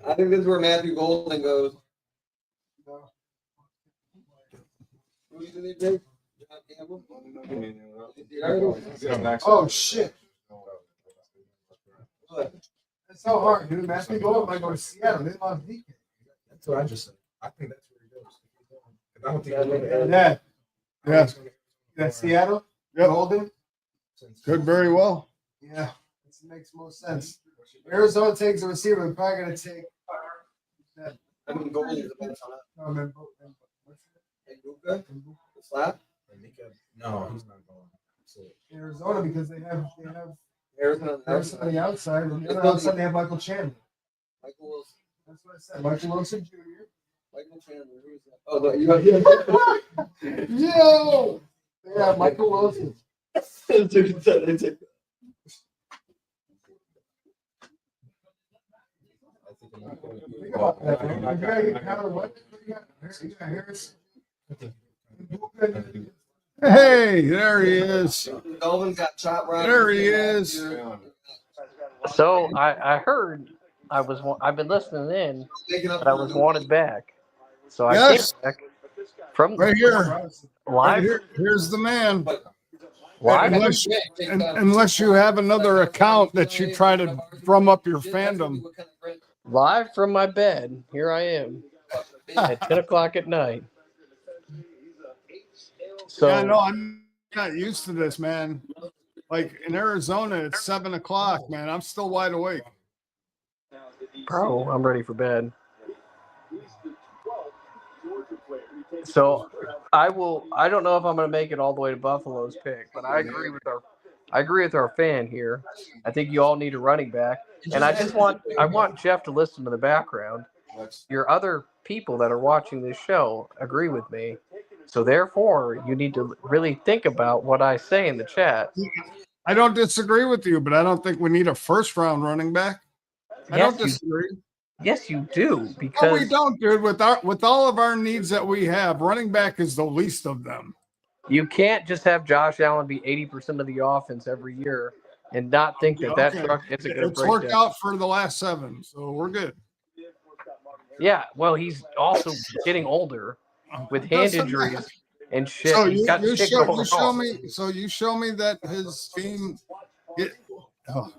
I think this is where Matthew Golden goes. Who do you think they take? John Campbell? Oh shit! It's so hard, dude. Matthew Golden might go to Seattle. They lost DK. That's what I just said. I think that's where he goes. I don't think he's going to. Yeah. Yeah. That's Seattle. Yep. Golden. Could very well. Yeah, this makes most sense. Arizona takes a receiver. They're probably going to take. I mean, Golden is the best on that. Luka? Slap? No, he's not going. So, Arizona because they have Arizona on the outside, and the other outside they have Michael Chandler. Michael Wilson. That's what I said. Michael Wilson Jr. Michael Chandler. Who is that? Oh, no, you Yo! Yeah, Michael Wilson. Think about that, man. You gotta get Kyler what? You got Harris. Hey, there he is. Dolphins got chopped right. There he is. So I heard I've been listening in, but I was wanted back. So I Yes. came back from Right here. live. Here's the man. Live. Unless you have another account that you try to drum up your fandom. Live from my bed. Here I am at 10 o'clock at night. So Yeah, no, I'm not used to this, man. Like in Arizona, it's 7 o'clock, man. I'm still wide awake. bro, I'm ready for bed. So I don't know if I'm going to make it all the way to Buffalo's pick, but I agree with our fan here. I think you all need a running back, and I want Jeff to listen to the background. Your other people that are watching this show agree with me, so therefore you need to really think about what I say in the chat. I don't disagree with you, but I don't think we need a first-round running back. I don't disagree. Yes, you do. No, Because we don't, dude. With all of our needs that we have, running back is the least of them. you can't just have Josh Allen be 80% of the offense every year and not think that Okay. structure isn't going to It's break worked down. out for the last 7, so we're good. Yeah, well, he's also getting older with hand Doesn't injuries matter. and shit. So He's got shit going on. you show me that his team.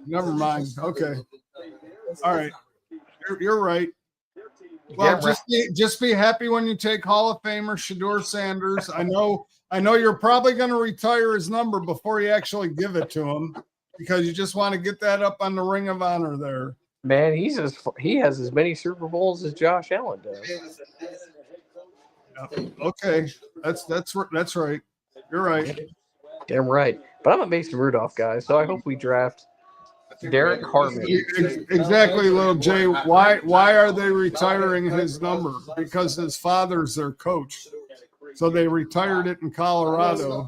Never mind. Okay. All right. You're right. Well, just be happy when you take Hall of Famer Shedeur Sanders. I know you're probably going to retire his number before you actually give it to him because you just want to get that up on the Ring of Honor there. Man, he has as many Super Bowls as Josh Allen does. Okay, that's right. You're right. Damn right. But I'm a Mason Rudolph guy, so I hope we draft Derek Harmon. Exactly, little Jay. Why are they retiring his number? Because his father's their coach, so they retired it in Colorado.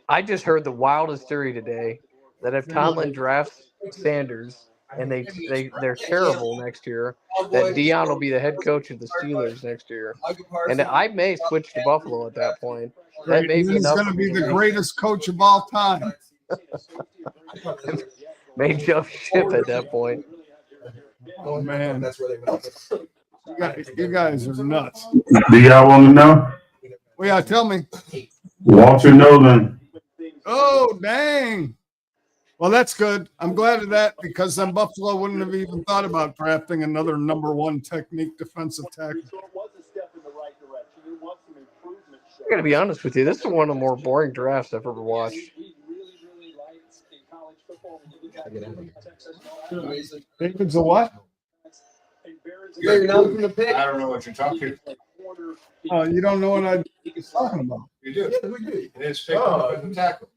I just heard the wildest theory today that if Tomlin drafts Sanders and they're terrible next year, that Deion will be the head coach of the Steelers next year, and I may switch to Buffalo at that point. That may be He's enough. going to be the greatest coach of all time. May jump ship at that point. Oh man, that's where you guys are nuts. Do y'all want to know? Well, yeah, tell me. Walter Nolan. Oh dang. Well, that's good. I'm glad of that because then Buffalo wouldn't have even thought about drafting another number 1 technique defensive tackle. I gotta be honest with you, this is one of the more boring drafts I've ever watched. David's a what? You're not from the pick. I don't know what you're talking about. Oh, you don't know what I'm talking about. You do. It is pick up and tackle.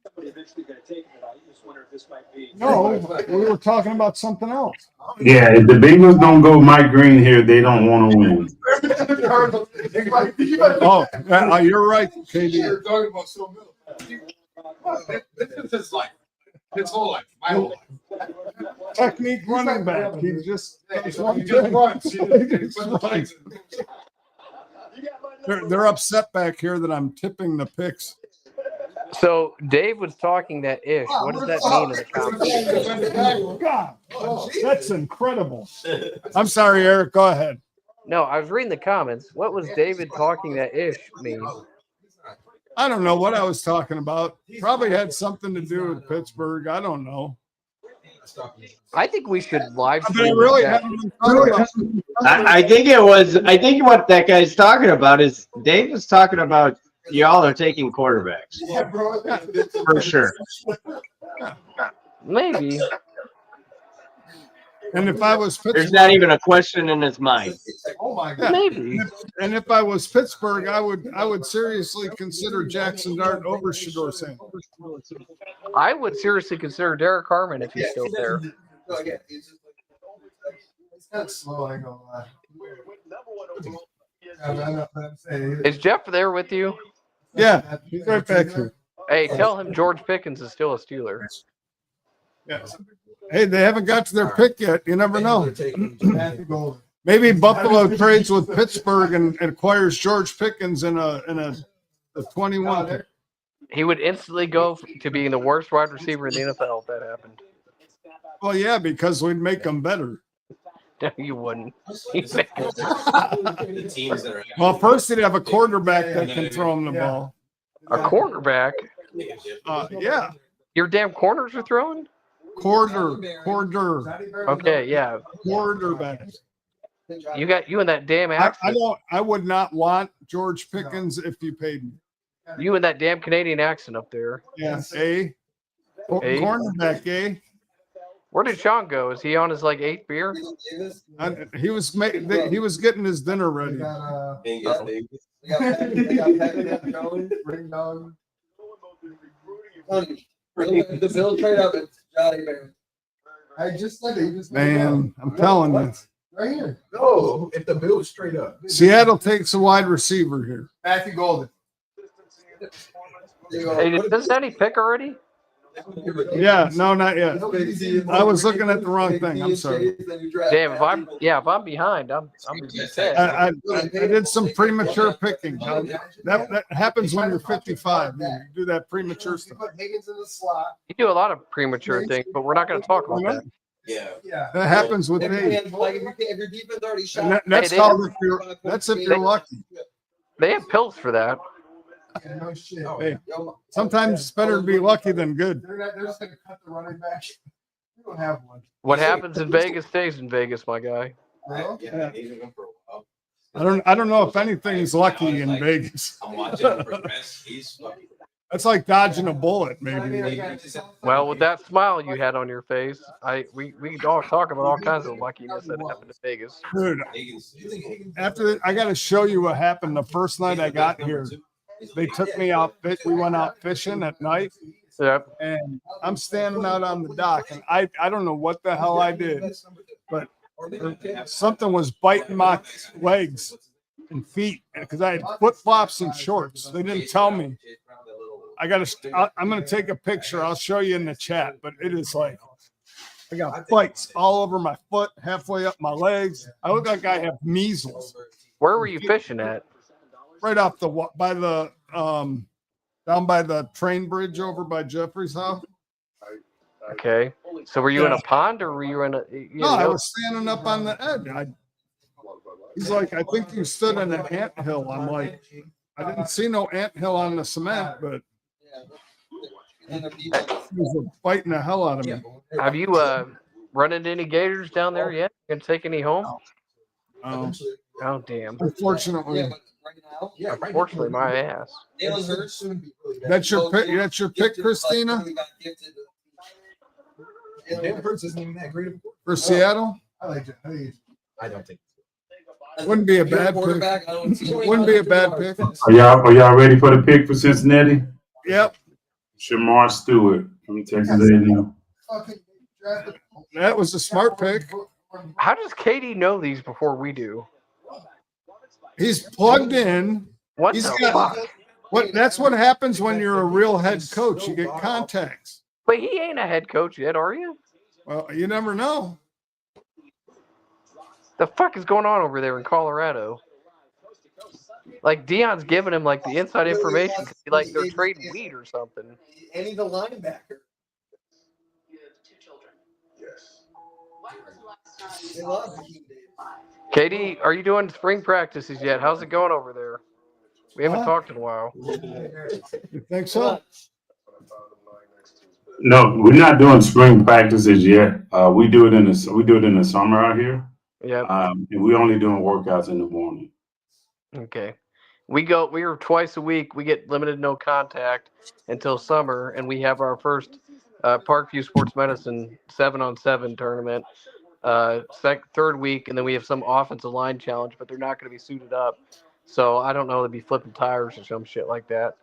No, we were talking about something else. Yeah, if the Bengals don't go Mike Green here, they don't want to win. Oh, you're right, KD. You're talking about so This is his life. His whole life. My whole life. Technique running back. He just runs. They're upset back here that I'm tipping the picks. So Dave was talking that ish. What does that mean in the comments? God, that's incredible. I'm sorry, Eric. Go ahead. No, I was reading the comments. What was David talking that ish mean? I don't know what I was talking about. Probably had something to do with Pittsburgh. I don't know. I think we should live But I stream. really that. haven't been talking about. I think what that guy's talking about is Dave was talking about y'all are taking quarterbacks. Yeah, bro. For sure. Maybe. And if I was Pittsburgh, There's not even a question in his mind. Oh my God. Maybe. And if I was Pittsburgh, I would seriously consider Jackson Dart over Shedeur Sanders. I would seriously consider Derek Harmon if he's still there. It's kind of slow, I ain't gonna lie. I'm saying, Is Jeff there with you? Yeah, he's right back here. Hey, tell him George Pickens is still a Steeler. Yeah. Hey, they haven't got to their pick yet. You never know. Maybe Buffalo trades with Pittsburgh and acquires George Pickens in a 21 pick. He would instantly go to being the worst wide receiver in the NFL if that happened. Well, yeah, because we'd make them better. No, you wouldn't. Well, first he'd have a quarterback that can throw him the ball. A quarterback? Yeah. Your damn corners are throwing? Quarter. Okay, yeah. Quarterback. You got you and that damn I accent. I would not want George Pickens if you paid me. You and that damn Canadian accent up there. Yeah, A. Cornerback, A. Where did Sean go? Is he on his like 8th beer? He was getting his dinner ready. They got Peckham going, Ring Dog. The Bill trade up at Johnny Bear. I just said it. Man, I'm telling you. Right here. No, if the bill was straight up. Seattle takes a wide receiver here. Matthew Golden. Hey, did Cincinnati pick already? Yeah, no, not yet. I was looking at the wrong thing. I'm sorry. Damn, if I'm behind, I'm upset. I did some premature picking. That happens when you're 55. You do that premature stuff. Put Higgins in the slot. You do a lot of premature things, but we're not going to talk about that. Yeah. That happens with me. Like if your defense already shot. And that's called if you're lucky. They have pills for that. Yeah, no shit. Hey, sometimes it's better to be lucky than good. They're just gonna cut the running back. We don't have one. What happens in Vegas stays in Vegas, my guy. Yeah. I don't know if anything's lucky in Vegas. I'm watching him progress. He's fucking. That's like dodging a bullet, maybe. Well, with that smile you had on your face, we all talk about all kinds of luckiness that happened in Vegas. Dude, I got to show you what happened the first night I got here. They took me out. We went out fishing at night. Yep. And I'm standing out on the dock, and I don't know what the hell I did, but something was biting my legs and feet because I had flip flops and shorts. They didn't tell me. I'm gonna take a picture. I'll show you in the chat, but it is like I got bites all over my foot, halfway up my legs. I look like I have measles. Where were you fishing at? Right off down by the train bridge over by Jeffrey's house. Okay. So were you in a pond or were you in a? No, I was standing up on the edge. He's like, I think you stood in an anthill. I'm like, I didn't see no anthill on the cement, but he was fighting the hell out of me. Have you run into any gators down there yet? Gonna take any home? Oh damn. Unfortunately. Yeah, unfortunately, my ass. That's your pick. That's your pick, Christina. Jalen Hurts isn't even that great for Seattle. I like it. I don't think. Wouldn't be a bad pick. Wouldn't be a bad pick. Are y'all ready for the pick for Cincinnati? Yep. Shamar Stewart from Texas A&M. That was a smart pick. How does Katie know these before we do? He's plugged in. What He's the got, fuck? That's what happens when you're a real head coach. You get contacts. But he ain't a head coach yet, are you? Well, you never know. The fuck is going on over there in Colorado? Like Dion's giving him like the inside information, like they're trading weed or something. And he's a linebacker. They love Hakeem Davis. Katie, are you doing spring practices yet? How's it going over there? We haven't talked in a while. You think so? No, we're not doing spring practices yet. We do it in the summer out here. Yeah. And we're only doing workouts in the morning. Okay. We are twice a week. We get limited no contact until summer, and we have our first Parkview Sports Medicine 7-on-7 tournament. Third week, and then we have some offensive line challenge, but they're not going to be suited up. So I don't know, they'll be flipping tires or some shit like that.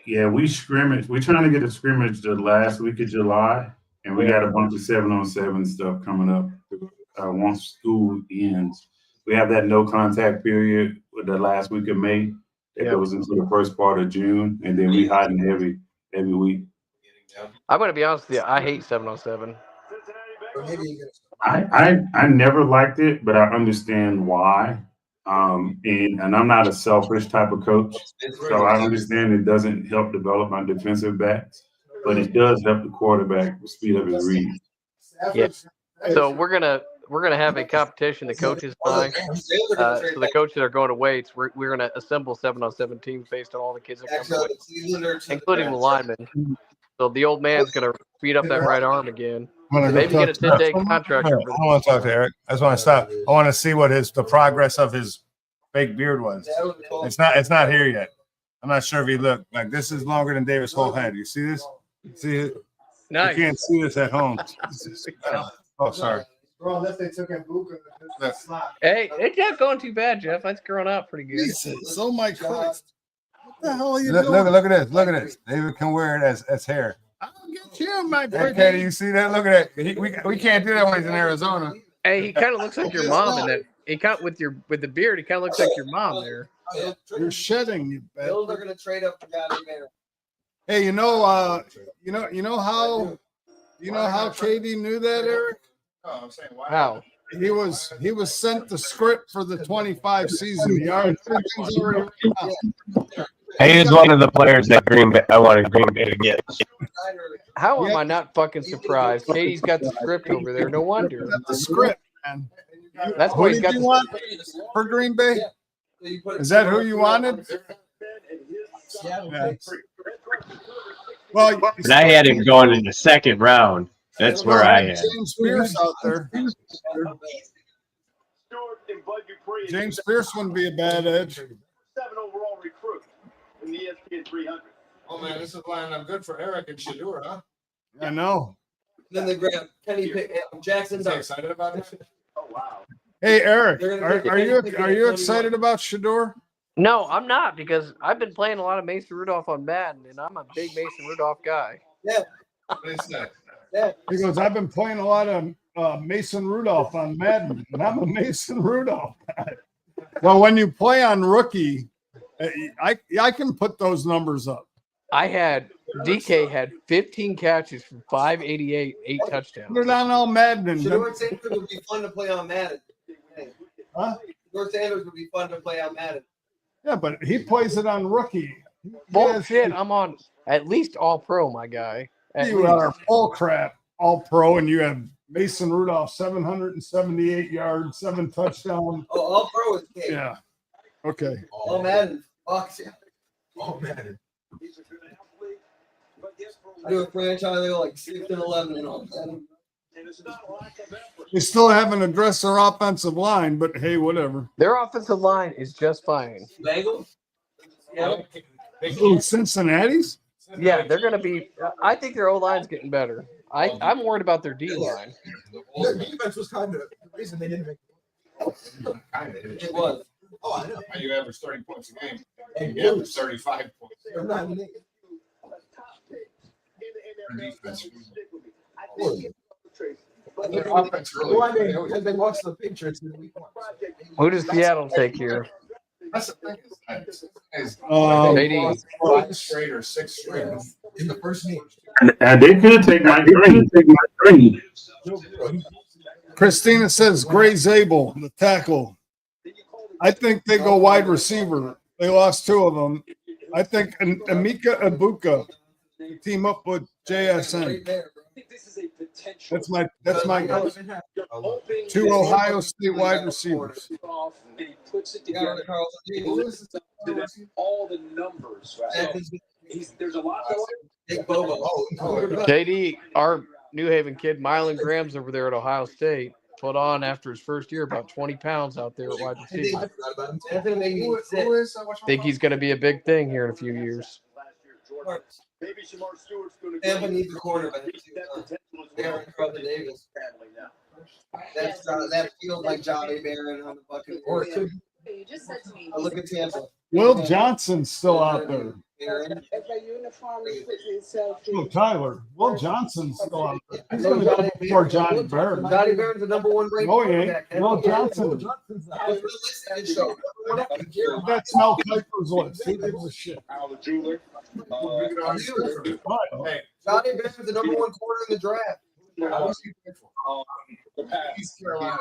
Yeah, we scrimmage. We're trying to get a scrimmage the last week of July, and we got a bunch of 7-on-7 stuff coming up once school ends. We have that no contact period with the last week of May that goes into the first part of June, and then we hiding every week. I'm going to be honest with you. I hate 7-on-7. I never liked it, but I understand why. And I'm not a selfish type of coach, so I understand it doesn't help develop my defensive backs, but it does help the quarterback speed up his read. Yeah. So we're gonna have a competition. The coaches buy. So the coaches that are going to weights, we're gonna assemble 7-on-7 teams based on all the kids that come to weights, including the linemen. So the old man's gonna speed up that right arm again. Maybe get a 10-day contract. I don't want to talk to Eric. I just want to stop. I want to see what the progress of his fake beard was. It's not here yet. I'm not sure if he looked like this is longer than Davis' whole head. You see this? See it? Nice. You can't see this at home. Oh, sorry. Bro, unless they took Ibuka. That's slot. Hey, it's not going too bad, Jeff. That's growing up pretty good. Jesus, oh my Christ. What the hell are you Look, doing? look at this. Look at this. David can wear it as hair. I'll get you, my Hey, pretty. Katie, you see that? Look at that. We can't do that when he's in Arizona. Hey, he kind of looks like your mom in that. He cut with the beard. He kind of looks like your mom there. You're shedding, you bet. Bills are gonna trade up for Johnny Manor. Hey, you know how Katie knew that, Eric? No, I'm saying, why? How? He was sent the script for the 25 season. He already everything's already written out. He is one of the players that I wanted Green Bay to get. How am I not fucking surprised? Katie's got the script over there. No wonder. Got the script, man. That's Who why he's did got you the want for Green Bay? Is that who you wanted? Yeah. Well, But I had him going in the second round. That's where I am. James Pierce out there. James Pierce wouldn't be a bad edge. 7 overall recruit in the ESPN 300. Oh man, this is lining up good for Eric and Shador, huh? I know. Then they grab Kenny Jackson. Is he excited about this? Oh wow. Hey, Eric, They're gonna take are you anything are you that excited about Shador? No, I'm not because I've been playing a lot of Mason Rudolph on Madden, and I'm a big Mason Rudolph guy. Yeah. What did he say? Yeah. He goes, I've been playing a lot of Mason Rudolph on Madden, and I'm a Mason Rudolph guy. Well, when you play on rookie, I can put those numbers up. DK had 15 catches for 588, 8 touchdowns. Put it on all Madden. Shador Sanders would be fun to play on Madden. Huh? Shador Sanders would be fun to play on Madden. Yeah, but he plays it on rookie. Bullshit, I'm on at least all pro, my guy. At You least. are full crap, all pro, and you have Mason Rudolph, 778 yards, 7 touchdowns. Oh, all pro is K. Yeah. Okay. All Madden. Fuck yeah. Oh man. Do a franchise, they go like 6-11 and all that. They still haven't addressed their offensive line, but hey, whatever. Their offensive line is just fine. Bengals? Yeah. Ooh, Cincinnati's? Yeah, they're going to be. I think their O line's getting better. I'm worried about their D line. Their defense was kind of the reason they didn't make It was. Oh, I know. You average 30 points a game. And You average 35 points. They're not in it. Their offense really. Well, I mean, because they lost the Patriots in week 1. Who does Seattle take here? That's the thing. Is JD. 5 straight or 6 straight. In the first game. They could take my green. Christina says Gray Zabel, the tackle. I think they go wide receiver. They lost 2 of them. I think Emeka Ibuka team up with JSN. That's my guess. 2 Ohio State wide receivers. All the numbers. There's a lot JD, our New Haven kid, Mylan Graham's over there at Ohio State, put on after his first year about 20 pounds out there at wide receiver. Think he's going to be a big thing here in a few years. Maybe Shamar Stewart's going to Tampa needs a quarterback. Aaron Carter Davis. That feels like Johnny Barron on the Buccaneers. Look at Tampa. Will Johnson's still out there. Aaron. Oh, Tyler. Will Johnson's still out there. He's going to go before Johnny Barron. Johnny Barron's the number 1 ranked No, he ain't. quarterback. Will Johnson. That's Mel Kiper's list. Who gives a shit? Al the jeweler. Hey, Johnny Barron's the number 1 quarter in the draft. East Carolina.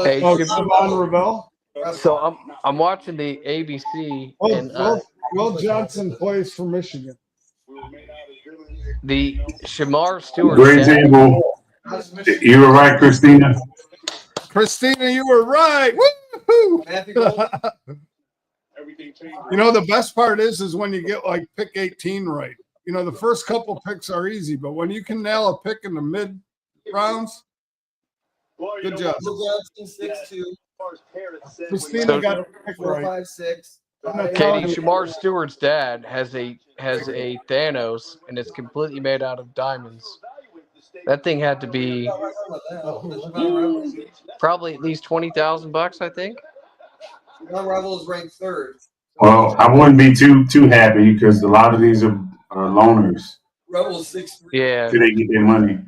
Hey, Savon Ravel? So I'm watching the ABC, and Will Johnson plays for Michigan. the Shamar Stewart. Great table. You were right, Christina. Christina, you were right. Woo-hoo! You know, the best part is when you get like pick 18 right. You know, the first couple picks are easy, but when you can nail a pick in the mid rounds, good job. Johnson 6'2". Christina got a pick right. 4'5'6". Katie, Shamar Stewart's dad has a Thanos, and it's completely made out of diamonds. That thing had to be probably at least $20,000, I think. Chicago Rebels ranked third. Well, I wouldn't be too happy because a lot of these are loaners. Rebels 6'3". Yeah. Till they get their money.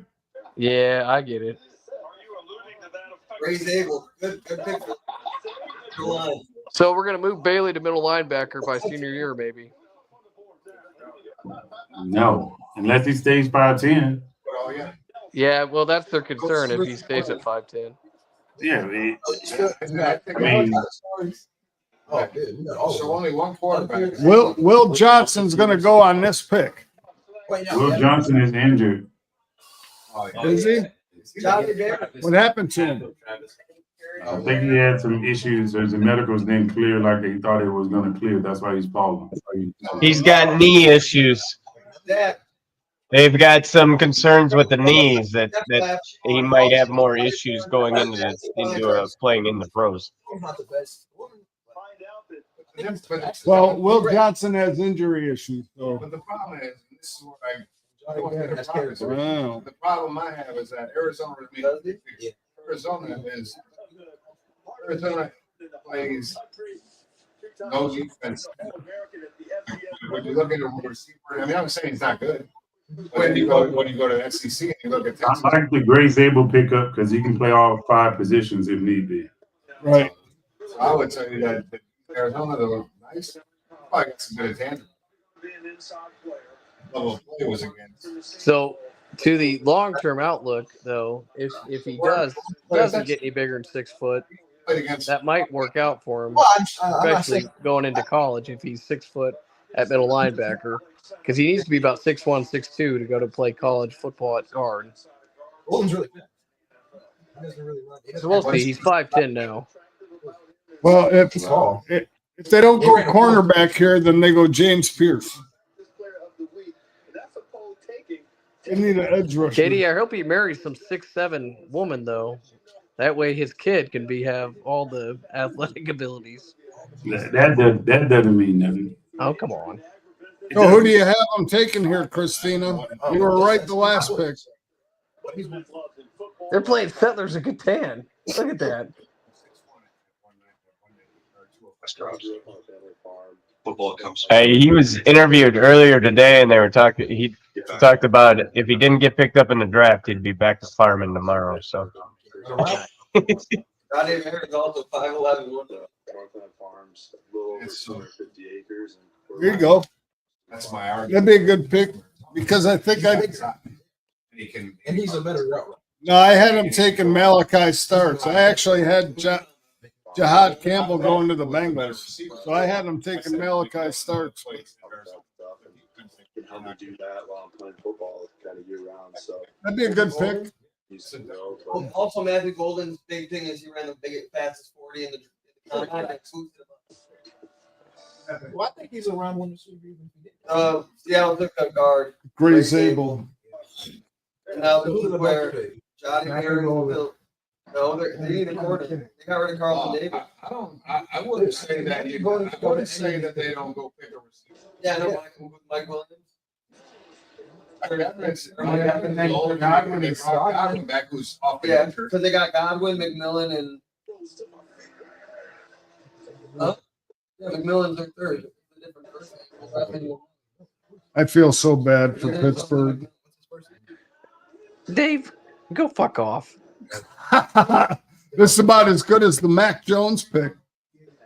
Yeah, I get it. Ray Zabel, good pick for the line. So we're gonna move Bailey to middle linebacker by senior year, maybe. No, unless he stays 5'10". Yeah, well, that's their concern if he stays at 5'10". Yeah, I mean, So only one quarterback. Will Johnson's going to go on this pick. Will Johnson is injured. Is he? What happened to him? I think he had some issues. As the medicals didn't clear like he thought it was going to clear. That's why he's falling. He's got knee issues. They've got some concerns with the knees that he might have more issues going into playing in the pros. Well, Will Johnson has injury issues. So. But the problem is, and this is what Wow. the problem I have is that Arizona plays no defense. When you look at a receiver, I mean, I'm saying he's not good. But when you go to the SEC and you look at Texas, I like the Gray Zabel pickup because he can play all 5 positions if need be. Right. So I would tell you that Arizona, though, nice, probably got some good advantage. Level of play was against. So to the long-term outlook, though, if he doesn't get any bigger than 6 foot, that might work out for him, especially going into college if he's 6 foot at middle linebacker, because he needs to be about 6'1", 6'2" to go to play college football at guard. Golden's really good. He doesn't really run. So we'll see. He's 5'10" now. Well, if they don't go cornerback here, then they go James Pierce. They need an edge rusher. Katie, I hope he marries some 6'7" woman, though. That way his kid can have all the athletic abilities. That doesn't mean nothing. Oh, come on. So who do you have them taking here, Christina? You were right the last pick. They're playing Settlers of Catan. Look at that. Football comes. He was interviewed earlier today, and they were talking. He talked about if he didn't get picked up in the draft, he'd be back to farming tomorrow. So. Johnny Mayer is also 5'11". Farms, a little over 250 acres. There you go. That's my argument. That'd be a good pick because I think And he's a better route. No, I had him taking Malachi Starks. I actually had Jahad Campbell going to the Bengals, so I had him taking Malachi Starks. Can help me do that while I'm playing football kind of year round. So That'd be a good pick. Also, Matthew Golden's big thing is he ran the fastest 40 in the combine. Well, I think he's around one receiver. Seattle took a guard. Gray Zabel. And now this is where Johnny Mayer built. No, they need a quarter. They got rid of Carlton Davis. I wouldn't say that. I wouldn't say that they don't go pick a receiver. Yeah, no, Mike Williams. Godwin back who's off the Yeah, injury. because they got Godwin, McMillan, and McMillan's their third. It's a different person. I feel so bad for Pittsburgh. Dave, go fuck off. This is about as good as the Mac Jones pick.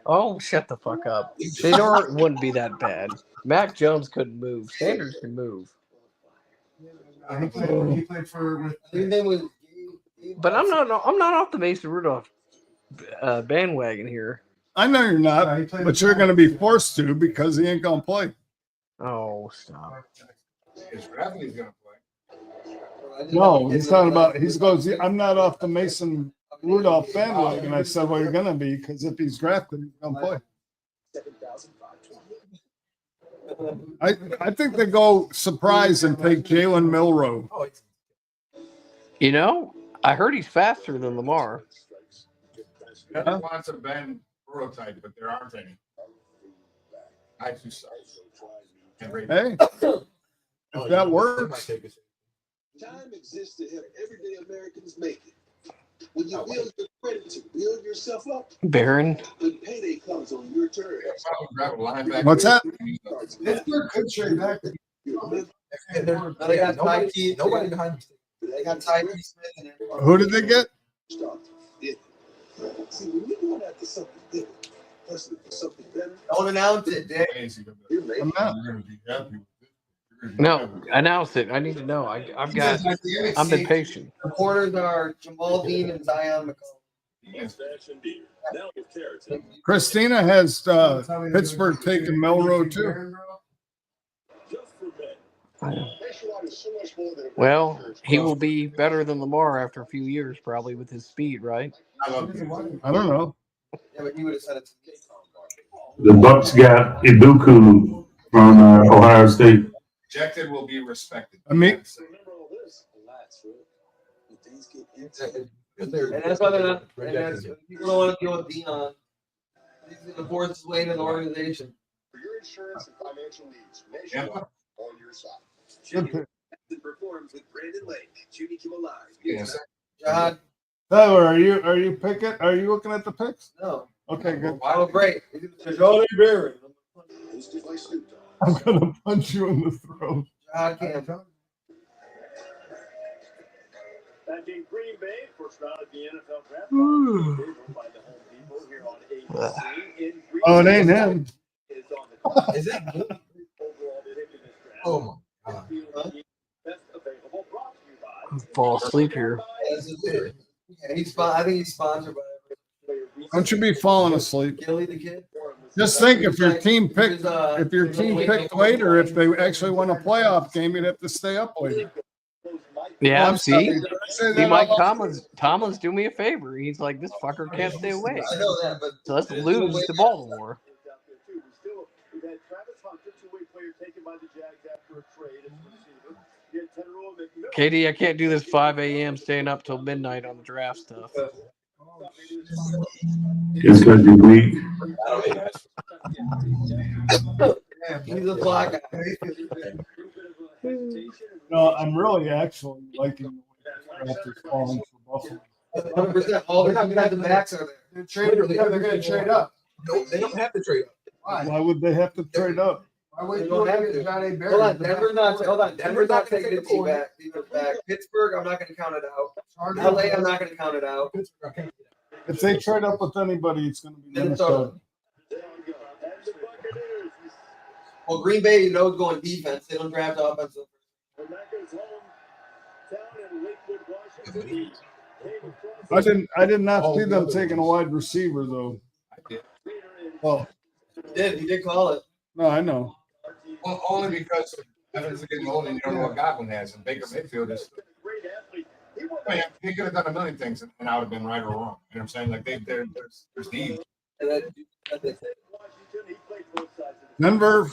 Oh, shut the fuck up. Shador wouldn't be that bad. Mac Jones couldn't move. Sanders can move. He played for. His name was. But I'm not off the Mason Rudolph bandwagon here. I know you're not, but you're going to be forced to because he ain't going to play. Oh, stop. His Bradley's going to play. No, he's talking about, I'm not off the Mason Rudolph bandwagon. I said, well, you're going to be because if he's drafted, he's going to play. I think they go surprise and take Jalen Milroe. You know, I heard he's faster than Lamar. Everyone wants a Ben prototype, but there aren't any. I too suck. Hey, if that works. Time exists to help everyday Americans make it. When you build your credit to build yourself up, Baron. when payday comes on your terms. What's that? Pittsburgh could trade back. They got Ty Key. Nobody behind them. They got Ty Key Smith in it. Who did they get? See, when you're going after something different, hustling for something better, Don't announce it, Dick. you're making No, announce it. I need to know. I've got. I'm impatient. The corners are Jamal Dean and Zion McCollum. Christina has Pittsburgh taking Melrose too. Well, he will be better than Lamar after a few years, probably with his speed, right? I don't know. Yeah, but he would have said it to me. The Bucks got Ibuku from Ohio State. Rejected will be respected. I mean, And that's why they're not. And that's, people don't want to deal with Dion. He's going to force his way into the organization. For your insurance and financial needs, Nationwide on your side. performs with Brandon Lake. Judy Kim Alive. Yes. John. Tyler, are you picking? Are you looking at the picks? No. Okay, good. Oh, great. Johnny Barron. I'm gonna punch you in the throat. John Cam. Back in Green Bay, first round of the NFL draft. By the Home Depot here on ABC in Green Oh, it Bay. ain't him. Is on the Is it? overall pick in this draft. Oh my God. Best available, brought to you by. Fall asleep here. Yeah, I think he's sponsored by. Don't you be falling asleep. Gilly the kid. Just think if your team picked late, or if they actually won a playoff game, you'd have to stay up late. Yeah, I'm see, sorry, did I say see, that Mike out loud? Tomlin's do me a favor. He's like, this fucker can't stay awake. I know that, but So let's lose to Baltimore. We've had Travis Hunter, two-way player taken by the Jags after a trade as a receiver. You had Tenero McMillan. Katie, I can't do this 5 a.m. staying up till midnight on the draft stuff. It's gonna be weak. he's a black guy. No, I'm really actually liking the way the draft is falling for Buffalo. 100%. All the defensive backs are there. They're trading. They're going to trade up. No, they don't have to trade up. Why would they have to trade up? Why would They you don't have get to. Johnny Barron? Hold on, Denver's not. Hold on, Denver's not gonna taking take a the team point. back. Defense back. Pittsburgh, I'm not going to count it out. LA, I'm not going to count it out. If they trade up with anybody, it's going to be Minnesota. Well, Green Bay, you know, is going defense. They don't draft offensive. I did not see them taking a wide receiver though. Well, He did call it. no, I know. Well, only because Evans is getting old and you don't know what Godwin has, and Baker Mayfield is. I mean, he could have done a million things and I would have been right or wrong. You know what I'm saying? Like there's needs. And that's it. Denver,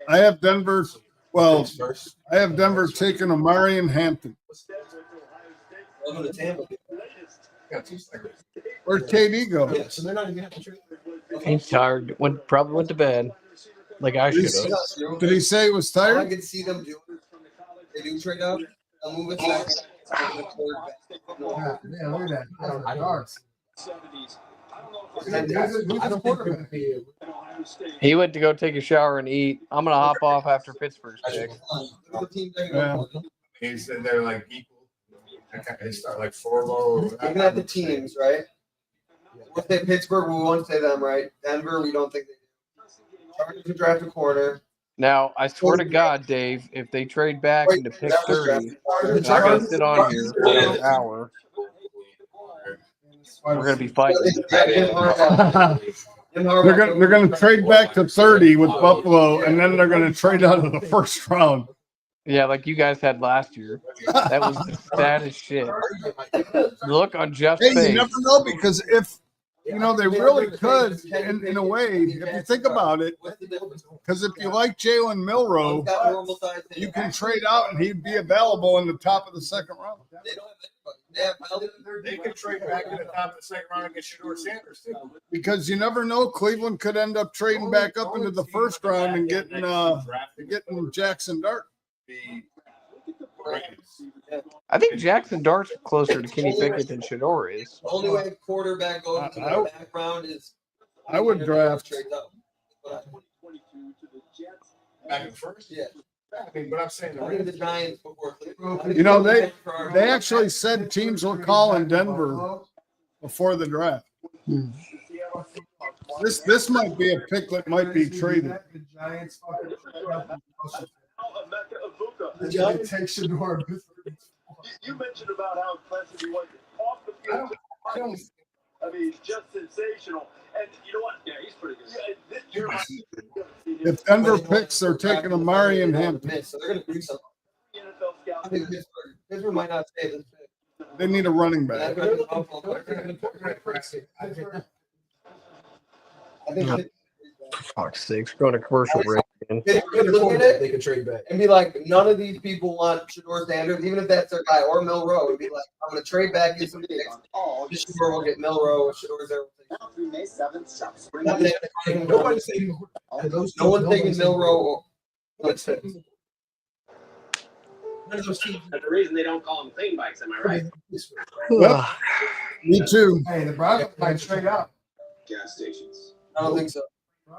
I have Denver. Well, I have Denver taking Amarian Hampton. Welcome to Tampa. Where'd KD go? Yeah, so they're not even have to trade. He's tired. Probably went to bed. Like I should have. Did he say he was All I tired? can see them do, they do trade up. They'll move it second. Yeah, look at that. I don't Darts. I don't think they're gonna be able. He went to go take a shower and eat. I'm gonna hop off after Pittsburgh's pick. Yeah. He said they're like equal. They start like 4-low. Looking at the teams, right? We'll say Pittsburgh, we won't say them, right? Denver, we don't think they do. Chargers to draft a corner. Now, I swear to God, Dave, if they trade back into pick 30, I'm not gonna sit on here for an hour. We're gonna be fighting. They're gonna trade back to 30 with Buffalo, and then they're gonna trade out of the first round. Yeah, like you guys had last year. That was the saddest shit. The look on Jeff's Hey, you face. never know, because if they really could, in a way, if you think about it, because if you like Jalen Milroe, you can trade out and he'd be available in the top of the second round. They could trade back to the top of the second round and get Shedeur Sanders too. Because you never know, Cleveland could end up trading back up into the first round and getting Jackson Dart. I think Jackson Dart's closer to Kenny Pickett than Shador is. The only way a quarterback goes into the background is I would draft. trades up. Back at first? Yeah. I mean, but I'm saying I think the Giants before Cleveland. You know, they actually said teams were calling Denver before the draft. This might be a pick that might be traded. The Giants fucking the Giants take Shador. You mentioned about how impressive he was off the field. I mean, just sensational. And you know what? Yeah, he's pretty good. If Denver picks, they're taking Amari and Hampton. So they're going to do something. I think Pittsburgh might not stay this pick. They need a running back. I think For fuck's sakes, going to commercial break. Man. They could look at it They could trade back. and be like, none of these people want Shador Sanders, even if that's their guy, or Milrow. It'd be like, I'm going to trade back, get some picks. This Shador will get Milrow, Shador's there. Through May 7th, South Spring. Nobody's taking no one's taking Milrow or let's say. That's the reason they don't call them clean bikes, am I right? Yep. Me too. Hey, the Broncos might trade up. Gas stations. I don't think so.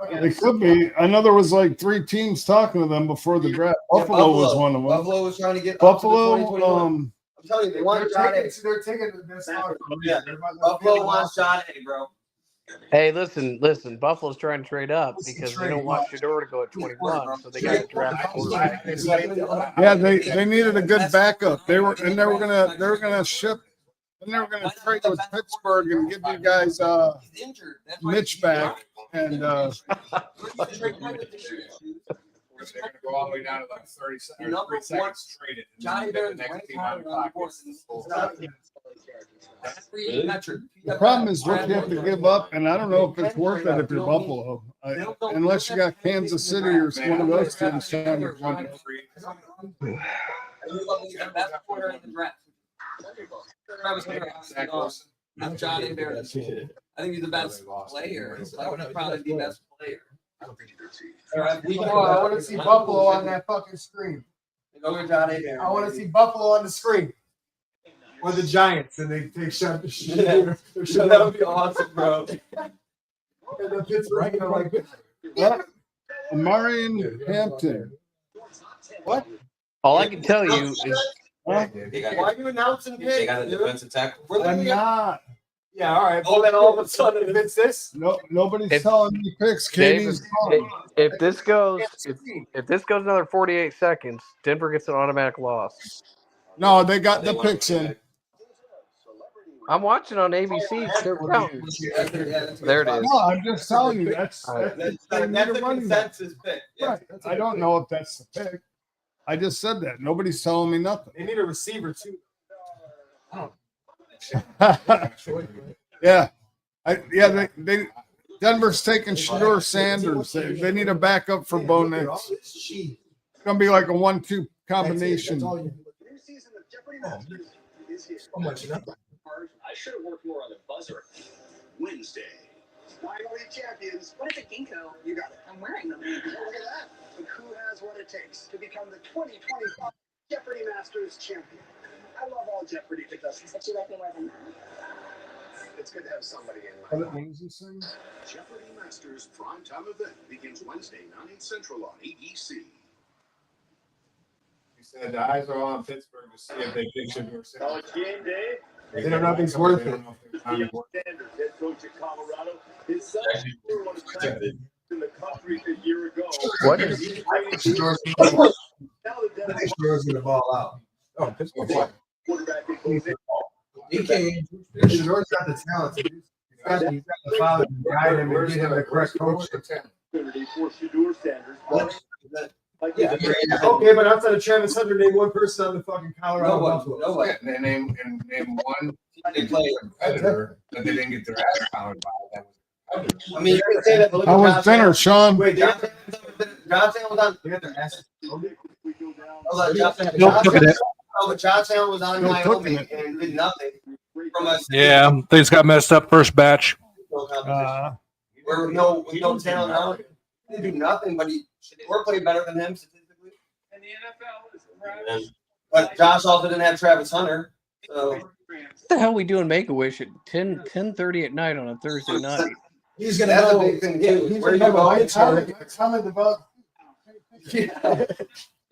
It could be. I know there was like 3 teams talking to them before the draft. Buffalo was one of them. Buffalo was trying to get Buffalo, up to the 2021. I'm telling you, they want John A. They're taking the best out. Yeah, Buffalo wants John A, bro. Hey, listen. Buffalo's trying to trade up because they don't want Shador to go at 21, so they got to draft a quarterback. Yeah, they needed a good backup. They were gonna ship, and they were gonna trade with Pittsburgh and give you guys Mitch back and They're going to go all the way down to like 30 seconds. 3 seconds traded. Johnny The next team out of pocket. the problem is what you have to give up, and I don't know if it's worth it if you're Buffalo, unless you got Kansas City or one of those teams trying to run it. That's before they're in the draft. Travis Hunter, I'm John A. Barrett. I think he's the best player. Like, probably the best player. I want to see Buffalo on that fucking screen. Over John A. Barrett. I want to see Buffalo on the screen. Or the Giants, and they take shot. That would be awesome, bro. And the Pittsburgh, like, What? Amari and Hampton. what? All I can tell you is Why are you announcing picks? They got a defensive tackle. I'm not. Yeah, all right. Oh, then all of a sudden, If it's this, No, nobody's If- telling me picks. David, Katie's calling. if this goes another 48 seconds, Denver gets an automatic loss. No, they got the picks in. I'm watching on ABC. They're counting. There it is. No, I'm just telling you that's All right. they That's need a the running back. consensus pick. Yeah. Right. I don't know if that's the pick. I just said that. Nobody's telling me nothing. they need a receiver too. Yeah. They Denver's taking Shador Sanders. They need a backup for Bo Nix. It's gonna be like a 1-2 combination. New season of Jeopardy Masters is here. I should have worked more on the buzzer. Wednesday. Finally champions. What is a ginkgo? You got it. I'm wearing them. Look at that. But who has what it takes to become the 2025 Jeopardy Masters champion? I love all Jeopardy contestants. But you like me more than that. It's good to have somebody in mind. What was he saying? Jeopardy Masters primetime event begins Wednesday, 9 Central on ABC. You said the eyes are on Pittsburgh to see if they pick Shador Sanders. College game day. They don't know if he's worth it. Deion Sanders, head coach at Colorado. His son was in the country a year ago. What is I think Shador's going to ball out. Oh, Pittsburgh. Quarterback that goes in. He can't. Shador's got the talent. He's got the father to guide him and get him the correct coach. Opportunity for Shador Sanders. Yeah. Okay, but outside of Travis Hunter, name one person on the fucking Colorado Buffalo. Nobody. And name one competitor that they didn't get their ass pounded by. That was I mean, you can say that, but look How at was Josh dinner, Allen. Sean? Wait, John Allen was on. they got their asses. Hold on, Josh Allen. No, but Josh Allen was on Still cooking Wyoming and did nothing from us. Yeah, things got messed up first batch. Where with no talent, no, he didn't do nothing, but he Shador played better than him statistically. And the NFL is But Josh also didn't have Travis Hunter. So What the hell are we doing Make-A-Wish at 10:30 at night on a Thursday night? He's gonna that's know. a big thing Yeah, too. he's Where gonna you know going? Let's tell him about. Yeah.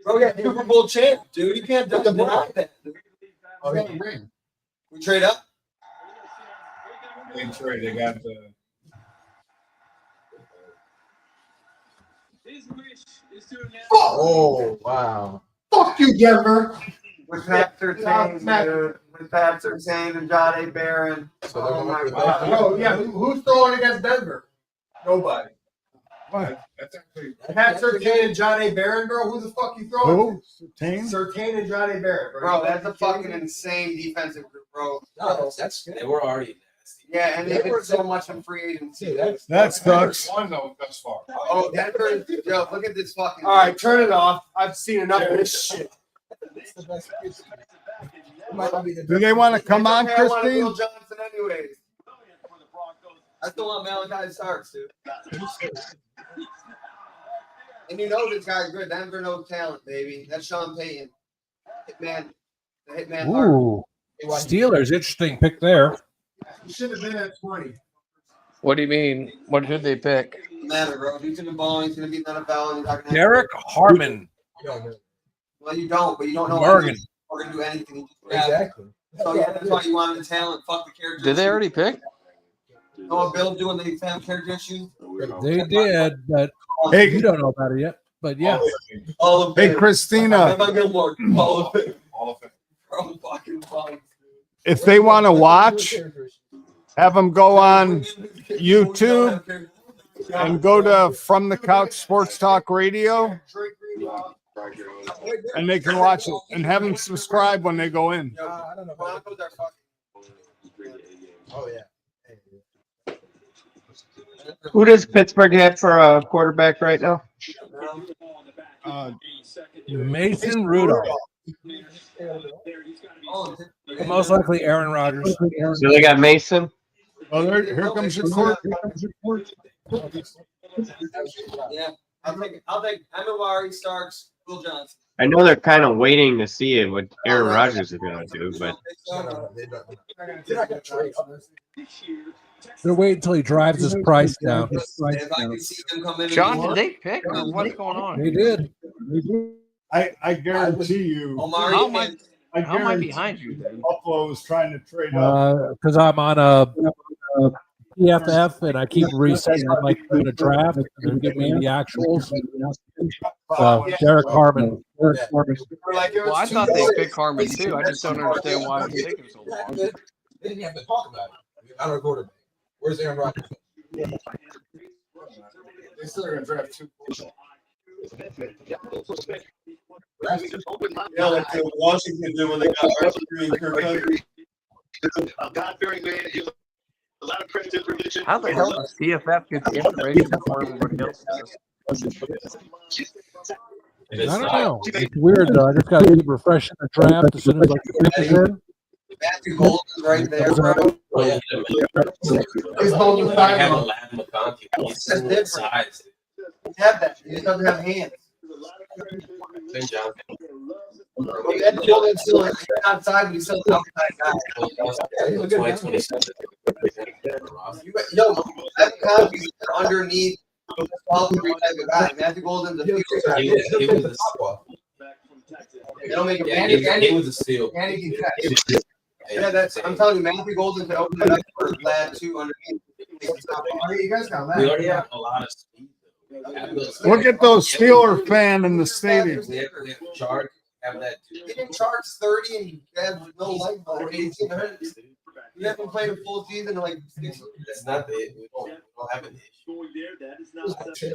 Bro, yeah, Super Bowl champ, dude. You can't deny that. Oh, yeah. We trade up. They trade. They got the. Oh wow! Fuck you, Denver. With Pat Surtain, dude. With Pat Surtain and John A. Barron. So Oh my they're God. Oh, yeah, who's throwing against Denver? Nobody. That's actually. Pat Surtain and John A. Barron, bro. Who the fuck you throwing? Who? Tane? Surtain and John A. Barron, Bro, that's a fucking insane defensive group, bro. No, that's They were already nasty. Yeah, and they did so much in free agency. That sucks. One though thus far. Oh, Denver. Yo, look at this fucking. All right, turn it off. I've seen enough of this shit. Do they want to come on, I want Christine? Will Johnson anyways. I still want Malachi Starks, dude. And you know this guy's good. Denver knows talent, baby. That's Sean Payton. Hitman. The Hitman. Ooh, Steelers, interesting pick there. You should have been at 20. What do you mean? What should they pick? Doesn't matter, bro. He's gonna ball. He's gonna be the NFL. And he's not gonna. Derek Harmon, Well, you don't, but you don't know. Oregon. We're gonna do anything. Exactly. So yeah, that's why you wanted the talent. Fuck the character. Did they already pick? know what Bill's doing the fan character issues? They did, but Hey, you don't know about it yet. But yeah, All of hey, it. Christina, Evan Gilmore, all of it. All of it. From fucking fun. if they want to watch, have them go on YouTube and go to From the Couch Sports Talk Radio, and they can watch it and have them subscribe when they go in. I don't know. Broncos are fucking. Oh yeah. Who does Pittsburgh have for a quarterback right now? Mason Rudolph, most likely Aaron Rodgers. So they got Mason. Oh, there, here comes your court. Yeah, I'll take Amawari, Starks, Will Johnson. I know they're kind of waiting to see what Aaron Rodgers is going to do, but They're waiting until he drives his price down. If I can see them come in. John, did they pick or what's going on? They did. I guarantee you. Omari, How am I, I how am I guarantee behind you then? Buffalo is trying to trade up. Because I'm on a PFF and I keep resetting. I'm like doing a draft and then give me the actuals. Derek Harmon. Like it Well, I was thought they picked Harmon too. I just don't understand why it's taking so long. They didn't have to talk about it. I don't know quarterback. Where's Aaron Rodgers? They still are gonna draft two. Yeah, like Washington did when they got Arthur and Kirk Cousins. A God-fearing man. He was a lot of credit to religion. How the hell does CFF get the information before everybody else does? I don't know. It's weird though. I just got to keep refreshing the draft as soon as like the pick is in. Matthew Golden's right there, bro. Oh, yeah. He's holding the I have a fire. Latin McConkey. He's That's different. size. He have that. He just doesn't have hands. Ben Johnson. Matthew Golden's still outside, but he's still an outside guy. 2027. Yo, that Conley's underneath the 12-3 type of guy. Matthew Golden's a future guy. He was a steal. They don't make a Yeah, he was a steal. and he can catch. Yeah, that's. I'm telling you, Matthew Golden to open it up for Glad too underneath. You guys got We that. already have a lot of speed. Look at those Steeler fan in the stadium. They have Chark, have that too. He didn't charge 30 and have no life for 1,800. You haven't played a full season in like 6 That's not the we don't have an issue. Going there, that is not question.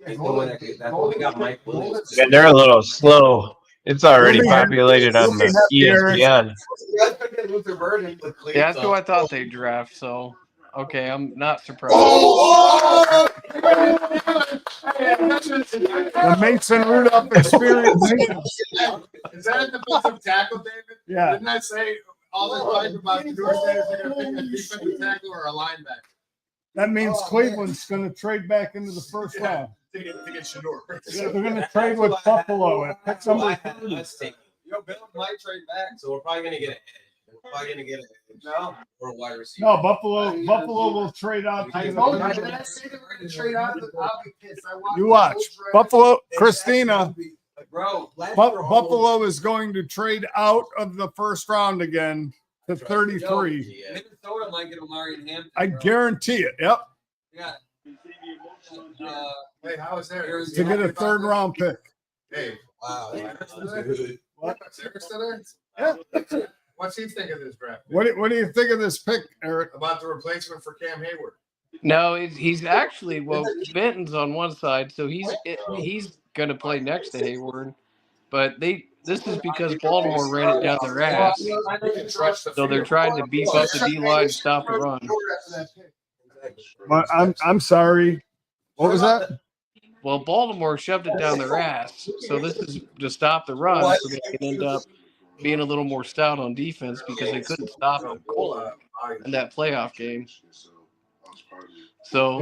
He's the one that's what we got Mike Williams. yeah, they're a little slow. It's already populated on the ESPN. Luther Burden. Yeah, that's who I thought they'd draft. So, okay, I'm not surprised. The Mason Rudolph experience. Is that a defensive tackle, David? Yeah. Didn't I say all the time about the Doors Days are gonna pick a defensive tackle or a linebacker? That means Cleveland's going to trade back into the first round. To get Shador. Yeah, they're going to trade with Buffalo at pick number 30. Let's take Bill might trade back. So we're probably gonna get an edge. We're probably gonna get an edge. No. Or a wide receiver. No, Buffalo will trade out. I to told you, the- when I say they were gonna trade out, I'll be pissed. I watched You the watch. whole draft. Buffalo, They Christina, Bro, Buffalo is going to trade out of the first round again to 33. Minnesota might get Omari and Hampton. I guarantee it. Yep. Yeah. Hey, how is that? To get a third round pick. Hey, Wow. what? Eric's still there? Yeah. What's he think of this draft? What do you think of this pick, Eric? About the replacement for Cam Hayward? No, he's actually Benton's on one side, so he's gonna play next to Hayward, but this is because Baltimore ran it down their ass, so they're trying to beef up the D line and stop the run. But I'm sorry. What was that? Well, Baltimore shoved it down their ass, so this is to stop the run, so they can end up being a little more stout on defense because they couldn't stop the Colts in that playoff game. So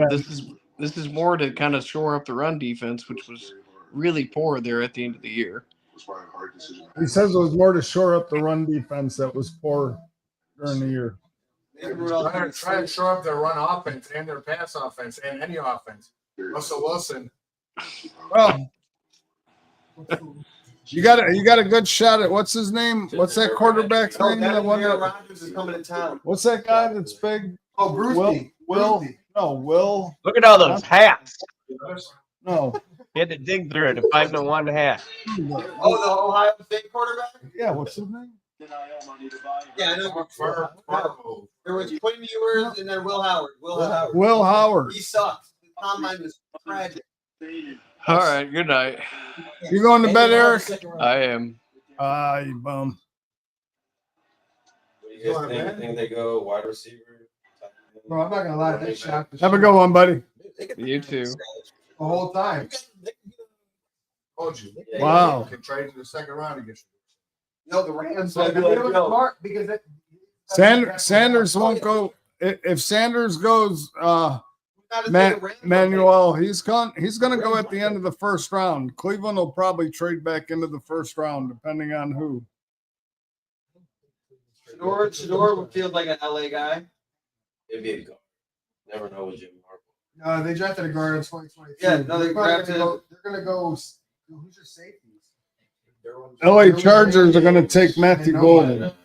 this is more to kind of shore up the run defense, which was really poor there at the end of the year. He says it was more to shore up the run defense that was poor during the year. Try and shore up their run offense and their pass offense and any offense. Russell Wilson. Well, you got a good shot at what's his name? What's that quarterback's name? That one Aaron Rodgers is coming to town. What's that guy that's big? Oh, Brucey. Will. No, Will. Look at all those hats. No. He had to dig through it to find the one hat. Oh, the Ohio State quarterback? Yeah, what's his name? Yeah, I know. There was Quinn Ewers and then Will Howard. Will Howard. He sucks. The combine was tragic. All right, good night. You going to bed, Eric? I am. You bum. What do you guys think they go wide receiver? Bro, I'm not gonna lie, they shocked the Have a shit good one, buddy. You too. the whole time. Told you. Wow. Can trade in the second round against you. No, the Rams. But it was smart because Sanders won't go. If Sanders goes, Manuel, he's going to go at the end of the first round. Cleveland will probably trade back into the first round, depending on who. Shador would feel like an LA guy. It'd be a guard. Never know with Jimmy Harbaugh. No, they drafted a guard in 2022. Yeah, no, they They're probably drafted. They're gonna go. Who's your safeties? LA Chargers are going to take Matthew Golden. Fucking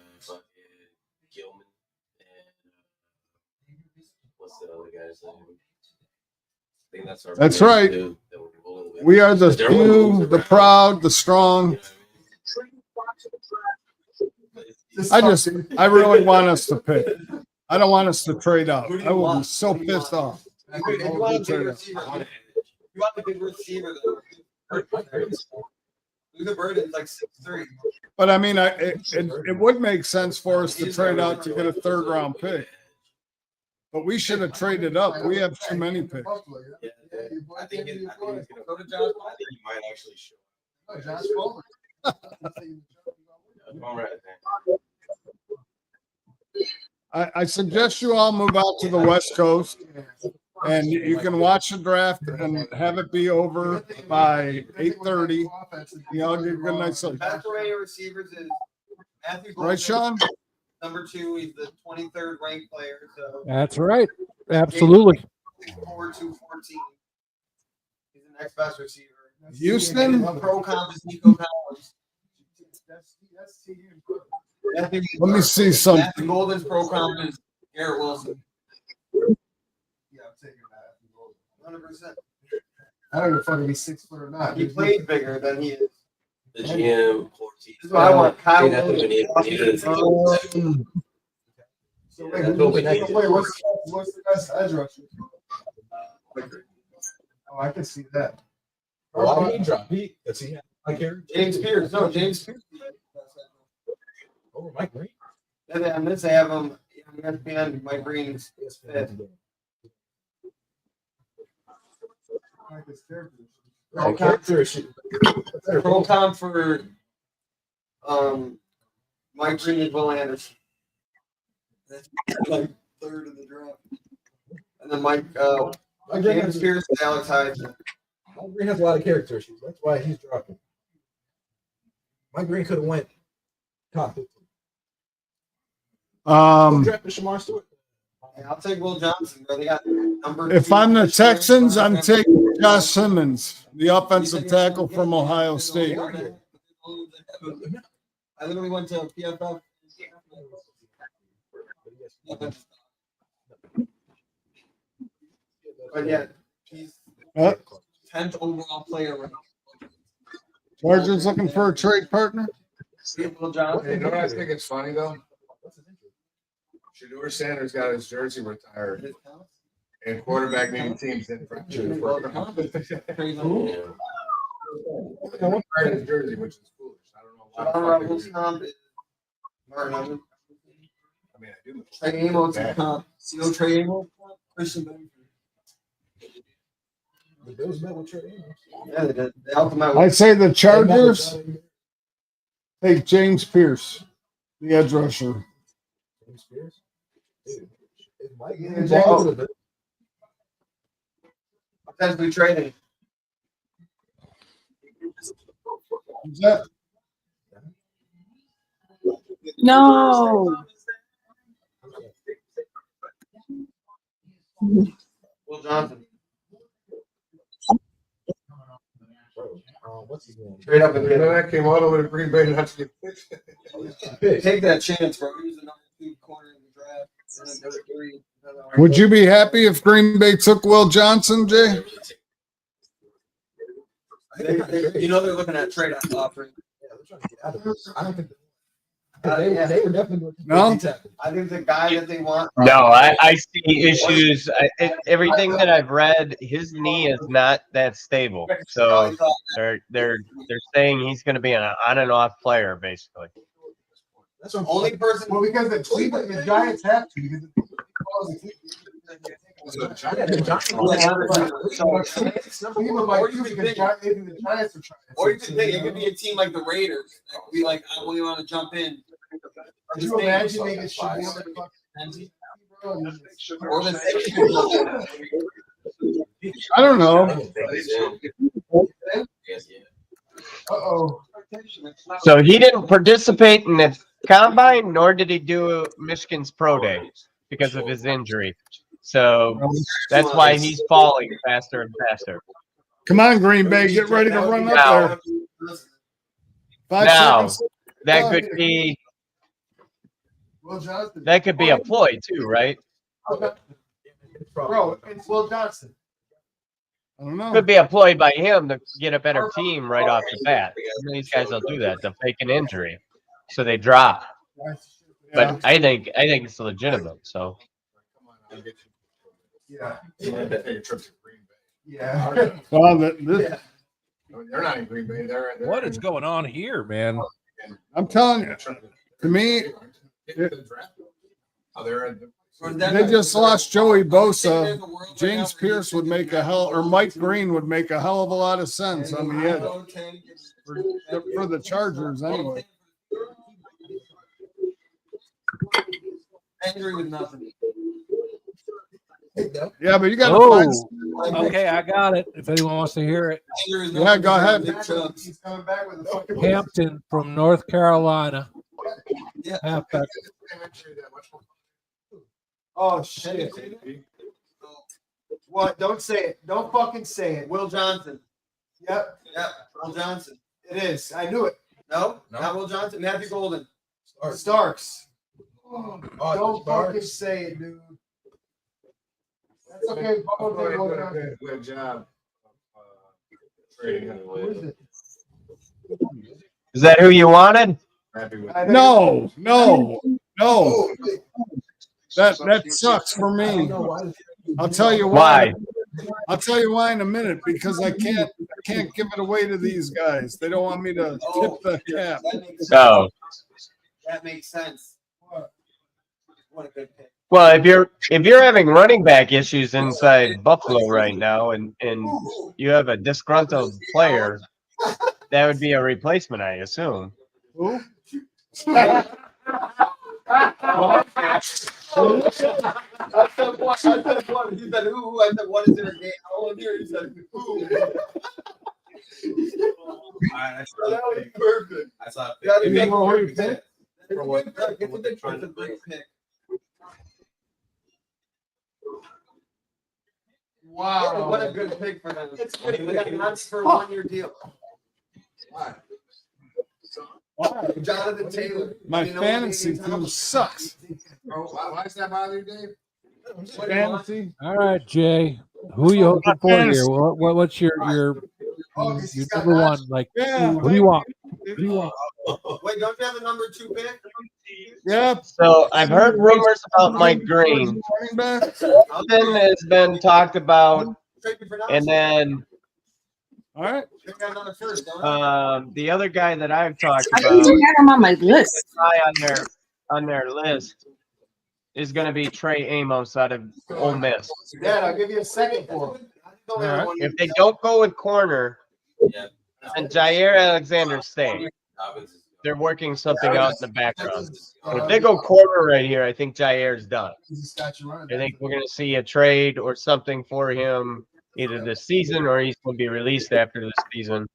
Gilman and what's the other guy's name? I think that's our. That's big right. dude that we're rolling with. We are the They're one of few, the proud, the strong. I really want us to pick. I don't want us to trade out. I will be so pissed off. If you want a big receiver, you want a big receiver though. Luther Burden's like 6'3". But I mean, it would make sense for us to trade out to get a third round pick. But we should have traded up. We have too many picks. Yeah, I think he's gonna Go to John. I think he might actually show. Oh, Josh Bowler. I'm right there. I suggest you all move out to the West Coast and you can watch the draft and have it be over by 8:30. You know, get a good night's sleep. Best array of receivers is Matthew Golden. Right, Sean? Number 2, he's the 23rd ranked player. So That's right. Absolutely. 6'4", 214. He's the next best receiver. Houston? Pro comp is Nico Collins. Let me see something. Matthew Golden's pro comp is Garrett Wilson. Yeah, I'm taking that. 100%. I don't know if I'm gonna be 6 foot or not. He played bigger than he is. The GM, This is what I want. Kyle Williams. So wait, what's the best edge rusher? Oh, I can see that. Why did he drop? Does he have Mike Harris? James Pierce. No, James Pierce. Oh, Mike Green. And then on this, I have him on ESPN. Mike Green is 5th. Pro comp for Mike Green and Will Anderson. That's like 3rd in the draft. And then James Pierce and Alex Heisman. Mike Green has a lot of character issues. That's why he's dropping. Mike Green could have went Top 15. Drafted Shamar Stewart. Yeah, I'll take Will Johnson, bro. They got number. If 2 I'm the this year. Texans, I'm taking Josh Simmons, the offensive tackle from Ohio State. I literally went to PFF. But yeah, he's 10th overall player. Right now. Chargers looking for a trade partner? Will Johnson. Hey, you know what I think it's funny though? Shedeur Sanders got his jersey retired, and quarterback named teams didn't fracture the program. Retired his jersey, which is foolish. I don't know why. I mean, I do. Trey Amos and comp. You know Trey Amos? Christian Benford. The Bills met with Trey Amos. Yeah, they did. They helped him out. I say the Chargers take James Pierce, the edge rusher. James Spears. Dude, it might get involved a little bit. Potentially trading. Is that No. Will Johnson. What's his name? Straight up and You know, that came all the way to Green Bay not to get picked. take that chance, bro. He was the number 2 corner in the draft. And then number 3. Would you be happy if Green Bay took Will Johnson, Jay? You know they're looking at trade offering. Yeah, they're trying to get out of this. I don't think they were definitely going to No? I think the guy that they want. No, I see issues. Everything that I've read, his knee is not that stable. So they're saying he's going to be an on and off player, basically. That's the only person. Well, because the Cleveland, the Giants have to. Because Or you could think it could be a team like the Raiders that could be like, I really want to jump in. Could you imagine they get Or the I don't know. Uh-oh. So he didn't participate in the combine, nor did he do Michigan's pro day because of his injury. So that's why he's falling faster and faster. Come on, Green Bay, get ready to run up there. 5 Now, seconds. that could be a ploy too, right? Bro, it's Will Johnson. I don't know. Could be a ploy by him to get a better team right off the bat. Some of these guys will do that. They'll fake an injury, so they drop. But I think it's legitimate. So Yeah. Yeah. Well, They're not in Green Bay. They're What is going on here, man? I'm telling you, to me, they just lost Joey Bosa. James Pierce would make or Mike Green would make a hell of a lot of sense on the edge for the Chargers anyway. Angry with nothing. Yeah, but you got to Oh, find. okay, I got it. If anyone wants to hear it, Yeah, go ahead. He's coming back with a fucking Hampton from North Carolina. Yeah. Halfback. Oh shit! What? Don't say it. Don't fucking say it. Will Johnson. Yep. Yep. Will Johnson. It is. I knew it. No, not Will Johnson. Matthew Golden. Starks. Don't fucking say it, dude. That's okay. Good job. is that who you wanted? No. That sucks for me. I'll tell you why. I'll tell you why in a minute, because I can't give it away to these guys. They don't want me to tip the cap. Oh. That makes sense. What a good pick. Well, if you're having running back issues inside Buffalo right now, and you have a disgruntled player, that would be a replacement, I assume. Who? I said what? He said who? I said what is in a game? I want to hear. He said who? That was perfect. I saw That is perfect. It's a great pick. Wow. What a good pick for them. It's good. We got Nancy for a 1-year deal. Jonathan Taylor. My You know, fantasy Canadian team sucks. Why does that bother you, Dave? Fantasy. All right, Jay. Who are you hoping for here? What's your number one? Like, Yeah. what do you want? What do you want? Wait, don't you have a number 2 pick? Yep. So I've heard rumors about Mike Green. Something has been talked about, and then all right. The other guy that I've talked I about, even had him on my list. guy on their list is going to be Trey Amos out of Ole Miss. Dad, I'll give you a second for him. If they don't go with corner, and Jair Alexander stay, they're working something out in the background. But if they go corner right here, I think Jair's done. I think we're going to see a trade or something for him either this season or he's going to be released after this season.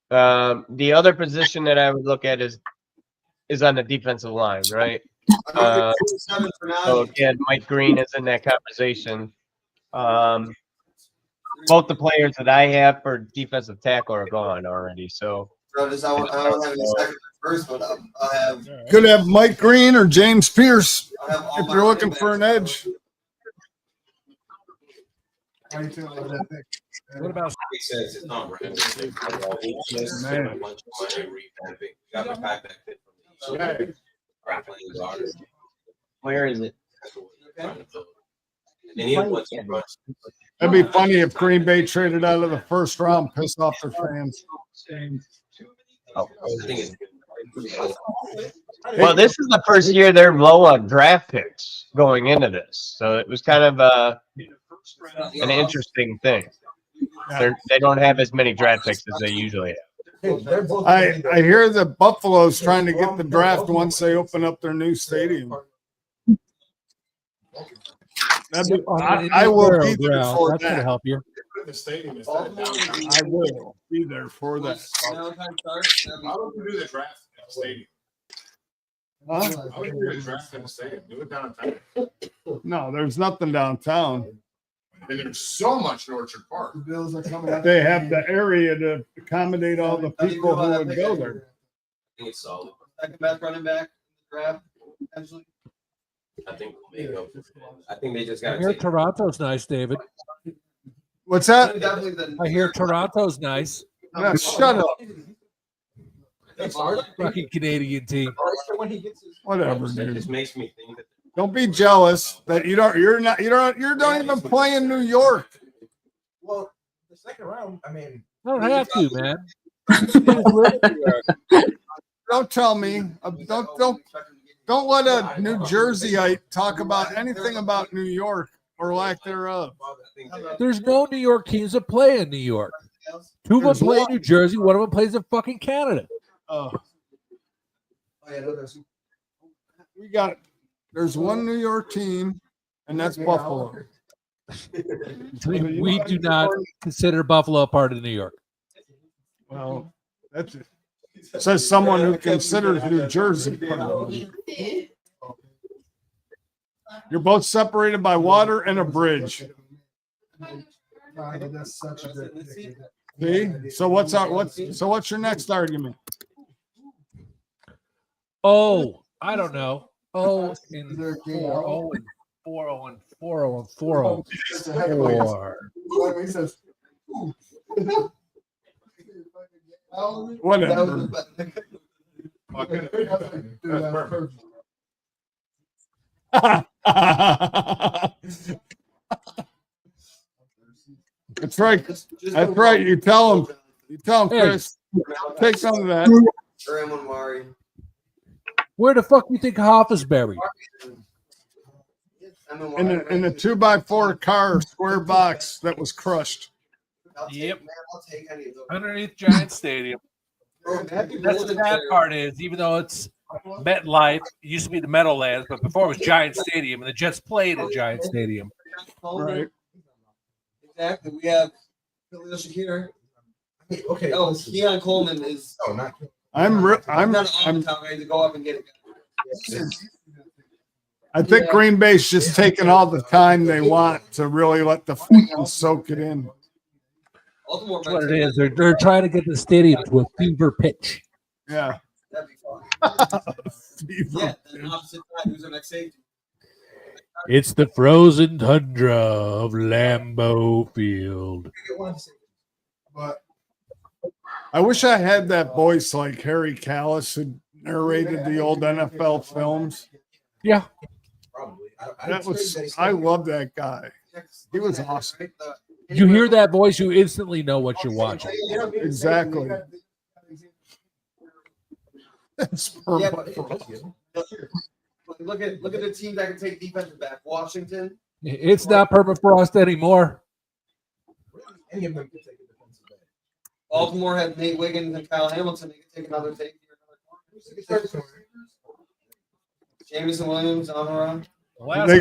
The other position that I would look at is on the defensive line, right? So again, Mike Green is in that conversation. Both the players that I have for defensive tackle are gone already. So I don't have any second or first, but I'll have. Could have Mike Green or James Pierce I'll have all if my you're looking running for an backs. edge. How do you feel about that pick? What about Makes sense. It's not random. It's Man. a bunch of money revamping. Got my pack that fit from the East. Grappling guard. where is it? And then he wants to run. It'd be funny if Green Bay traded out of the first round, piss off their fans. Oh. I think it's Well, this is the first year they're low on draft picks going into this, so it was kind of an interesting thing. They don't have as many draft picks as they usually have. I hear the Buffalo's trying to get the draft once they open up their new stadium. I will be there for That's gonna that. help you. The stadium is not downtown. I will be there for that. Why would you do the draft in the stadium? Huh? Why would you do the draft in the stadium? Do it downtown. No, there's nothing downtown. And there's so much in Orchard Park. The Bills are coming out. They have the area to accommodate all the people who would go there. I think it's solid. Second best running back draft, potentially. I think we'll make up. I think they just I got hear to Toronto's nice, David. What's that? Definitely the. I hear Toronto's nice. No, shut up. Fucking Canadian team. Whatever, That dude. just makes me think that Don't be jealous that you don't even play in New York. Well, the second round, I mean, I don't have to, man. You just live here. Don't tell me. Don't let a New Jerseyite talk about anything about New York or lack thereof. There's no New York teams that play in New York. Two of them There's play in one. New Jersey. One of them plays in fucking Canada. Oh, oh yeah, there's we got. There's one New York team, and that's Buffalo. We do not consider Buffalo a part of New York. Well, that's it. Says someone who considers New Jersey. You're both separated by water and a bridge. that's such a good pick. See? So what's your next argument? Oh, I don't know. Oh, in 4-0 and 4-0 and 4-0 and 4-0. He says, Whatever. That's right. That's right. You tell him. You tell him, Chris. Take some of that. Raymond Mari. Where the fuck do you think Hoff is buried? In the 2x4 car square box that was crushed. Yep. I'll take any of those. Underneath Giant Stadium. That's the sad part is, even though it's MetLife, it used to be the Meadowlands, but before it was Giant Stadium, and the Jets played at Giant Stadium. Right. Exactly. We have Khalil Shakir. Okay. Oh, Keon Coleman is. Oh, not. ready to go up and get it. I think Green Bay's just taking all the time they want to really let the fans soak it in. Baltimore That's what it is. They're trying to get the stadium to a fever pitch. Yeah. That'd be fun. Fever Yeah, then opposite side, who's the next safety? It's the frozen tundra of Lambeau Field. But I wish I had that voice like Harry Callis who narrated the old NFL films. Yeah. Probably. I love that guy. He was awesome. You hear that voice, you instantly know what you're watching. Exactly. Yeah, but look at the team that can take defensive back. Washington. It's not permafrost anymore. Any of them can take a defensive back. Baltimore had Nate Wiggins and Kyle Hamilton. They could take another safety or another corner. Jameson Williams on around. Do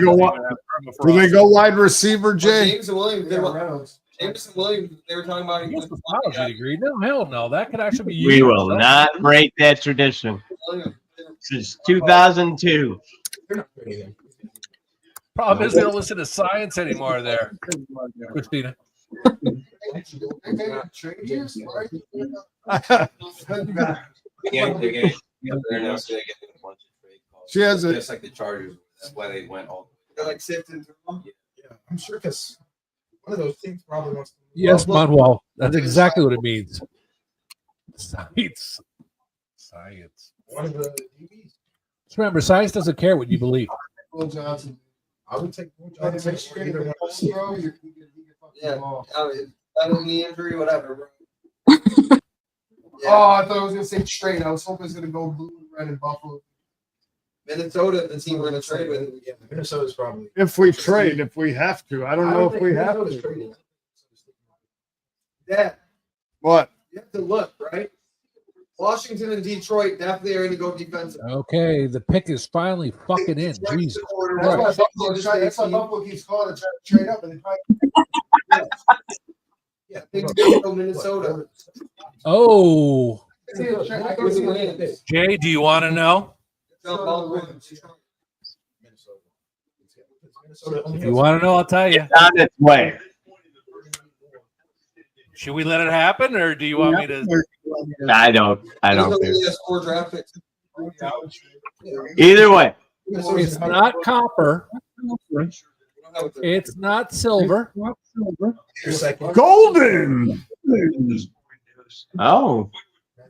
they go wide receiver, Jay? Jameson Williams. Jameson Williams. They were talking about. He has a biology degree. No, hell no. That could actually be We used. will not break that tradition. Since 2002. Problem is, they don't listen to science anymore there, Christina. She has just like the Chargers. That's why they went all. They're like sifting through them. Yeah, I'm sure because one of those teams probably wants to. Yes, Manuel. That's exactly what it means. Science. Science. One of the DBs. Just remember, science doesn't care what you believe. Will Johnson. I would take Will Johnson or either one of the Bro, Yeah. I mean, that was knee injury, whatever, bro. Oh, I thought I was gonna say straight. I was hoping it was gonna go blue and red in Buffalo. Minnesota, the team we're gonna trade with. Yeah, Minnesota's probably. If we trade, if we have to. I don't know if we have to. Yeah. What? You have to look, right? Washington and Detroit definitely are going to go defensive. Okay, the pick is finally fucking in. Jesus. That's why Buffalo keeps calling to try to trade up, and they probably. Yeah, I think they're going to go Minnesota. Oh. Minnesota. Jay, do you want to know? If you want to know, I'll tell you. It's on its way. Should we let it happen, or do you want me to? I don't Minnesota think. has 4 draft picks. Either way. It's not copper. It's not silver. Golden. Oh,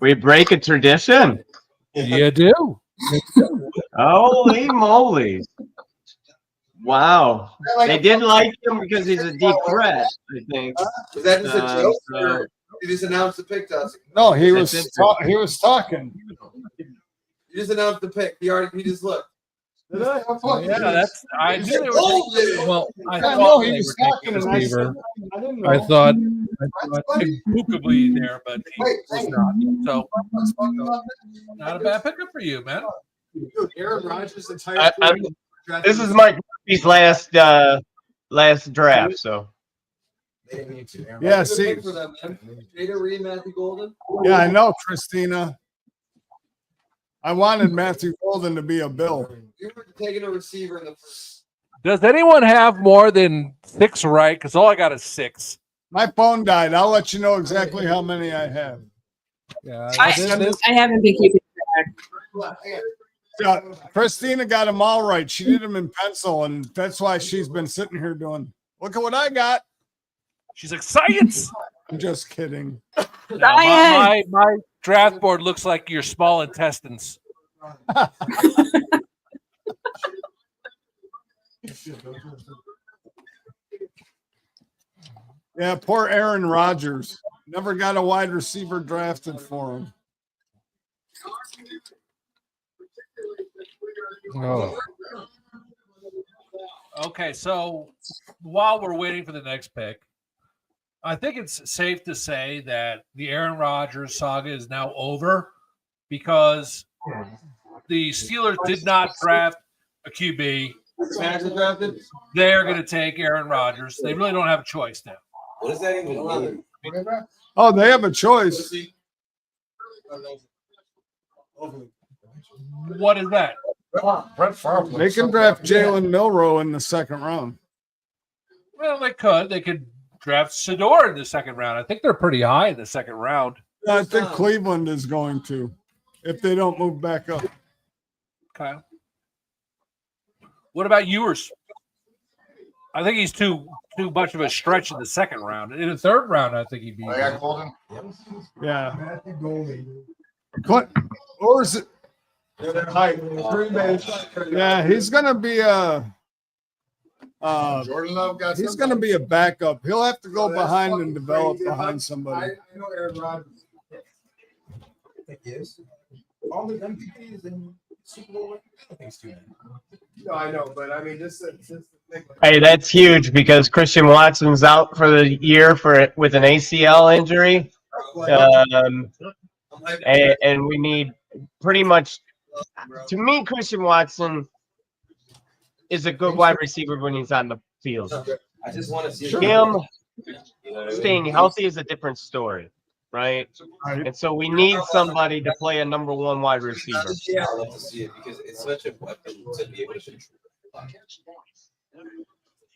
we break a tradition. You do. Holy moly. Wow. They did like him because he's a deep threat, I think. Was that just a joke? So- Or you just announced the pick to us? No, he was talking. You just announced the pick. He just looked. Did I? Yeah, that's. I knew they were. Well, I I thought know they he was were talking, taking and I receiver. said, I didn't know. I thought Puka would be there, but he was not. So, not a bad pickup for you, man. Dude, Aaron Rodgers' entire This is Mike Murphy's last draft, so. They didn't need to. Yeah, see. For them, man. Jada Reed, Matthew Golden. Yeah, I know, Christina. I wanted Matthew Golden to be a Bill. You were taking a receiver in the first. Does anyone have more than 6 right? Because all I got is 6. My phone died. I'll let you know exactly how many I have. Yeah, I haven't been keeping track. Yeah, Christina got them all right. She did them in pencil, and that's why she's been sitting here doing, look at what I got. She's like, science. I'm just kidding. Now, my draft board looks like your small intestines. Yeah, poor Aaron Rodgers. Never got a wide receiver drafted for him. Oh. Okay, so while we're waiting for the next pick, I think it's safe to say that the Aaron Rodgers saga is now over because the Steelers did not draft a QB. They're going to take Aaron Rodgers. They really don't have a choice now. What does that even mean? Oh, they have a choice. What is that? Brett Favre. They can draft Jalen Milroe in the second round. Well, they could. They could draft Shedeur in the second round. I think they're pretty high in the second round. I think Cleveland is going to, if they don't move back up. Okay. What about Ewers? I think he's too much of a stretch in the second round. In the third round, I think he'd be. I got Golden. Yeah. Matthew Golden. Or is it? Yeah, he's gonna be a. Jordan Love got. He's gonna be a backup. He'll have to go behind and develop behind somebody. I know Aaron Rodgers. I think he is. All the MVPs in Super Bowl. I think it's too many. No, I know, but I mean, just the thing. Hey, that's huge because Christian Watson's out for the year with an ACL injury, and we need pretty much. To me, Christian Watson is a good wide receiver when he's on the field. I just want to see Him staying healthy is a different story, right? And so we need somebody to play a number one wide receiver. Yeah, I love to see it because it's such a weapon to be able to control.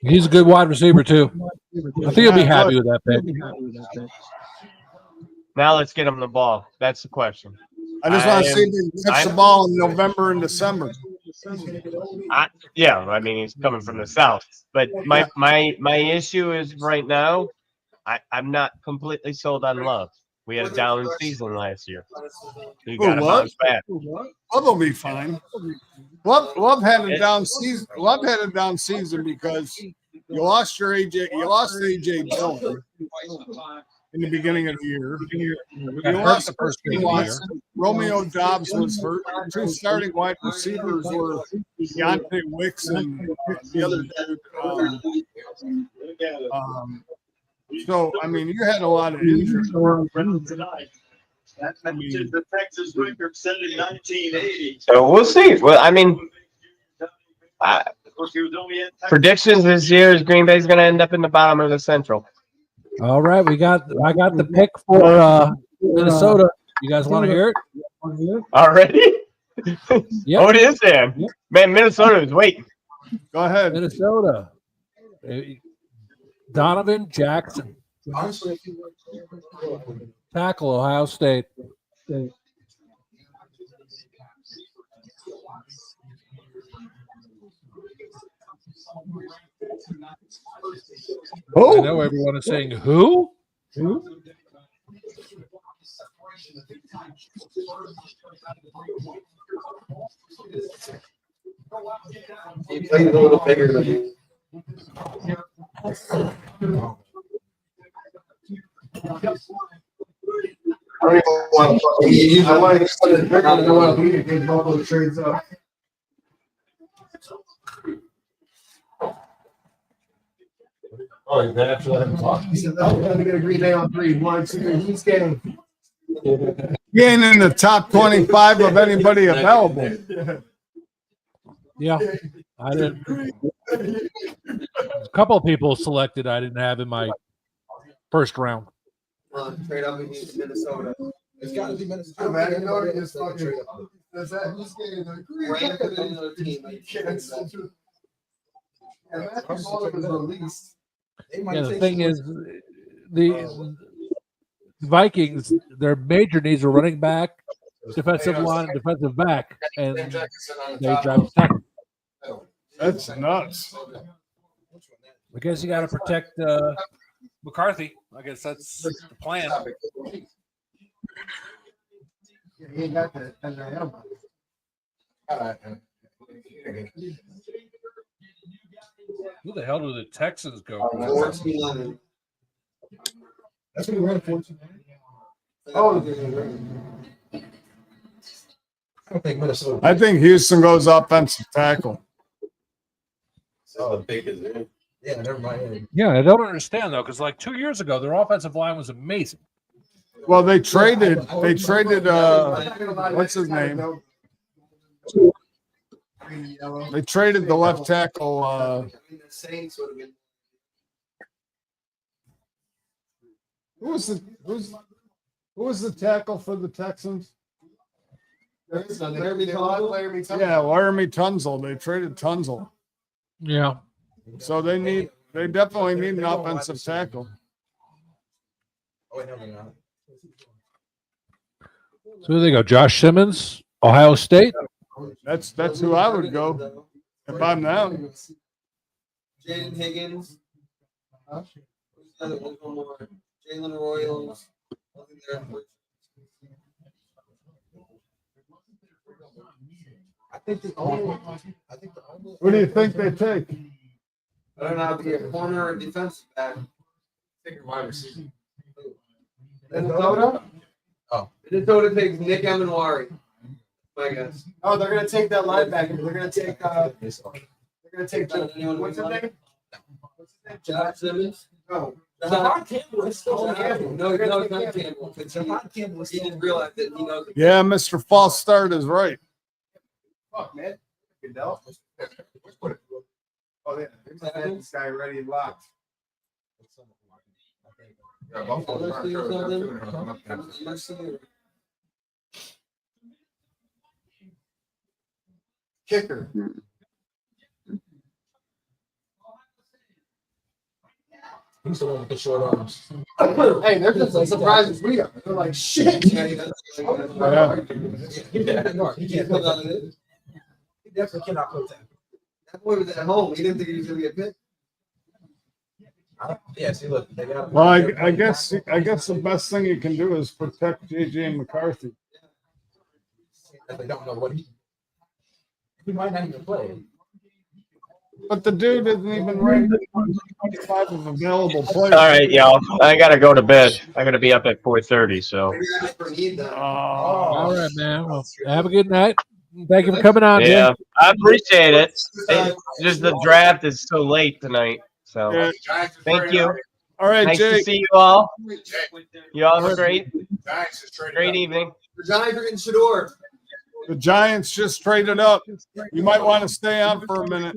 He's a good wide receiver too. I think he'll be happy with that pick. Now let's get him the ball. That's the question. I just want to see him catch the ball in November and December. Yeah, I mean he's coming from the south, but my issue is right now, I'm not completely sold on Love. We had a down season last year. You got to bounce back. Love will be fine. Love had a down season. Love had a down season because you lost AJ Dillon in the beginning of the year. You lost the first Watson. Romeo Dobbs was hurt. Two starting wide receivers were Deontay Wicks and the other dude. So, I mean, you had a lot of injuries. That's the Texas record set in 1980. So we'll see. Well, I mean, predictions this year is Green Bay's going to end up in the bottom of the Central. All right, I got the pick for Minnesota. You guys want to hear it? Already? Yep. Oh, it is, Dan. Man, Minnesota is waiting. Go ahead. Minnesota. Donovan Jackson. Tackle, Ohio State. I know everyone is saying who? Who? He plays a little bigger than you. I want to put it back on the one we can get all those trades up. Oh, you're gonna have to let him talk. He said, "I'm going to get a Green Bay on 3. 1, 2, he's getting." He ain't in the top 25 of anybody available. Yeah, I didn't. A couple of people selected I didn't have in my first round. Trade up against Minnesota. It's got to be Minnesota. Man, you know it's fucking. Does that? He's getting a Green Ryan could be another team. And Matthew Golden was released. Yeah, the thing is, the Vikings, their major needs are running back, defensive line, defensive back, and they drive tackle. That's nuts. I guess you got to protect McCarthy. I guess that's the plan. He ain't got the NIL. Who the hell do the Texans go? 14. That's what he ran 14. Oh, I don't think Minnesota. I think Houston goes offensive tackle. So the pick is in. Yeah, never mind. Yeah, I don't understand though, because like 2 years ago, their offensive line was amazing. Well, they traded what's his name? They traded the left tackle. Who was the tackle for the Texans? There is none. Laramie Tunsil? Yeah, Laramie Tunsil. They traded Tunsil. Yeah. So they definitely need an offensive tackle. Oh, wait, no. So there they go. Josh Simmons, Ohio State. That's who I would go if I'm them. Jaden Higgins. One more. Jalen Royals. I think the only. Who do you think they take? I don't know how to be a corner or defensive back. Take a wide receiver. Minnesota? Oh. Minnesota takes Nick Emanwari. My guess. Oh, they're gonna take that linebacker. They're gonna take. They're gonna take. What's his name? Josh Simmons? No. Javon Campbell is still Campbell. No, it's not Campbell. Javon Campbell. He didn't realize that he knows. Yeah, Mr. False Start is right. Fuck, man. Goodell. Oh, yeah. There's this guy ready and locked. Yeah, Buffalo's not sure they're doing it. I'm up there. Kicker. He's the one with the short arms. Hey, they're just as surprised as we are. They're like, shit. He can't put that in. He definitely cannot put that. That boy was at home. He didn't think he was gonna get picked. Yeah, see, look, they got. Well, I guess the best thing you can do is protect JJ McCarthy. They don't know what he might not even play. But the dude isn't even ranked in 25 of available players. All right, y'all. I gotta go to bed. I gotta be up at 4:30. So. All right, man. Well, have a good night. Thank you for coming on. Yeah, Jim. I appreciate it. It's just the draft is so late tonight. So Yeah. thank you. All right, Nice Jake. to see you all. You all have a great evening. The Giants are getting Shador. The Giants just traded up. You might want to stay on for a minute.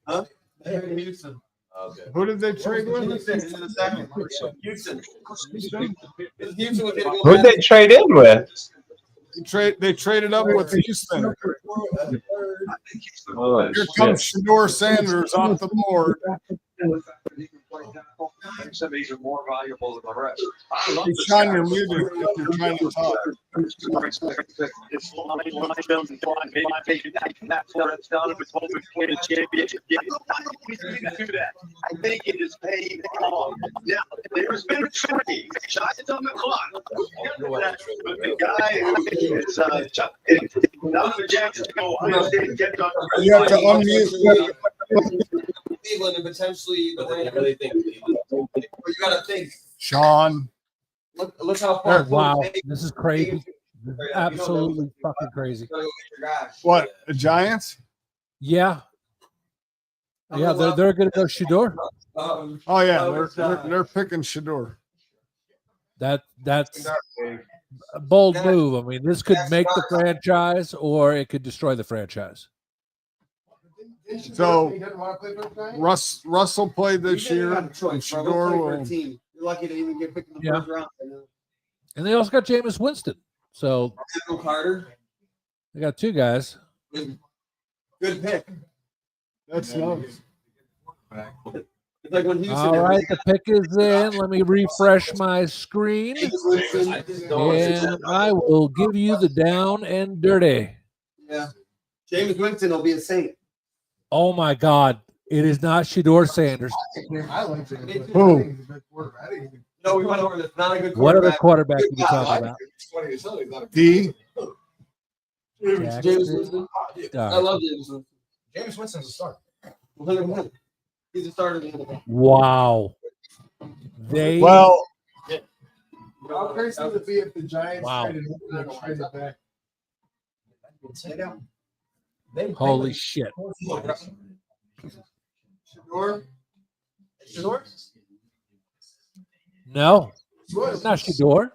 Huh? Houston. Who did they trade with? Houston in the second. Houston. Houston was gonna go Who'd they trade in with? They traded up with Houston. Oh, Here comes Shador Sanders off the board. Some of these are more valuable than the rest. Hey, Sean, you're muted if you're trying to talk. I think it is paid off. Now, there's been a trade. Shots on the clock. But the guy who is Donovan Jackson go Ohio State get on. You have to unmute. Cleveland and potentially. But I really think But you gotta think. Sean. Look how far. Wow, this is crazy. This is absolutely fucking crazy. What, the Giants? Yeah. Yeah, they're gonna go Shador. Oh yeah, they're picking Shador. That's a bold move. I mean, this could make the franchise or it could destroy the franchise. So Russell played this year, and Shador will. You're lucky to even get picked in the first round. And they also got Jameis Winston. So Carter. they got two guys. Good pick. That's nice. It's like when Houston. All right, the pick is in. Let me refresh my screen. And I will give you the down and dirty. Yeah. James Winston will be a Saint. Oh my God. It is not Shador Sanders. I like it. Who? No, we went over this. Not a good What other quarterback. quarterback are you talking about? D. James Winston. I love James Winston. James Winston's a starter. 100%. He's a starter. in the NFL. Wow. They Well, How crazy would it be if the Giants Wow. traded back? holy shit. Shador. Shador. No, not Shador.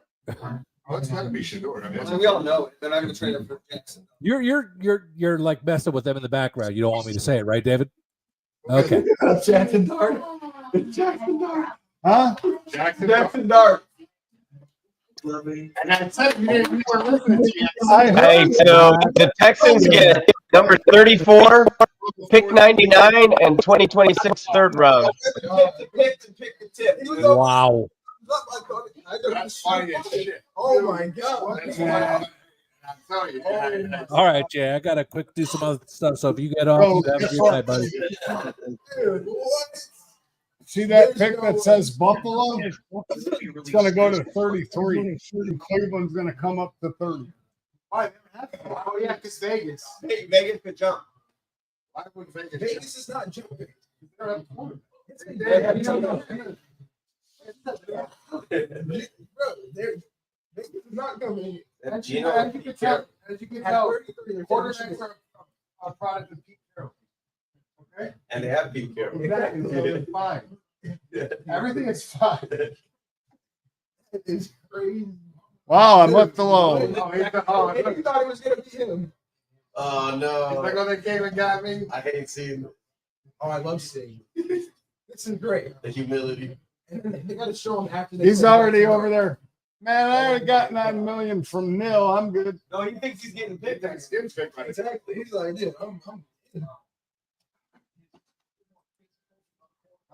Oh, it's got to be Shador. I mean, So we all know it. They're not going to trade him for Jackson. You're like messing with them in the background. You don't want me to say it, right, David? Okay. Jackson Dart. Jackson Dart. huh? Jackson. Jackson Dart. And I said you weren't listening to me. Hey, so the Texans get number 34, pick 99, and 2026 third round. Wow. That's funny as shit. Oh my god. That's funny. I'm telling you. All right, Jay. I gotta quick do some other stuff. So if you get off, you have a good night, buddy. Dude, what? See that pick that says Buffalo? It's going to go to 33. And Cleveland's going to come up to 30. Why? Oh, yeah, because Vegas. Hey, Vegas could jump. Why would Vegas? Vegas is not jumping. Bro, Vegas is not coming. as you can tell, quarterbacks are a product of Pete Carroll. Okay? And they have Pete Carroll. Exactly. So it's fine. Everything is fine. It's crazy. Wow, I'm left alone. He thought it was going to be him. Oh no! He's like, oh, they came and got me. I hate seeing Oh, I love seeing it. This is great. the humility. And then they got to show him after they He's play already back. over there. Man, I already got 9 million from Nil. I'm good. No, he thinks he's getting picked. That's skin pick, right? Exactly. He's like, dude, I'm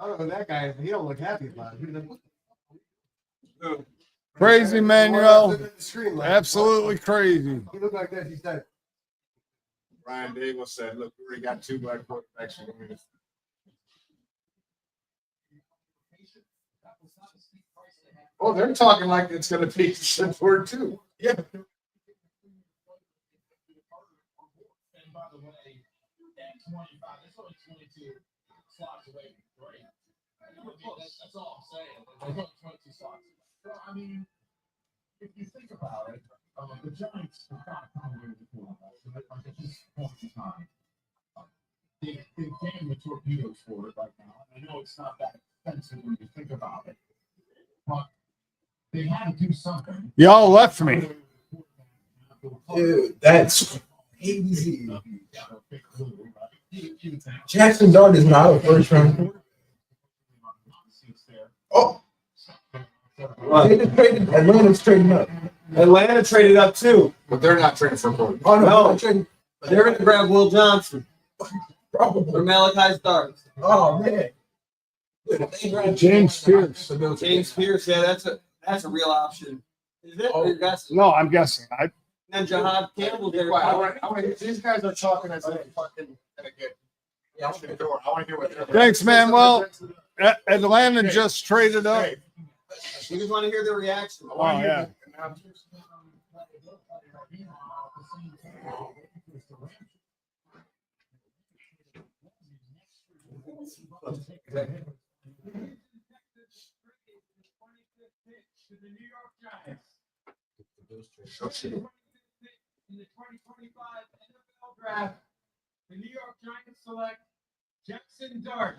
I don't know that guy. He don't look happy about it. He's like, Crazy, Manuel. Look at the screen, like, Absolutely crazy. He looked like that. He said. Brian Dable said, "Look, we already got 2 black quarterbacks." Oh, they're talking like it's going to be Shedford too. Yeah. That's all I'm saying. There's only 22 slots. So, I mean, if you think about it, the Giants are kind of coming away with the quarterback. So like at this point in time, they're getting the torpedoes for it right now. I know it's not that expensive when you think about it, but they had to do something. Y'all left me. Dude, that's crazy. Jackson Dart is not a first round quarterback. Oh. They just traded. Atlanta's trading up. Atlanta traded up too. But they're not trading for quarterback. Oh, No. they're trading. They're going to grab Will Johnson Probably. or Malachi Starks. Oh, man. Dude, they grabbed James Pierce. James Pierce, yeah, that's a real option. Is it? Or you're guessing? No, I'm guessing. And then Jahad Campbell there. I want these guys are talking as if fucking gonna get. Yeah, I want to hear what they're. Thanks, man. Well, Atlanta just traded up. You just want to hear their reaction. Oh, yeah. In the 2025 NFL Draft, the New York Giants select Jackson Dart.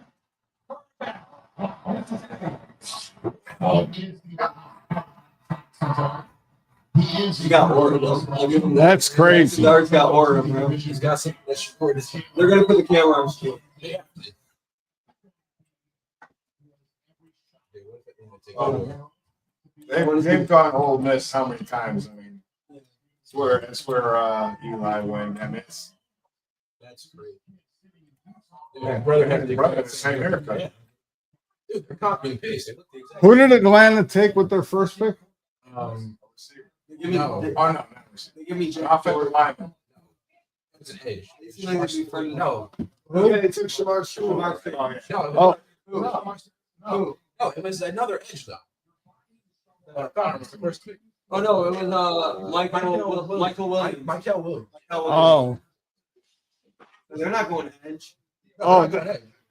He got Oregon. That's crazy. Dart's got Oregon, bro. He's got some. They're going to put the camera on his team. They've gone Ole Miss how many times? I mean, it's where Eli went. And it's That's great. My brother had the same haircut. Dude, they're copy and paste. They look the exact Who did Atlanta take with their first pick? Give me, No, they, oh no, they give me offensive lineman. It's an edge. They seem like they'd be friendly. No. Yeah, they took Shamar Stewart. Shamar Stewart. No, Oh, no, it was another edge though. I thought it was the first pick. Oh no, it was Michael Williams. Michael Williams. oh, They're not going to edge. oh.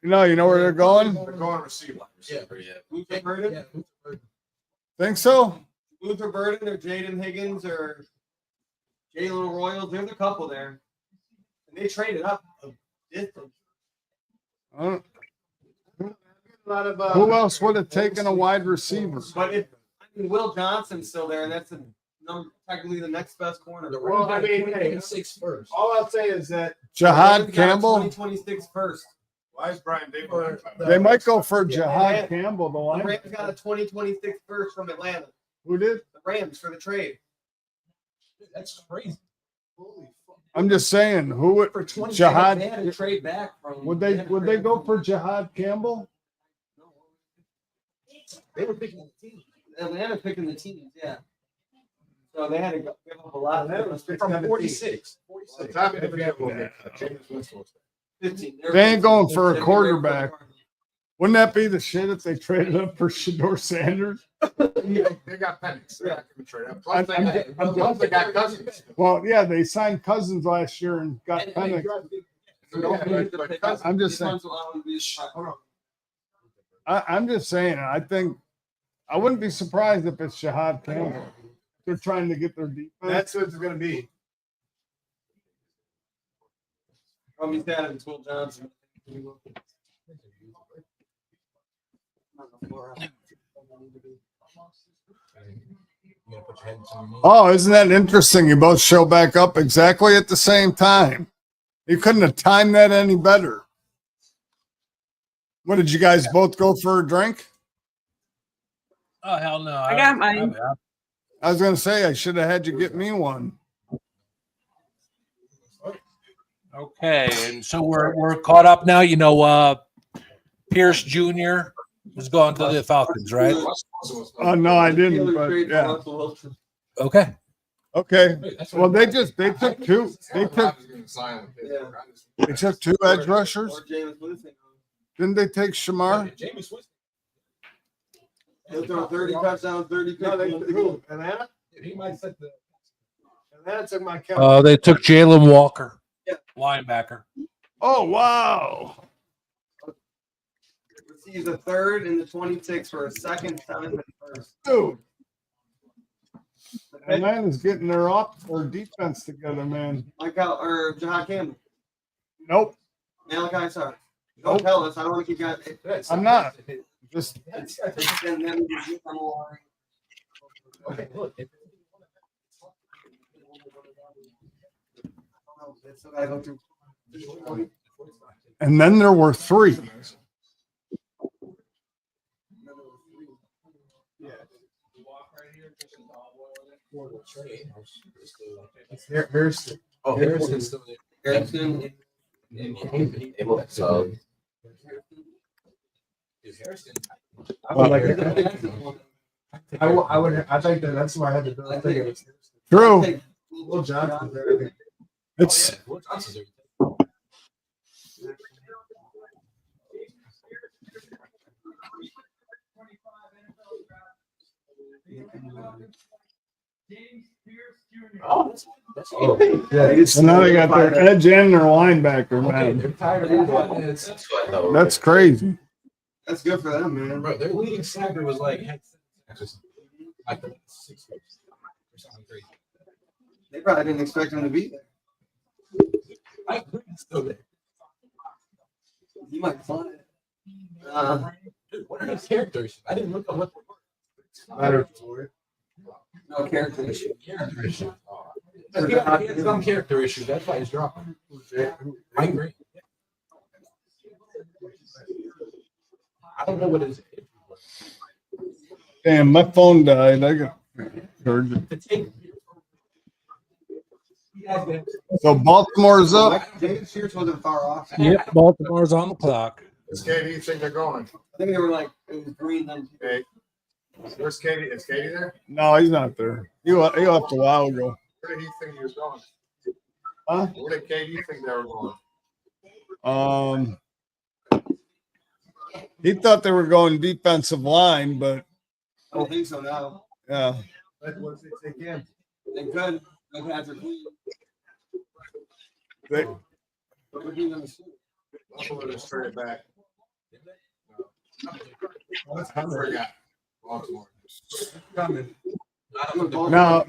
No, you know where they're going? They're going receiver. Yeah. Luther Burden, Yeah. Think so? Luther Burden, or Jaden Higgins, or Jalen Royals. There's a couple there, and they traded up a distance. Uh, A lot of, Who else would have taken a wide receiver? But if Will Johnson's still there, and that's technically the next best corner. The Well, I mean, hey, 6 first. all I'll say is that Jahad Campbell? 2026 first. why is Brian Dable? They might go for Yeah. Jahad Campbell, the The line. Rams got a 2026 first from Atlanta. Who did? The Rams for the trade. That's crazy. I'm just saying, who would For 20 Jihad? they had to trade back from. Would they go for Jihad Campbell? They were picking the team. Atlanta picking the teams, yeah. So they had to give up a lot. Atlanta was picking from 46. 46. Top of the field will get Jameis Winston. 15. They ain't going for a quarterback. Wouldn't that be the shit if they traded up for Shador Sanders? They got Penix. They're not gonna trade up. Plus they got Cousins. Well, yeah, they signed Cousins last year and got Penix. I'm just saying. I'm just saying. I think I wouldn't be surprised if it's Shahad Campbell. They're trying to get their defense. That's what it's going to be. Probably that and Will Johnson. Oh, isn't that interesting? You both show back up exactly at the same time. You couldn't have timed that any better. What did you guys both go for a drink? Oh hell no! I got mine. I was gonna say I should have had you get me one. Okay, and so we're caught up now. You know, Pierce Jr. is going to the Falcons, right? No, I didn't. But yeah. Okay. Okay. Well, they took two. They took two edge rushers. Didn't they take Shamar? Jameis Winston. He'll throw 30 touchdowns, 30 picks. No, they who? Atlanta? He might set the. Atlanta took my count. They took Jalen Walker, linebacker. Oh wow! Receives a third and the 26 for a second, 7th, and first. Dude, Atlanta's getting their defense together, man. Jihad Campbell. Nope. Malachi Starks. Don't tell us. I don't think you got. I'm not. Just And then we just come along. Okay, look. They still gotta go through. and then there were three. Harrison. Oh, Harrison's still there. Harrison. Harrison. I think that's why I had to do it. True. Will Johnson there. It's Will Johnson's there. Oh, Yeah, so now they got their edge and their linebacker, man. they're tired of That's crazy. That's good for them, man. Bro, their leading sacker was like 6 weeks or something crazy. They probably didn't expect him to be there. I agree, he's still there. He might fly. Dude, what are his characters? I didn't look at what No character issue. character issue. He had some character issue. That's why he's dropping. Mike Green. I don't know what his issue was. Damn, my phone died. I got heard it. So Baltimore's up. David Shears wasn't far off. Yep, Baltimore's on the clock. Where's Katie? You think they're going? I think they were like, it was green then. Hey, where's Katie? Is Katie there? No, he's not there. He left a while ago. Where did he think he was going? Huh? Where did Katie think they were going? He thought they were going defensive line, but I don't think so now. yeah. What's it take in? They could. They could have their clean. They, Buffalo just traded back. What's I forgot. Baltimore. Coming.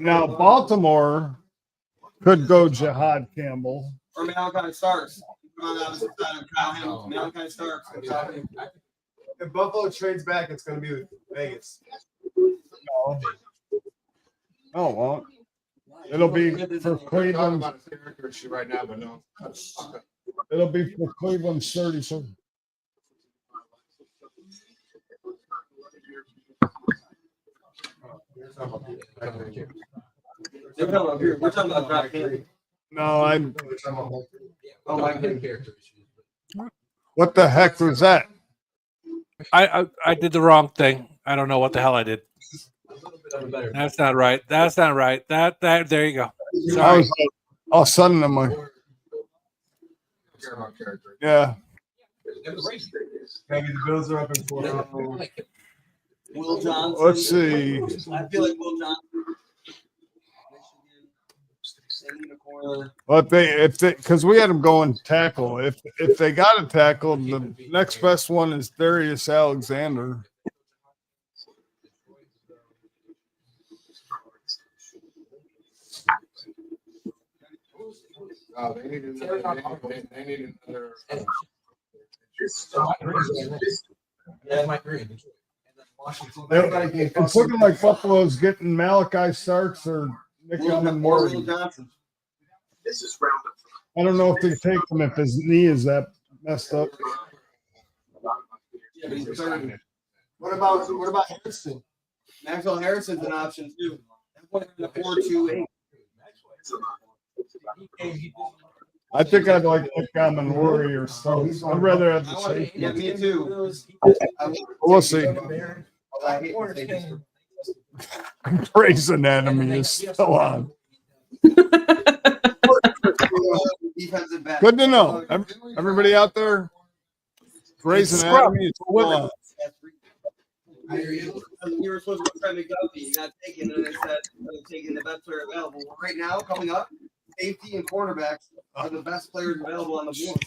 now Baltimore could go Jihad Campbell. Or Malachi Starks. On the opposite side of Kyle Hamilton. Malachi Starks. If Buffalo trades back, it's going to be with Vegas. Oh, well, it'll be for Talking Cleveland. about a character issue right now, but no. It'll be for Cleveland's 37. We're talking about drop candy. No, I'm. Oh, my character. What the heck was that? I did the wrong thing. I don't know what the hell I did. That's not right. That's not right. That there you go. I Sorry. was all of a sudden I'm like, yeah. Maybe the Bills are up in Florida. Will Johnson. Let's see. I feel like Will Johnson. Michigan. In the corner. Well, if they, because we had them going tackle. If they got a tackle, the next best one is Darius Alexander. They need another. They need another. Yeah, Mike Green. It's looking like Buffalo's getting Malachi Starks or Nick Morgan. This is roundup. I don't know if they take him if his knee is that messed up. Yeah, but he's 30. What about Harrison? Maxwell Harrison's an option too. The 4-2-8. I think I'd like Nick Warrior or something. I'd rather have the safety. Yeah, me too. We'll see. Grey's Anatomy is still on. Good to know. Everybody out there, Grey's Anatomy is still on. You were supposed to try McDuffie. You got taken, and it said taking the best player available. Well, right now, coming up, safety and cornerbacks are the best players available on the board.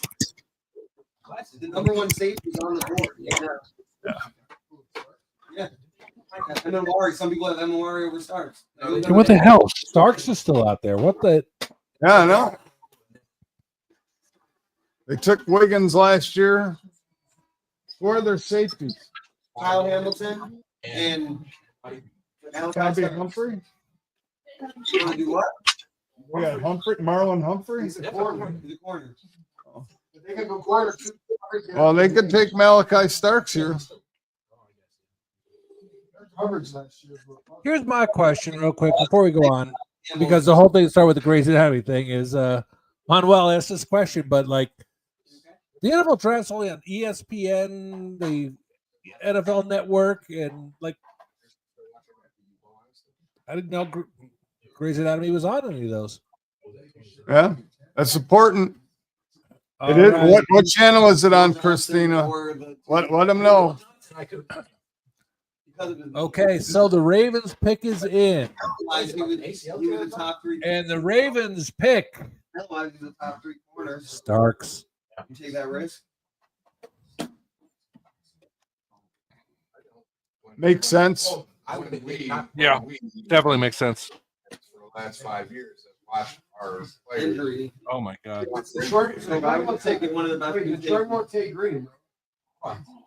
The number one safety is on the board. Yeah. And then Laurie, some people have Laurie over Starks. What the hell? Starks is still out there. What the? Yeah, I know. They took Wiggins last year. Who are their safeties? Kyle Hamilton and Bobby Humphrey. You want to do what? We got Humphrey, Marlon Humphrey. He's a corner. He's a corner. They can go corner too. Well, they could take Malachi Starks here. Here's my question, real quick, before we go on, because the whole thing started with the Grey's Anatomy thing. Is Manuel asked this question, but like the NFL draft's only on ESPN, the NFL Network, and like I didn't know Grey's Anatomy was on any of those. Yeah, that's important. All It is. right. What channel is it on, Christina? Let them know. Okay, so the Ravens pick is in, Otherwise, he was the top three. and the Ravens pick Otherwise, he's the top three corners. Starks. You take that risk. Makes sense. Yeah, definitely makes sense. For the last 5 years, I've watched our players. Injury. Oh my God. Detroit, So I would take one of the best. Detroit won't take Green.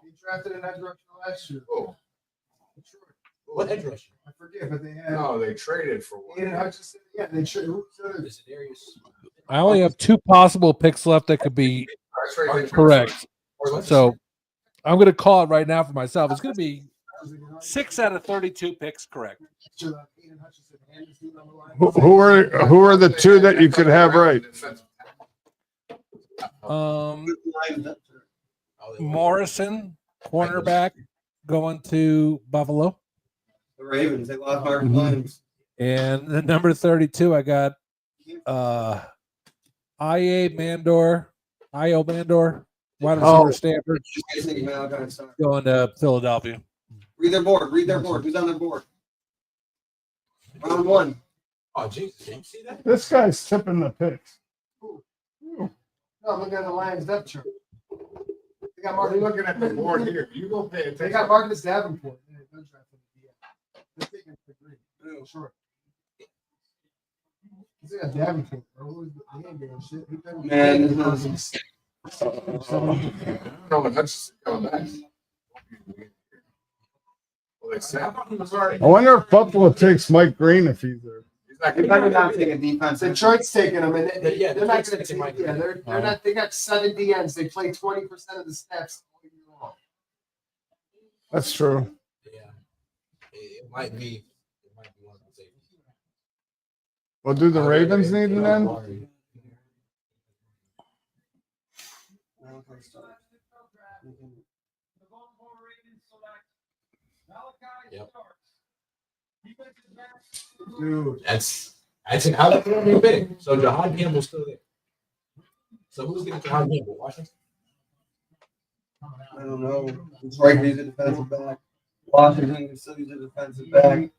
He drafted in that direction last year. Oh, What edge rusher? I forget, but they had. no, they traded for one. Ian Hutchinson. Yeah, they traded. I only have two possible picks left that could be I traded for correct. So I'm going to call it right now for myself. It's going to be 6 out of 32 picks correct. Who are the two that you could have right? Morrison, cornerback, going to Buffalo. The Ravens. They lost Mark Williams. And the number 32, I got Io Mandor, wide receiver, Stanford, going to Philadelphia. Read their board. Read their board. Who's on their board? Round one. Oh, Jesus. Did you see that? This guy's tipping the picks. No, look at the Lions depth chart. They got Are Marcus. you looking at the board here? You go pay attention. They got Marcus Davenport. Yeah, they're drafting the DM. They're taking the Green. Real short. They got Davenport. Bro. He ain't doing shit. He been- Man. No, that's coming back. Well, they said. I wonder if Buffalo takes Mike Green if he's there. They better not take a defense. Detroit's taking them, and they're not going Detroit's to taking take. Mike Yeah, they're Oh. not. They got 7 DNs. They play 20% of the snaps all year long. That's true. Yeah, it might be. Well, do the Ravens need an end? Yep. Dude, that's how that's going to be big. So Jahad Campbell's still there. So who's going to Jahad Campbell? Washington? I don't know. Detroit needs a defensive back. Washington can still use a defensive back.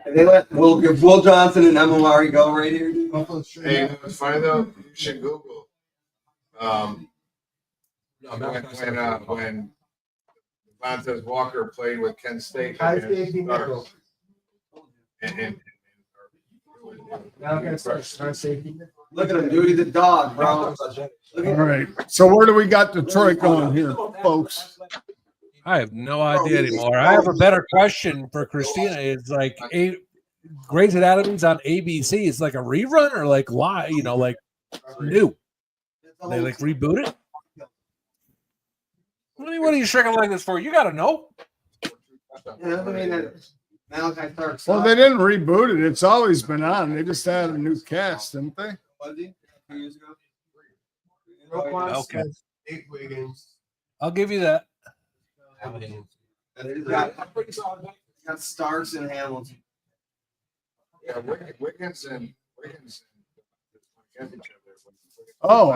If they let Will Johnson and Emilari go right here. Hey, it's funny though. You should Google. When Montez Walker played with Kent State. Look at him, dude. He's a dog, bro. All right. So where do we got Detroit going here, folks? I have no idea anymore. I have a better question for Christina. It's like Grey's Anatomy's on ABC. It's like a rerun or like live, like new. They like reboot it. What are you shrinking like this for? You got to know. Yeah, I mean, Malachi Stark. Well, they didn't reboot it. It's always been on. They just added a new cast, didn't they? Was he? 2 years ago? Okay. 8 Wiggins. I'll give you that. Got Starks and Hamilton. Yeah, Wiggins. Oh,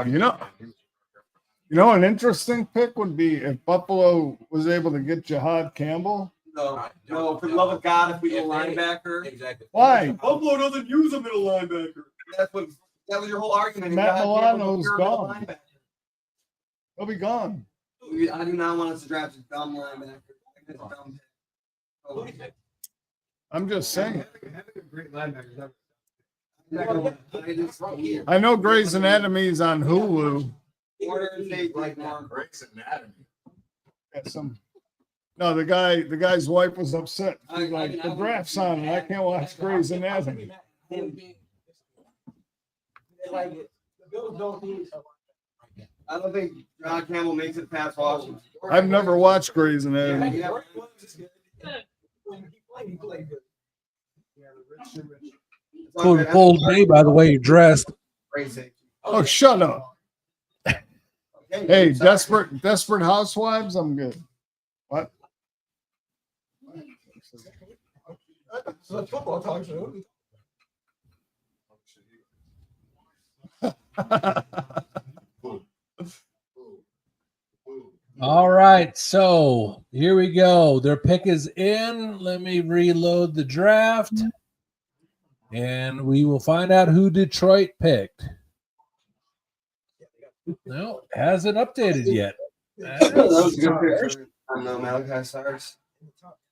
an interesting pick would be if Buffalo was able to get Jahad Campbell. No, for the love of God, if we get a linebacker. Exactly. Why? Buffalo doesn't use a middle linebacker. That was your whole argument. Matt Jahad Milano's Campbell's a pure middle gone. linebacker. He'll be gone. I do not want us to draft a dumb linebacker. That's a dumb pick. I'm just saying. Great linebackers. I know Grey's Anatomy is on Hulu. Grey's Anatomy. No, the guy's wife was upset. She's like, the draft's on and I can't watch Grey's Anatomy. I don't think John Campbell makes it past Washington. I've never watched Grey's Anatomy. Cold day, by the way you're dressed. Oh, shut up. Hey, desperate housewives, I'm good. What? It's a football talk show. All right, so here we go. Their pick is in. Let me reload the draft, and we will find out who Detroit picked. No, hasn't updated yet. That was a good pick. I don't know, Malachi Starks.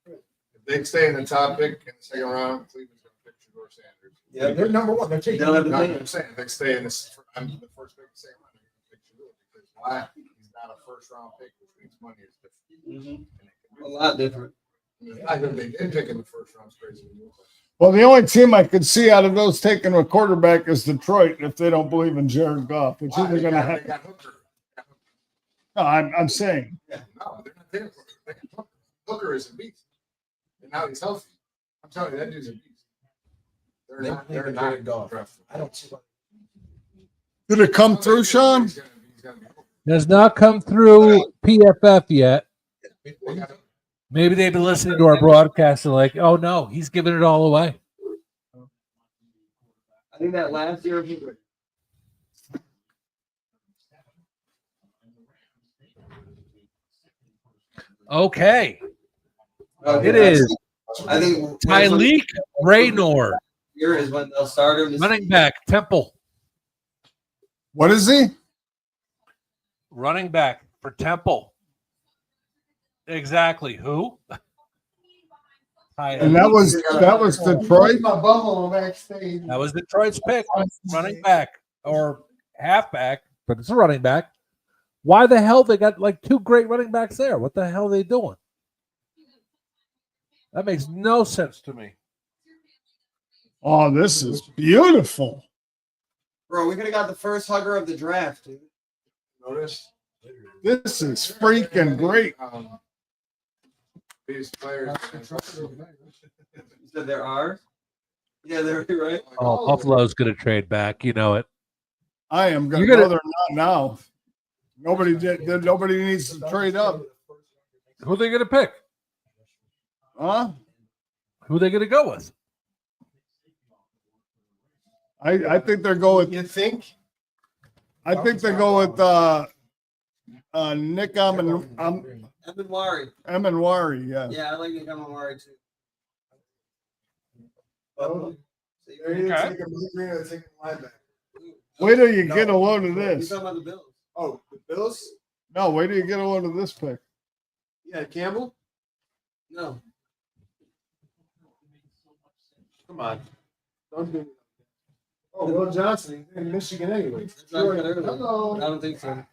If they stay in the top pick in the second round, Cleveland's going to pick Shedeur Sanders. Yeah, they're number one. They're taking. They'll have No, the I'm saying if they stay in this, I'm the first pick, the second round, they're going to pick Shedeur because why? He's not a first round pick, which means money is different. A lot different. I think they did pick in the first round. It's crazy. Well, the only team I could see out of those taking a quarterback is Detroit if they don't believe in Jared Goff, which Why? is going to They happen. got Hooker. No, I'm saying. Yeah, no, they're not there. They got Hooker. Hooker is a beast, and now he's healthy. I'm telling you, that dude's a beast. They're not golf. I don't see what. Did it come through, Sean? Does not come through PFF yet. Maybe they've been listening to our broadcast and like, oh no, he's giving it all away. I think that last year, Okay, okay, it is I think Tyleek Raynor, Here is when they'll start him. running back, Temple. What is he? Running back for Temple. Exactly. Who? And that was Detroit. That was Detroit's pick. Running back or halfback, but it's a running back. Why the hell they got like two great running backs there? What the hell are they doing? That makes no sense to me. Oh, this is beautiful. Bro, we could have got the first hugger of the draft, dude. Notice This is freaking great. These players. You said there are? Yeah, they're right. Oh, Buffalo's going to trade back. You know it. I am going You're to. gonna- No, they're not now. Nobody needs to trade up. Who are they going to pick? Huh? Who are they going to go with? I think they're going. You think? I think they go with Nick Emanwari. Emanwari. Yeah. Yeah, I like Nick Emanwari too. They're either taking Blue Green or they're taking linebacker. Wait till you get a load of You're this. talking about the Bills. Oh, the Bills? No, wait till you get a load of this pick. Yeah, Campbell? No. Come on. Don't do it. Oh, Will Johnson, he's in Michigan anyway. That's not good early. Hello. I don't think so.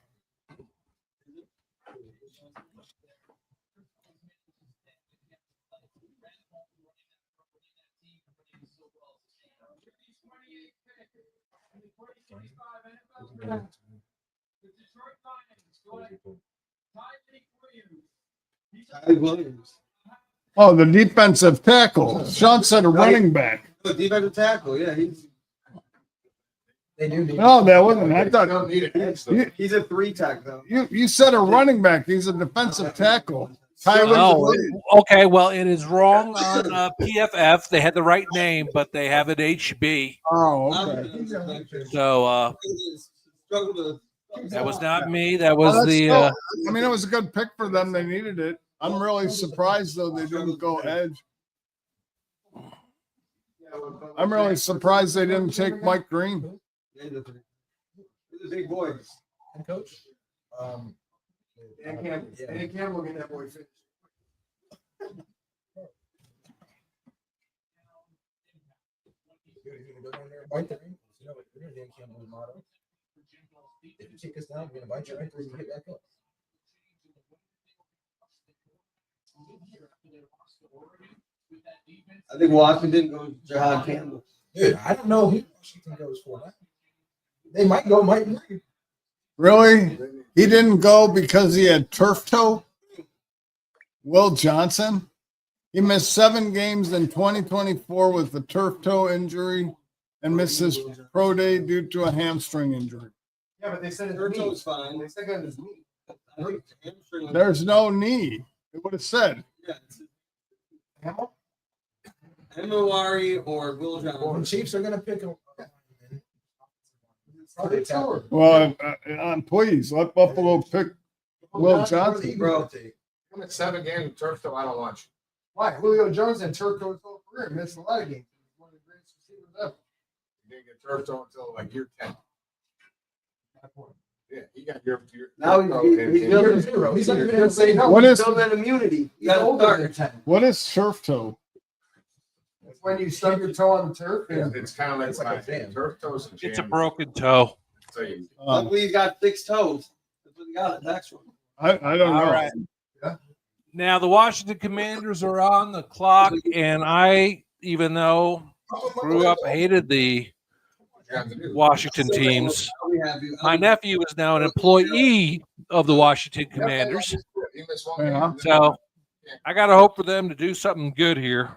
Ty Williams. Oh, the defensive tackle. Sean said a running back. Oh, defensive tackle. Yeah, They do need. No, that wasn't. I They thought don't need an edge, though. he's a 3-tech though. you said a running back. He's a defensive tackle. Oh, okay. Well, it is wrong on PFF. They had the right name, but they have it HB. Oh, okay. So that was not me. That was Well, that's the. still- I mean, it was a good pick for them. They needed it. I'm really surprised though they didn't go edge. I'm really surprised they didn't take Mike Green. He's a big boy. And coach. Dan Campbell. Dan Campbell get that boy finished. Dude, he's gonna go down there and bite the ring. You know what? We're gonna Dan Campbell's motto. If you take us down, we're gonna bite your ankles and get back up. I think Washington goes Jahad Campbell. Dude, I don't know who Washington goes for. They might go Mike Green. Really? He didn't go because he had turf toe? Will Johnson? He missed 7 games in 2024 with a turf toe injury and missed his pro day due to a hamstring injury. Yeah, but they said his Her knee. toe's fine. They said on his knee. I think hamstring. There's no knee. It would have said. Yeah. Emanwari or Will The Johnson. Chiefs are gonna pick him. Well, please let Buffalo pick Will Johnson. Bro, I'm at 7 games of turf, so I don't watch. Why? Julio Jones and Turco his whole career missed a lot of games. He's one of the greatest receivers ever. You didn't get turf toe until like year 10. Yeah, he got your now he's building zero. He's not even building- saying no. What is building immunity. You got to older start. than 10. what is turf toe? It's when you stub your toe on the turf. Yeah, it's kind of like, It's like a jam. turf toes and It's a jam. broken toe. So you, Luckily, he's got 6 toes. That's what he got. That's one. I don't know. All right. Now the Washington Commanders are on the clock, and I, even though grew up hated the Washington teams, We have you. my nephew is now an employee of the Washington Commanders. you miss one Yeah. game. So I got to hope for them to do something good here.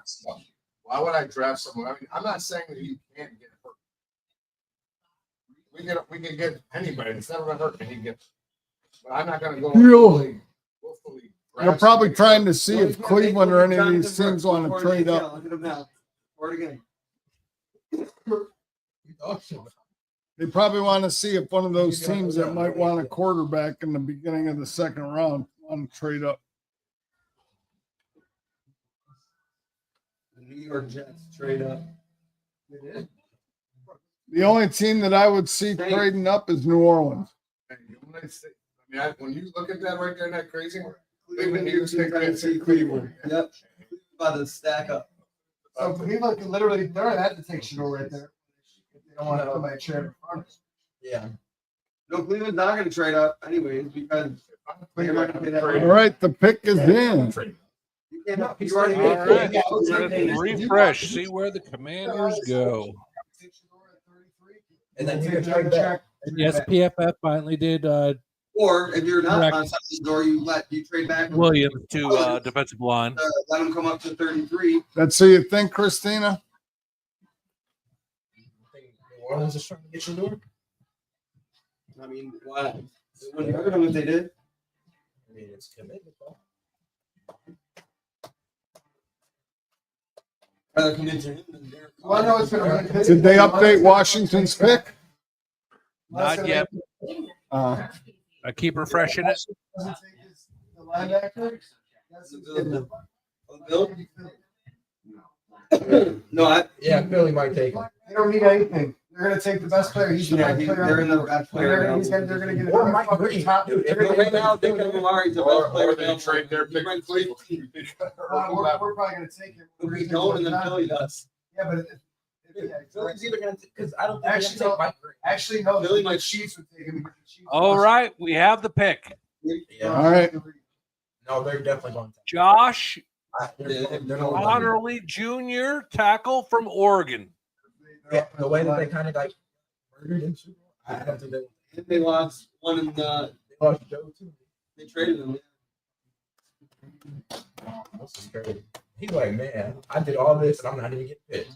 Why would I draft someone? I mean, I'm not saying that you can't get hurt. We can get anybody. It's never gonna hurt me. He gets. But I'm not gonna go. Really? willfully You're draft probably somebody. trying to see if Cleveland or any of these teams want to trade up. Look at him now. Or again. They probably want to see if one of those teams that might want a quarterback in the beginning of the second round want to trade up. The New York Jets trade up. The only team that I would see trading up is New Orleans. When you look at that right there, isn't that crazy? Cleveland, Houston, Tennessee, Cleveland. Yep. About to stack up. So Cleveland can literally throw that to take Shador right there. If they don't want to have somebody trade in front of us. Yeah. No, Cleveland's not going to trade up anyways because they're not going to get All that. right, the pick is in. You can't. You already All made right, it. refresh, see where the Commanders go. And then you can trade back. Yes, PFF finally did Or if you're not Correct. on something door, you trade back. Williams to defensive line. Let them come up to 33. That's who you think, Christina? Orleans is trying to get your door. I mean, why? It wouldn't hurt them if they did. I mean, it's commitment, though. Rather commit to him than Derek Carr. Well, I know it's gonna be- Did they update Washington's pick? Not yet. I keep refreshing it. Doesn't take the linebacker. That's the Bill? No, yeah, Philly might take him. They don't need anything. They're gonna take the best player. He's the best player. they're in the best player. They're gonna get a fucking top. Dude, if right now David Amari's the best player, they trade their pick. We're probably gonna take him. We don't, and then Philly does. Yeah, but Philly's either gonna because I don't think actually they're gonna actually no. Philly My Chiefs would take him. All right, we have the pick. Yeah. All right. No, they're definitely going to. Josh They're not Honorly Jr. tackle from Oregon. the way that they kind of like murdered him. I don't think they. They lost one in the. They lost Joe too. They traded him. This is crazy. He's like, man, I did all this and I'm not even getting picked.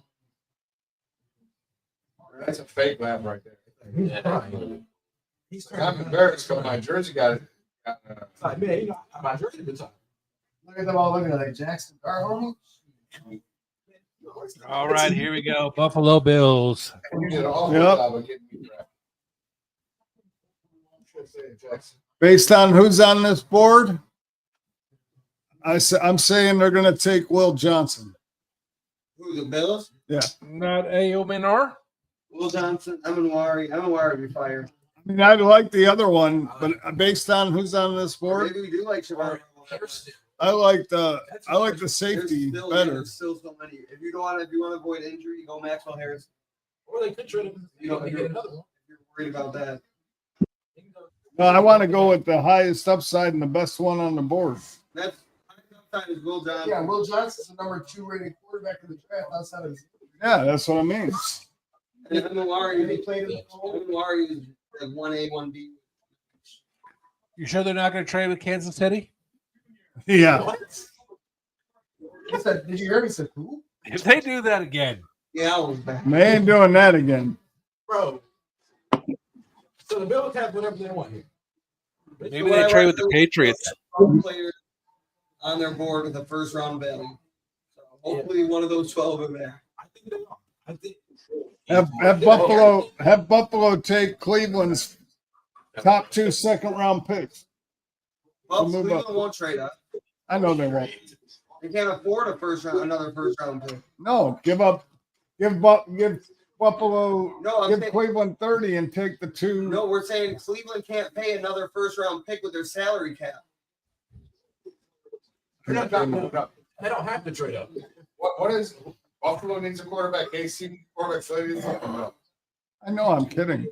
That's a fake laugh right there. He's crying. He's I'm embarrassed because my jersey got like, man, you know, my jersey been talking. Look at them all looking at like Jackson Garhorn. All right, here we go. Buffalo Bills. You did an awful Yep. job of getting me drafted. Based on who's on this board, I'm saying they're going to take Will Johnson. Who, the Bills? Yeah. Not Aominar. Will Johnson, Evan Wari. Evan Wari would be fired. I mean, I like the other one, but based on who's on this board, Maybe we do like Shabbat. I like the safety better. There's still so many. If you want to avoid injury, go Maxwell Harris. Or they could trade him. You know, to get another one. If you're worried about that. No, I want to go with the highest upside and the best one on the board. That's outside is Will Johnson. Yeah, Will Johnson's the number 2 rated quarterback in the draft outside of his. Yeah, that's what I mean. And Evan Wari, He played in the Evan Wari is like 1A, 1B. You sure they're not going to trade with Kansas City? Yeah. What? He said, did you hear me? He said, who? If they do that again, Yeah, I was back. They ain't doing that again. Bro. So the Bills have whatever they want here. maybe they trade with the Patriots. Players on their board with a first round value. So hopefully one of those 12 are there. I think they are. I think. Have Buffalo take Cleveland's top 2 second-round picks. Well, move Cleveland up. won't trade up. I know they won't. They can't afford another first round pick. No, give Buffalo, No, I'm give saying- Cleveland 30 and take the 2. No, we're saying Cleveland can't pay another first round pick with their salary cap. They're not dropping up. They don't have to trade up. What is Buffalo needs a quarterback? AC quarterback. Philly needs a I know, I'm kidding.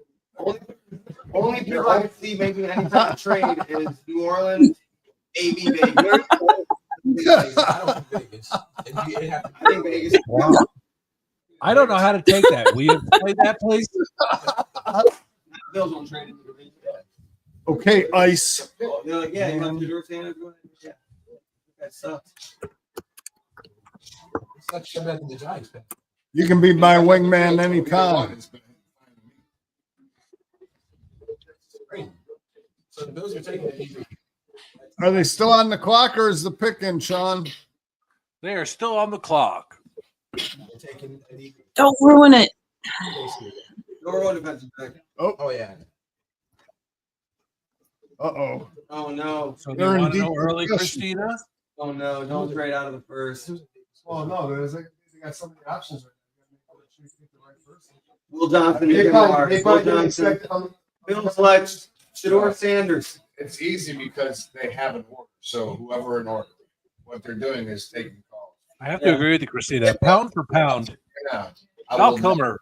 Only people I can see making any type of trade is New Orleans, AB Vegas. I don't think Vegas. I think Vegas. I don't know how to take that. We have played that place. Bills won't trade him. Okay, Ice. They're like, yeah, you want Fedor Sanders? Go ahead. Yeah. That sucks. It's like shut back in the Giants. Man. You can be my wingman anytime. So the Bills are taking the easy. Are they still on the clock or is the pick in, Sean? They are still on the clock. They're taking an easy. Don't ruin it. Nor defensive back. Oh yeah. Uh-oh. Oh no. So they They're in want to deep know early, discussion. Christina? Oh no. Don't trade out of the first. Well, no, there's like they got so many options right now. Will Johnson. They Will probably didn't Johnson. expect Bill Fletch. Shador Sanders. It's easy because they have an order. So whoever in order, what they're doing is taking calls. I have to agree with you, Christina. Pound for pound, Yeah. Val Kilmer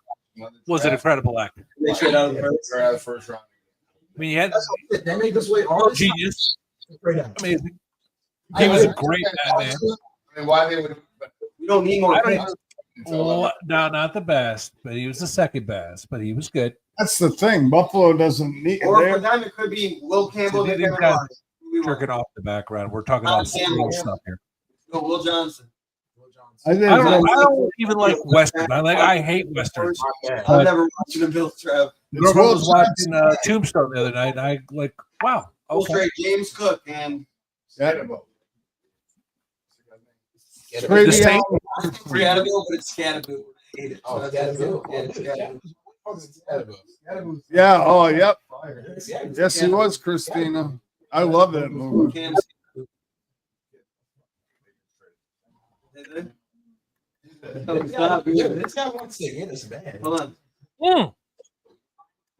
was an incredible actor. They trade out of the first. They're out of the first round. I mean, he had They made this way all this genius, right now. amazing. He was a great Batman. I mean, why they would? You don't need more I don't picks. know. No, not the best, but he was the second best. But he was good. That's the thing. Buffalo doesn't need. Or they're- for them, it could be Will Campbell. So and these Kevin guys Lawrence. Who we want. Jerking off the background. We're talking about Campbell. stuff here. No, Will Johnson. I think I don't even like Western. I hate Westerns. I've But never watched the Bills trap. girlfriend was watching Tombstone the other night, and I like, wow. Full Okay. straight James Cook and Scatterbo. The same. Scatterbo, but it's Scatterbo. I hate it. Oh, Scatterbo. Yeah, Scatterbo. Yeah. Oh, yep. Yes, he was, Christina. I love that movie. Stop. This guy wants to get us bad. Hold on.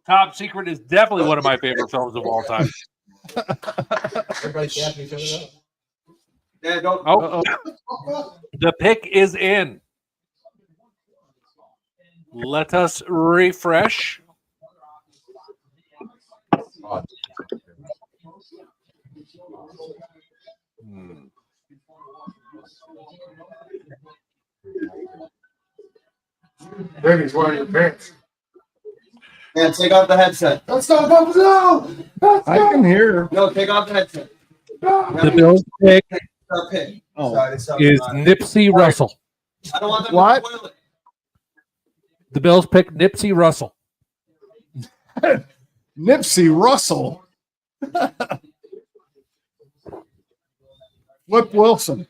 Top Secret is definitely one of my favorite films of all time. Everybody gapping each other up. Yeah, don't. Oh, the pick is in. Let us refresh. Baby's wearing your pants. Yeah, take off the headset. Let's go, Buffalo Zone! I can hear. No, take off the headset. The Bills pick Our pick. Oh. Sorry, it's is Nipsey Russell. I don't want them What? to spoil it. The Bills pick Nipsey Russell. Nipsey Russell. Flip Wilson.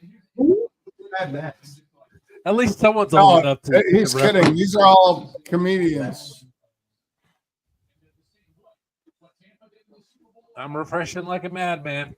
At least someone's No, old enough to. he's kidding. These are all comedians. I'm refreshing like a madman.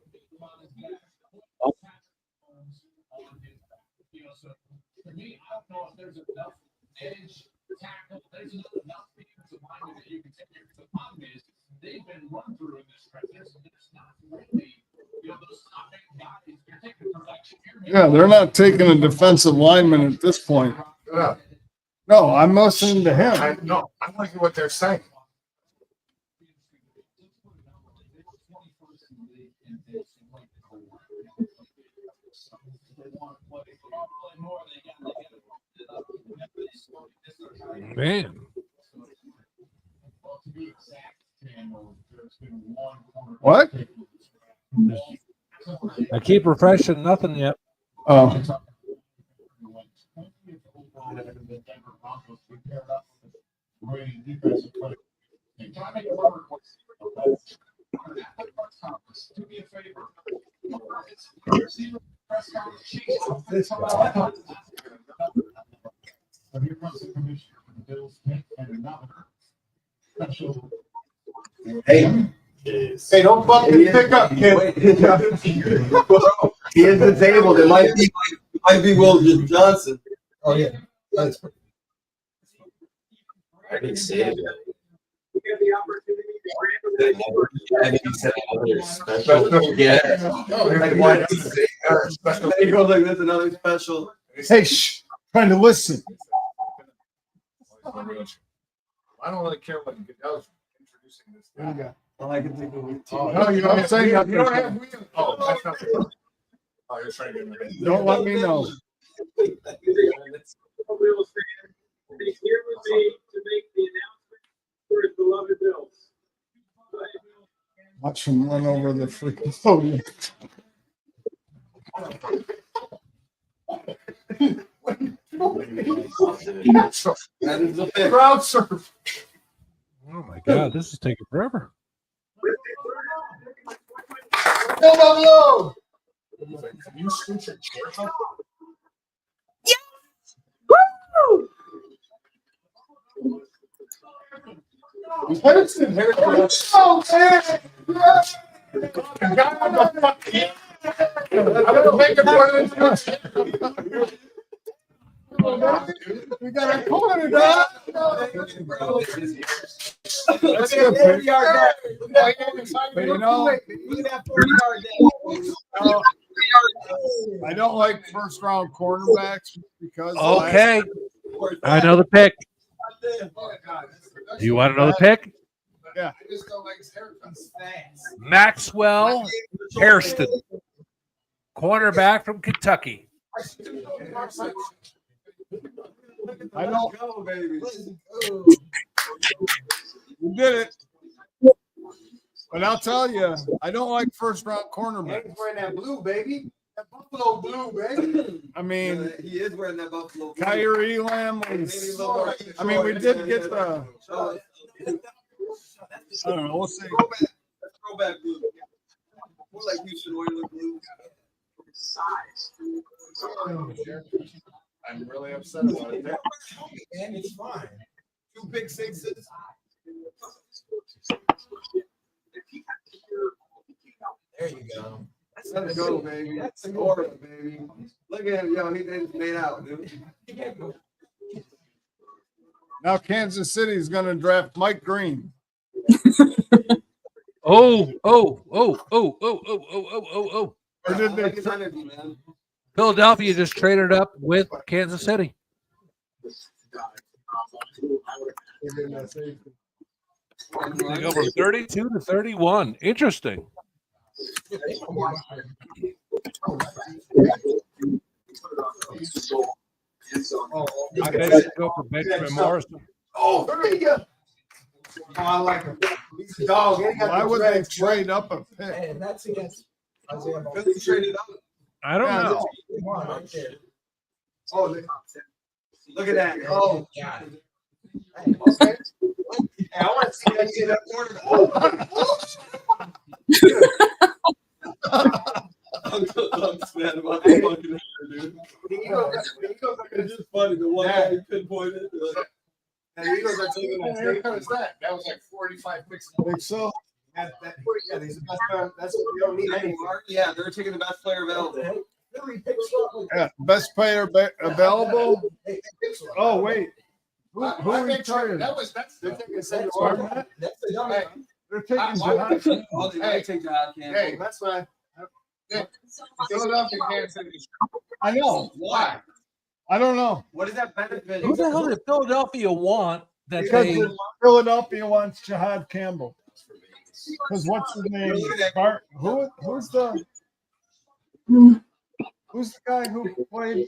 Yeah, they're not taking a defensive lineman at this point. Yeah. No, I'm listening to him. I know. I want to hear what they're saying. Man. What? I keep refreshing, nothing yet. Oh. Hey. Hey, don't fucking pick up, kid. He is disabled. It might be Will Johnson. Oh, yeah. That's I didn't say it. He goes like this, another special. Hey, shh. Trying to listen. I don't really care what Goodell's introducing this guy. All I can think of is No, you don't have, you don't have wheels. Oh, that's not the Oh, you're trying to get me. Don't let me know. He's here with me to make the announcement for his beloved Bills. Watch him run over the freaking podium. That is the pick. Crowd surf. Oh my God, this is taking forever. Can you scoot your chair up? Henderson, oh, man! God, the fuck, yeah. I'm gonna make it one of the we got a corner, dog. Look at that 40-yard dash. But you know, Look at that 40-yard dash. I don't like first round cornerbacks because Okay. I know the pick. Do you want to know the pick? Yeah. I just don't like his haircut. Maxwell Hairston, cornerback from Kentucky. I don't go, baby. You did it. But I'll tell you, I don't like first round cornerbacks. Wearing that blue, baby. That Buffalo Buffalo blue, baby. I mean, He is wearing that Buffalo blue. Kyrie Elam Maybe a was. little more- I mean, we did get the. Oh, I don't know. We'll see. throwback blue. More like Houston Oilers blue. I'm really upset about it. And it's fine. 2 big sixes. There you go. Let's go, baby. That's horrible, baby. Look at him, yo. He just made out, dude. Now Kansas City is going to draft Mike Green. Oh. Or did they? Like his energy, man. Philadelphia just traded up with Kansas City. They go from 32 to 31. Interesting. I bet you go for Benjamin Morrison. Oh, there you go. Oh, I like him. He's a dog. He ain't got Why the would they dreads. trade up a pick? And that's against Isaiah Philly traded up. I don't know. Right there. Oh, look at that. Oh, God. okay. Hey, I want to see that shit up I'm mad about the fucking hair, dude. The Eagles are just funny. The one guy who pinpointed. The Eagles are taking that. What haircut is that? That was like 45 picks. I think so. Yeah, he's the best player. That's what we don't need anymore. Yeah, they're taking the best player available. Yeah, best player available. Oh wait, who retired? They're taking Saquon. Barnett? Hey, They're taking why- Jihad. Oh, they might take Jihad Campbell. Hey, that's fine. Philadelphia can't say this. I know. Why? I don't know. What does that benefit? Who the hell did Philadelphia want that Because they Philadelphia wants Jihad Campbell. Because what's his name? Who's the guy who played?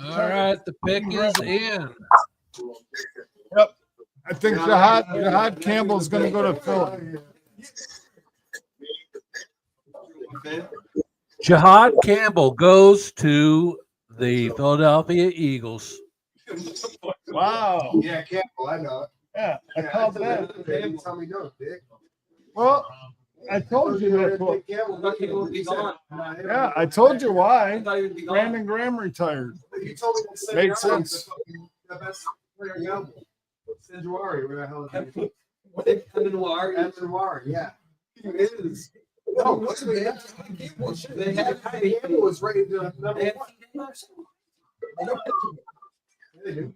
all right, the pick is in. Yep. I think Jihad Campbell's going to go to Philly. Jihad Campbell goes to the Philadelphia Eagles. Wow. Yeah, Campbell, I know it. Yeah, I called that. They didn't tell me no, Dick. Well, I told you that's what. Campbell would be gone. Yeah, I told you why. I thought he would be gone. Brandon Graham retired. You told me to Made sense. The best player in the Senjuari, where the hell is he? Noir, yeah. he is. No, what's the They had Campbell was rated number They had one. They do.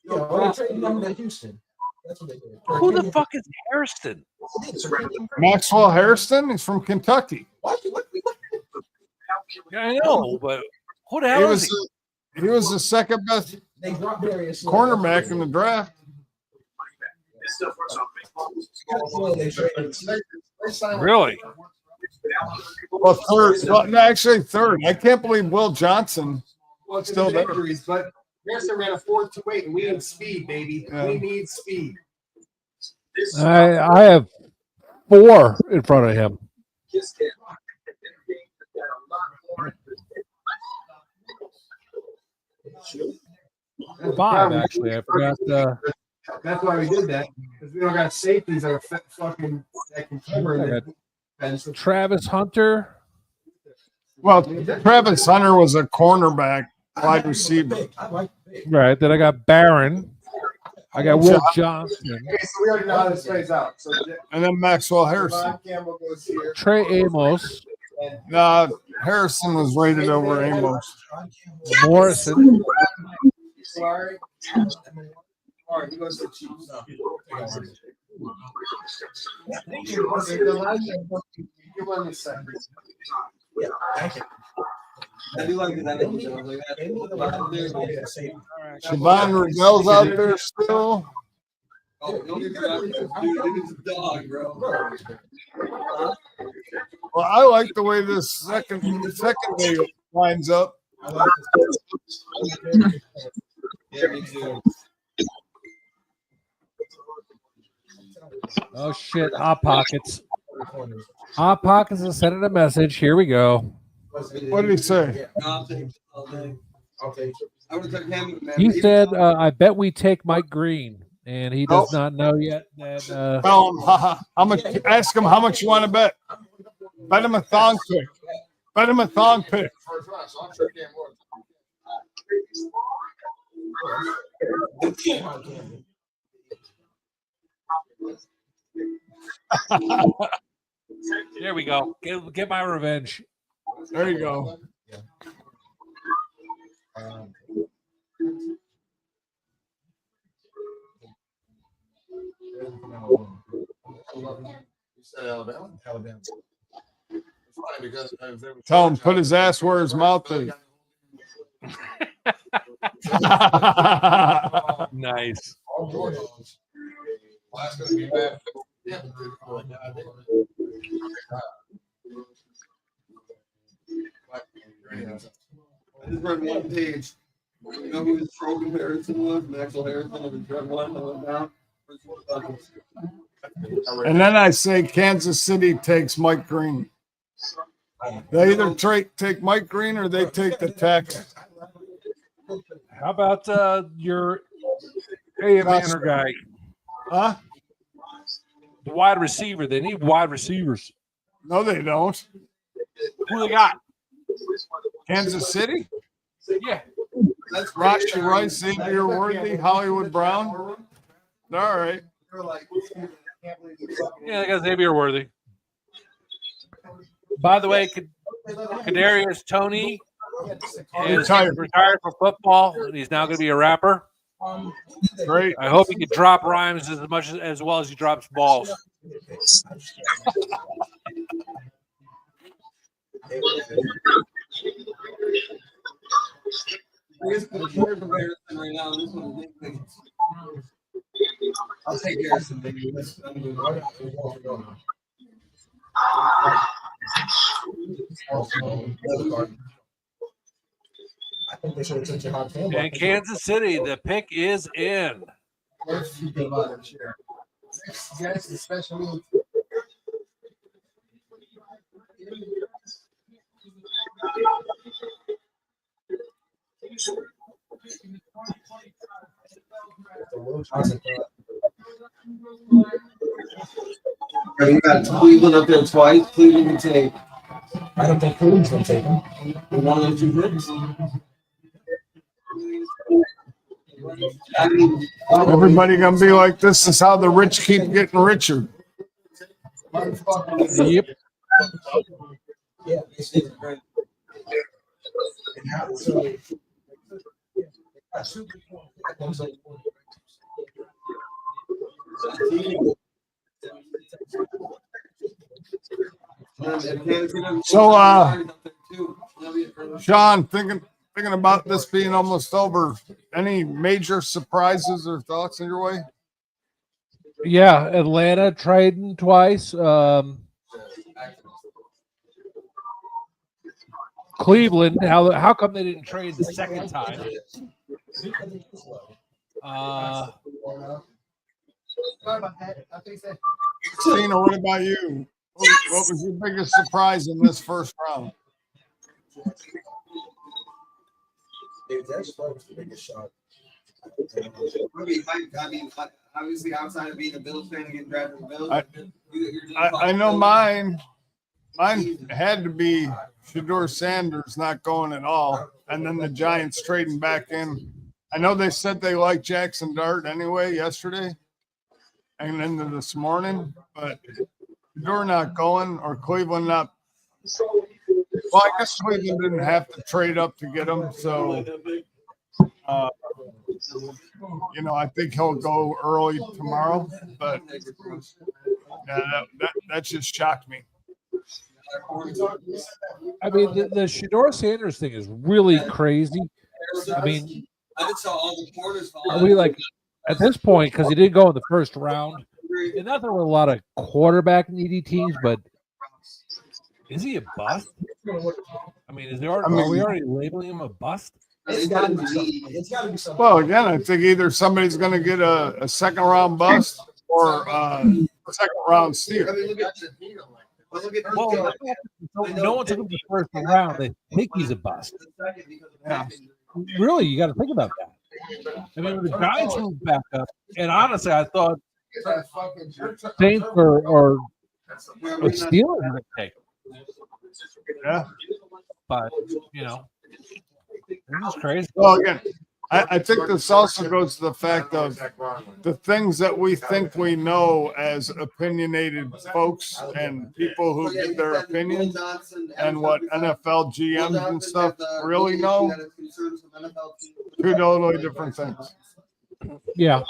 They traded him to Houston. That's what they did. Who the fuck is Hairston? Maxwell Hairston. He's from Kentucky. Yeah, I know, but who the He hell is was he? he was the second best They dropped Darius. cornerback in the draft. Really? Well, third. Well, no, actually third. I can't believe Will Johnson Well, it's still still there. injuries, but Harrison ran a 4.28, and we need speed, baby. Yeah. We need speed. I have 4 in front of him. Five, actually. I forgot. That's why we did that, because we don't got safeties that are fucking that can cover I the bench. Travis Hunter. Well, Travis Hunter was a cornerback, wide receiver. Right. Then I got Barron. I got Will Johnson. Okay, so we already know how this plays out. So And then Maxwell Harrison. Devon Campbell goes here. Trey Amos. Harrison was rated over Amos. Morrison. Sorry. All right, he goes to the Chiefs. Give one a second. Yeah, thank you. I do like that. Siobhan Riddell's out there still. Oh, don't get dude, it's a dog, bro. Well, I like the way this second day lines up. Yeah, me too. Oh shit! Hot pockets. Hot Pockets is sending a message. Here we go. What did he say? I'll take it all day. I'll take it. I would have took him. Man. He said, "I bet we take Mike Green," and he does not know yet that. Tell him, how much? Ask him how much you want to bet. Bet him a thong pick. Bet him a thong pick. First round, so I'm sure he can't work. There we go. Get my revenge. There you go. You said Alabama? Alabama. It's funny because if they were Tell him put his ass where his mouth is. Nice. all Georgia. Well, that's going to be bad. Yeah. I just read one page. You know who his troll comparison was? Maxwell Harrison of the drug one that went down. And then I say Kansas City takes Mike Green. They either take Mike Green or they take the Texans. How about your Manor guy? Huh? The wide receiver. They need wide receivers. No, they don't. Who they got? Kansas City? Yeah. That's Rashi Rice, Xavier Worthy, Hollywood Brown. All right. Yeah, they got Xavier Worthy. By the way, Kadarius Toney is retired from football, and he's now going to be a rapper. Great. I hope he can drop rhymes as well as he drops balls. I guess the comparison right now, this one is big. I'll take Harrison, baby. I think they should have took your hot hand. And Kansas City, the pick is in. Yes, especially. You got Cleveland up there twice. Cleveland can take. I don't think Cleveland's going to take him. One of those two picks. I mean, Everybody gonna be like, this is how the rich keep getting richer. Yep. Yeah, So, Sean, thinking about this being almost over, any major surprises or thoughts in your way? Yeah, Atlanta trading twice. Cleveland, how come they didn't trade the second time? Tina, what about you? What was your biggest surprise in this first round? That's the biggest shot. I mean, obviously, outside of being a Bills fan and getting drafted in the Bills, I know mine had to be Shedeur Sanders not going at all, and then the Giants trading back in. I know they said they liked Jackson Dart anyway yesterday and into this morning, but Shedeur not going or Cleveland not. Well, I guess Cleveland didn't have to trade up to get him, so I think he'll go early tomorrow. But yeah, that just shocked me. I mean, the Shedeur Sanders thing is really crazy. I mean, I just saw all the corners. are we like at this point, because he didn't go in the first round, and not there were a lot of quarterback needy teams, but is he a bust? I mean, are we already labeling him a bust? It's got to be something. It's got to be something. Well, again, I think either somebody's going to get a second round bust or second round steal. I mean, look at Well, no one took him the first round. They think he's a bust. Yeah. Really, you got to think about that. I mean, when the Giants moved back up, and honestly, I thought Saints or Steelers were going to take him. Yeah. But, you know, this is crazy. Well, again, I think this also goes to the fact of the things that we think we know as opinionated folks and people who give their opinions and what NFL GMs and stuff really know. Two totally different things. Yeah.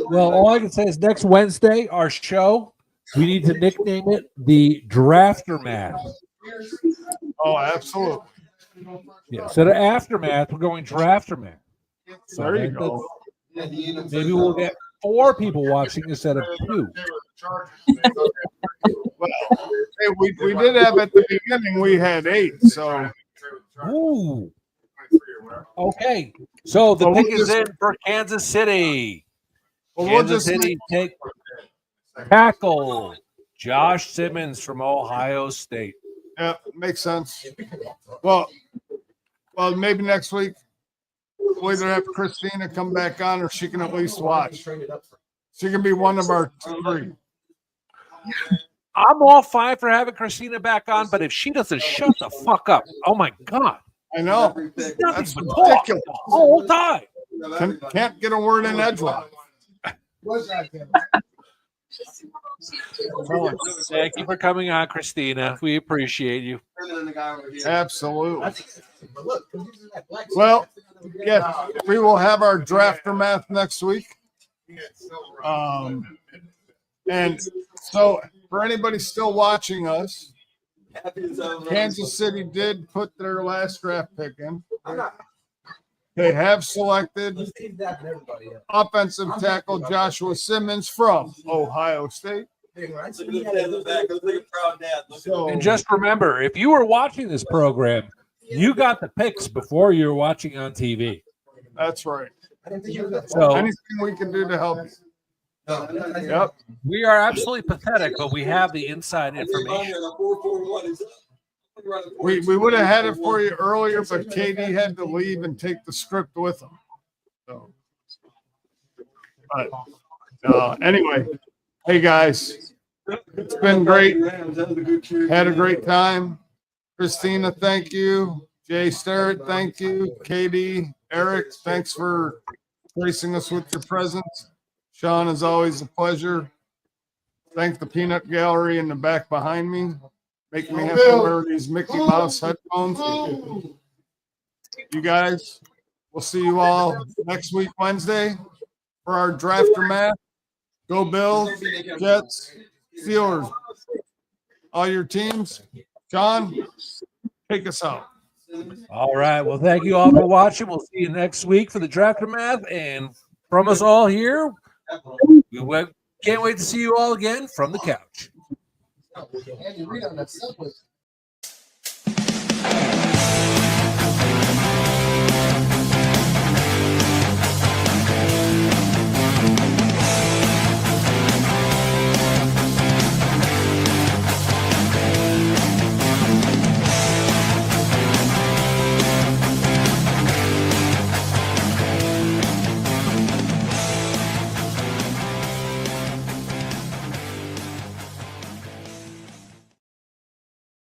Well, all I can say is next Wednesday, our show, we need to nickname it the Draftermath. Oh, absolutely. Yeah, instead of Aftermath, we're going Draftermath. So There you go. maybe we'll get 4 people watching instead of 2. Well, hey, we did have at the beginning, we had 8. So, Ooh. Okay. So the Well, we'll pick is just- in for Kansas City. well, we'll Kansas just City take tackle Josh Simmons from Ohio State. yeah, makes sense. Well, maybe next week we'll either have Christina come back on or she can at least watch. She can be one of our 3. I'm all fine for having Christina back on, but if she doesn't shut the fuck up, oh my God. I know. Nothing That's but talk ridiculous. the whole time. Can't get a word in edgewise. So, thank you for coming on, Christina. We appreciate you. Absolutely. Well, yeah, we will have our Draftermath next week. And so for anybody still watching us, Kansas City did put their last draft pick in. They have selected offensive tackle Joshua Simmons from Ohio State. And just remember, if you were watching this program, you got the picks before you were watching on TV. That's right. So anything we can do to help you. Yep. We are absolutely pathetic, but we have the inside information. We would have had it for you earlier, but KD had to leave and take the script with him. So, but anyway, hey guys, it's been great. Had a great time. Christina, thank you. Jay Starrett, thank you. KD, Eric, thanks for gracing us with your presence. Sean, is always a pleasure. Thank the Peanut Gallery in the back behind me. Making me have to wear these Mickey Mouse headphones. You guys, we'll see you all next week, Wednesday, for our Draftermath. Go Bills, Jets, Steelers. All your teams. John, take us out. All right. Well, thank you all for watching. We'll see you next week for the Draftermath. And from us all here, we can't wait to see you all again from the couch. Andy Reid on that subway.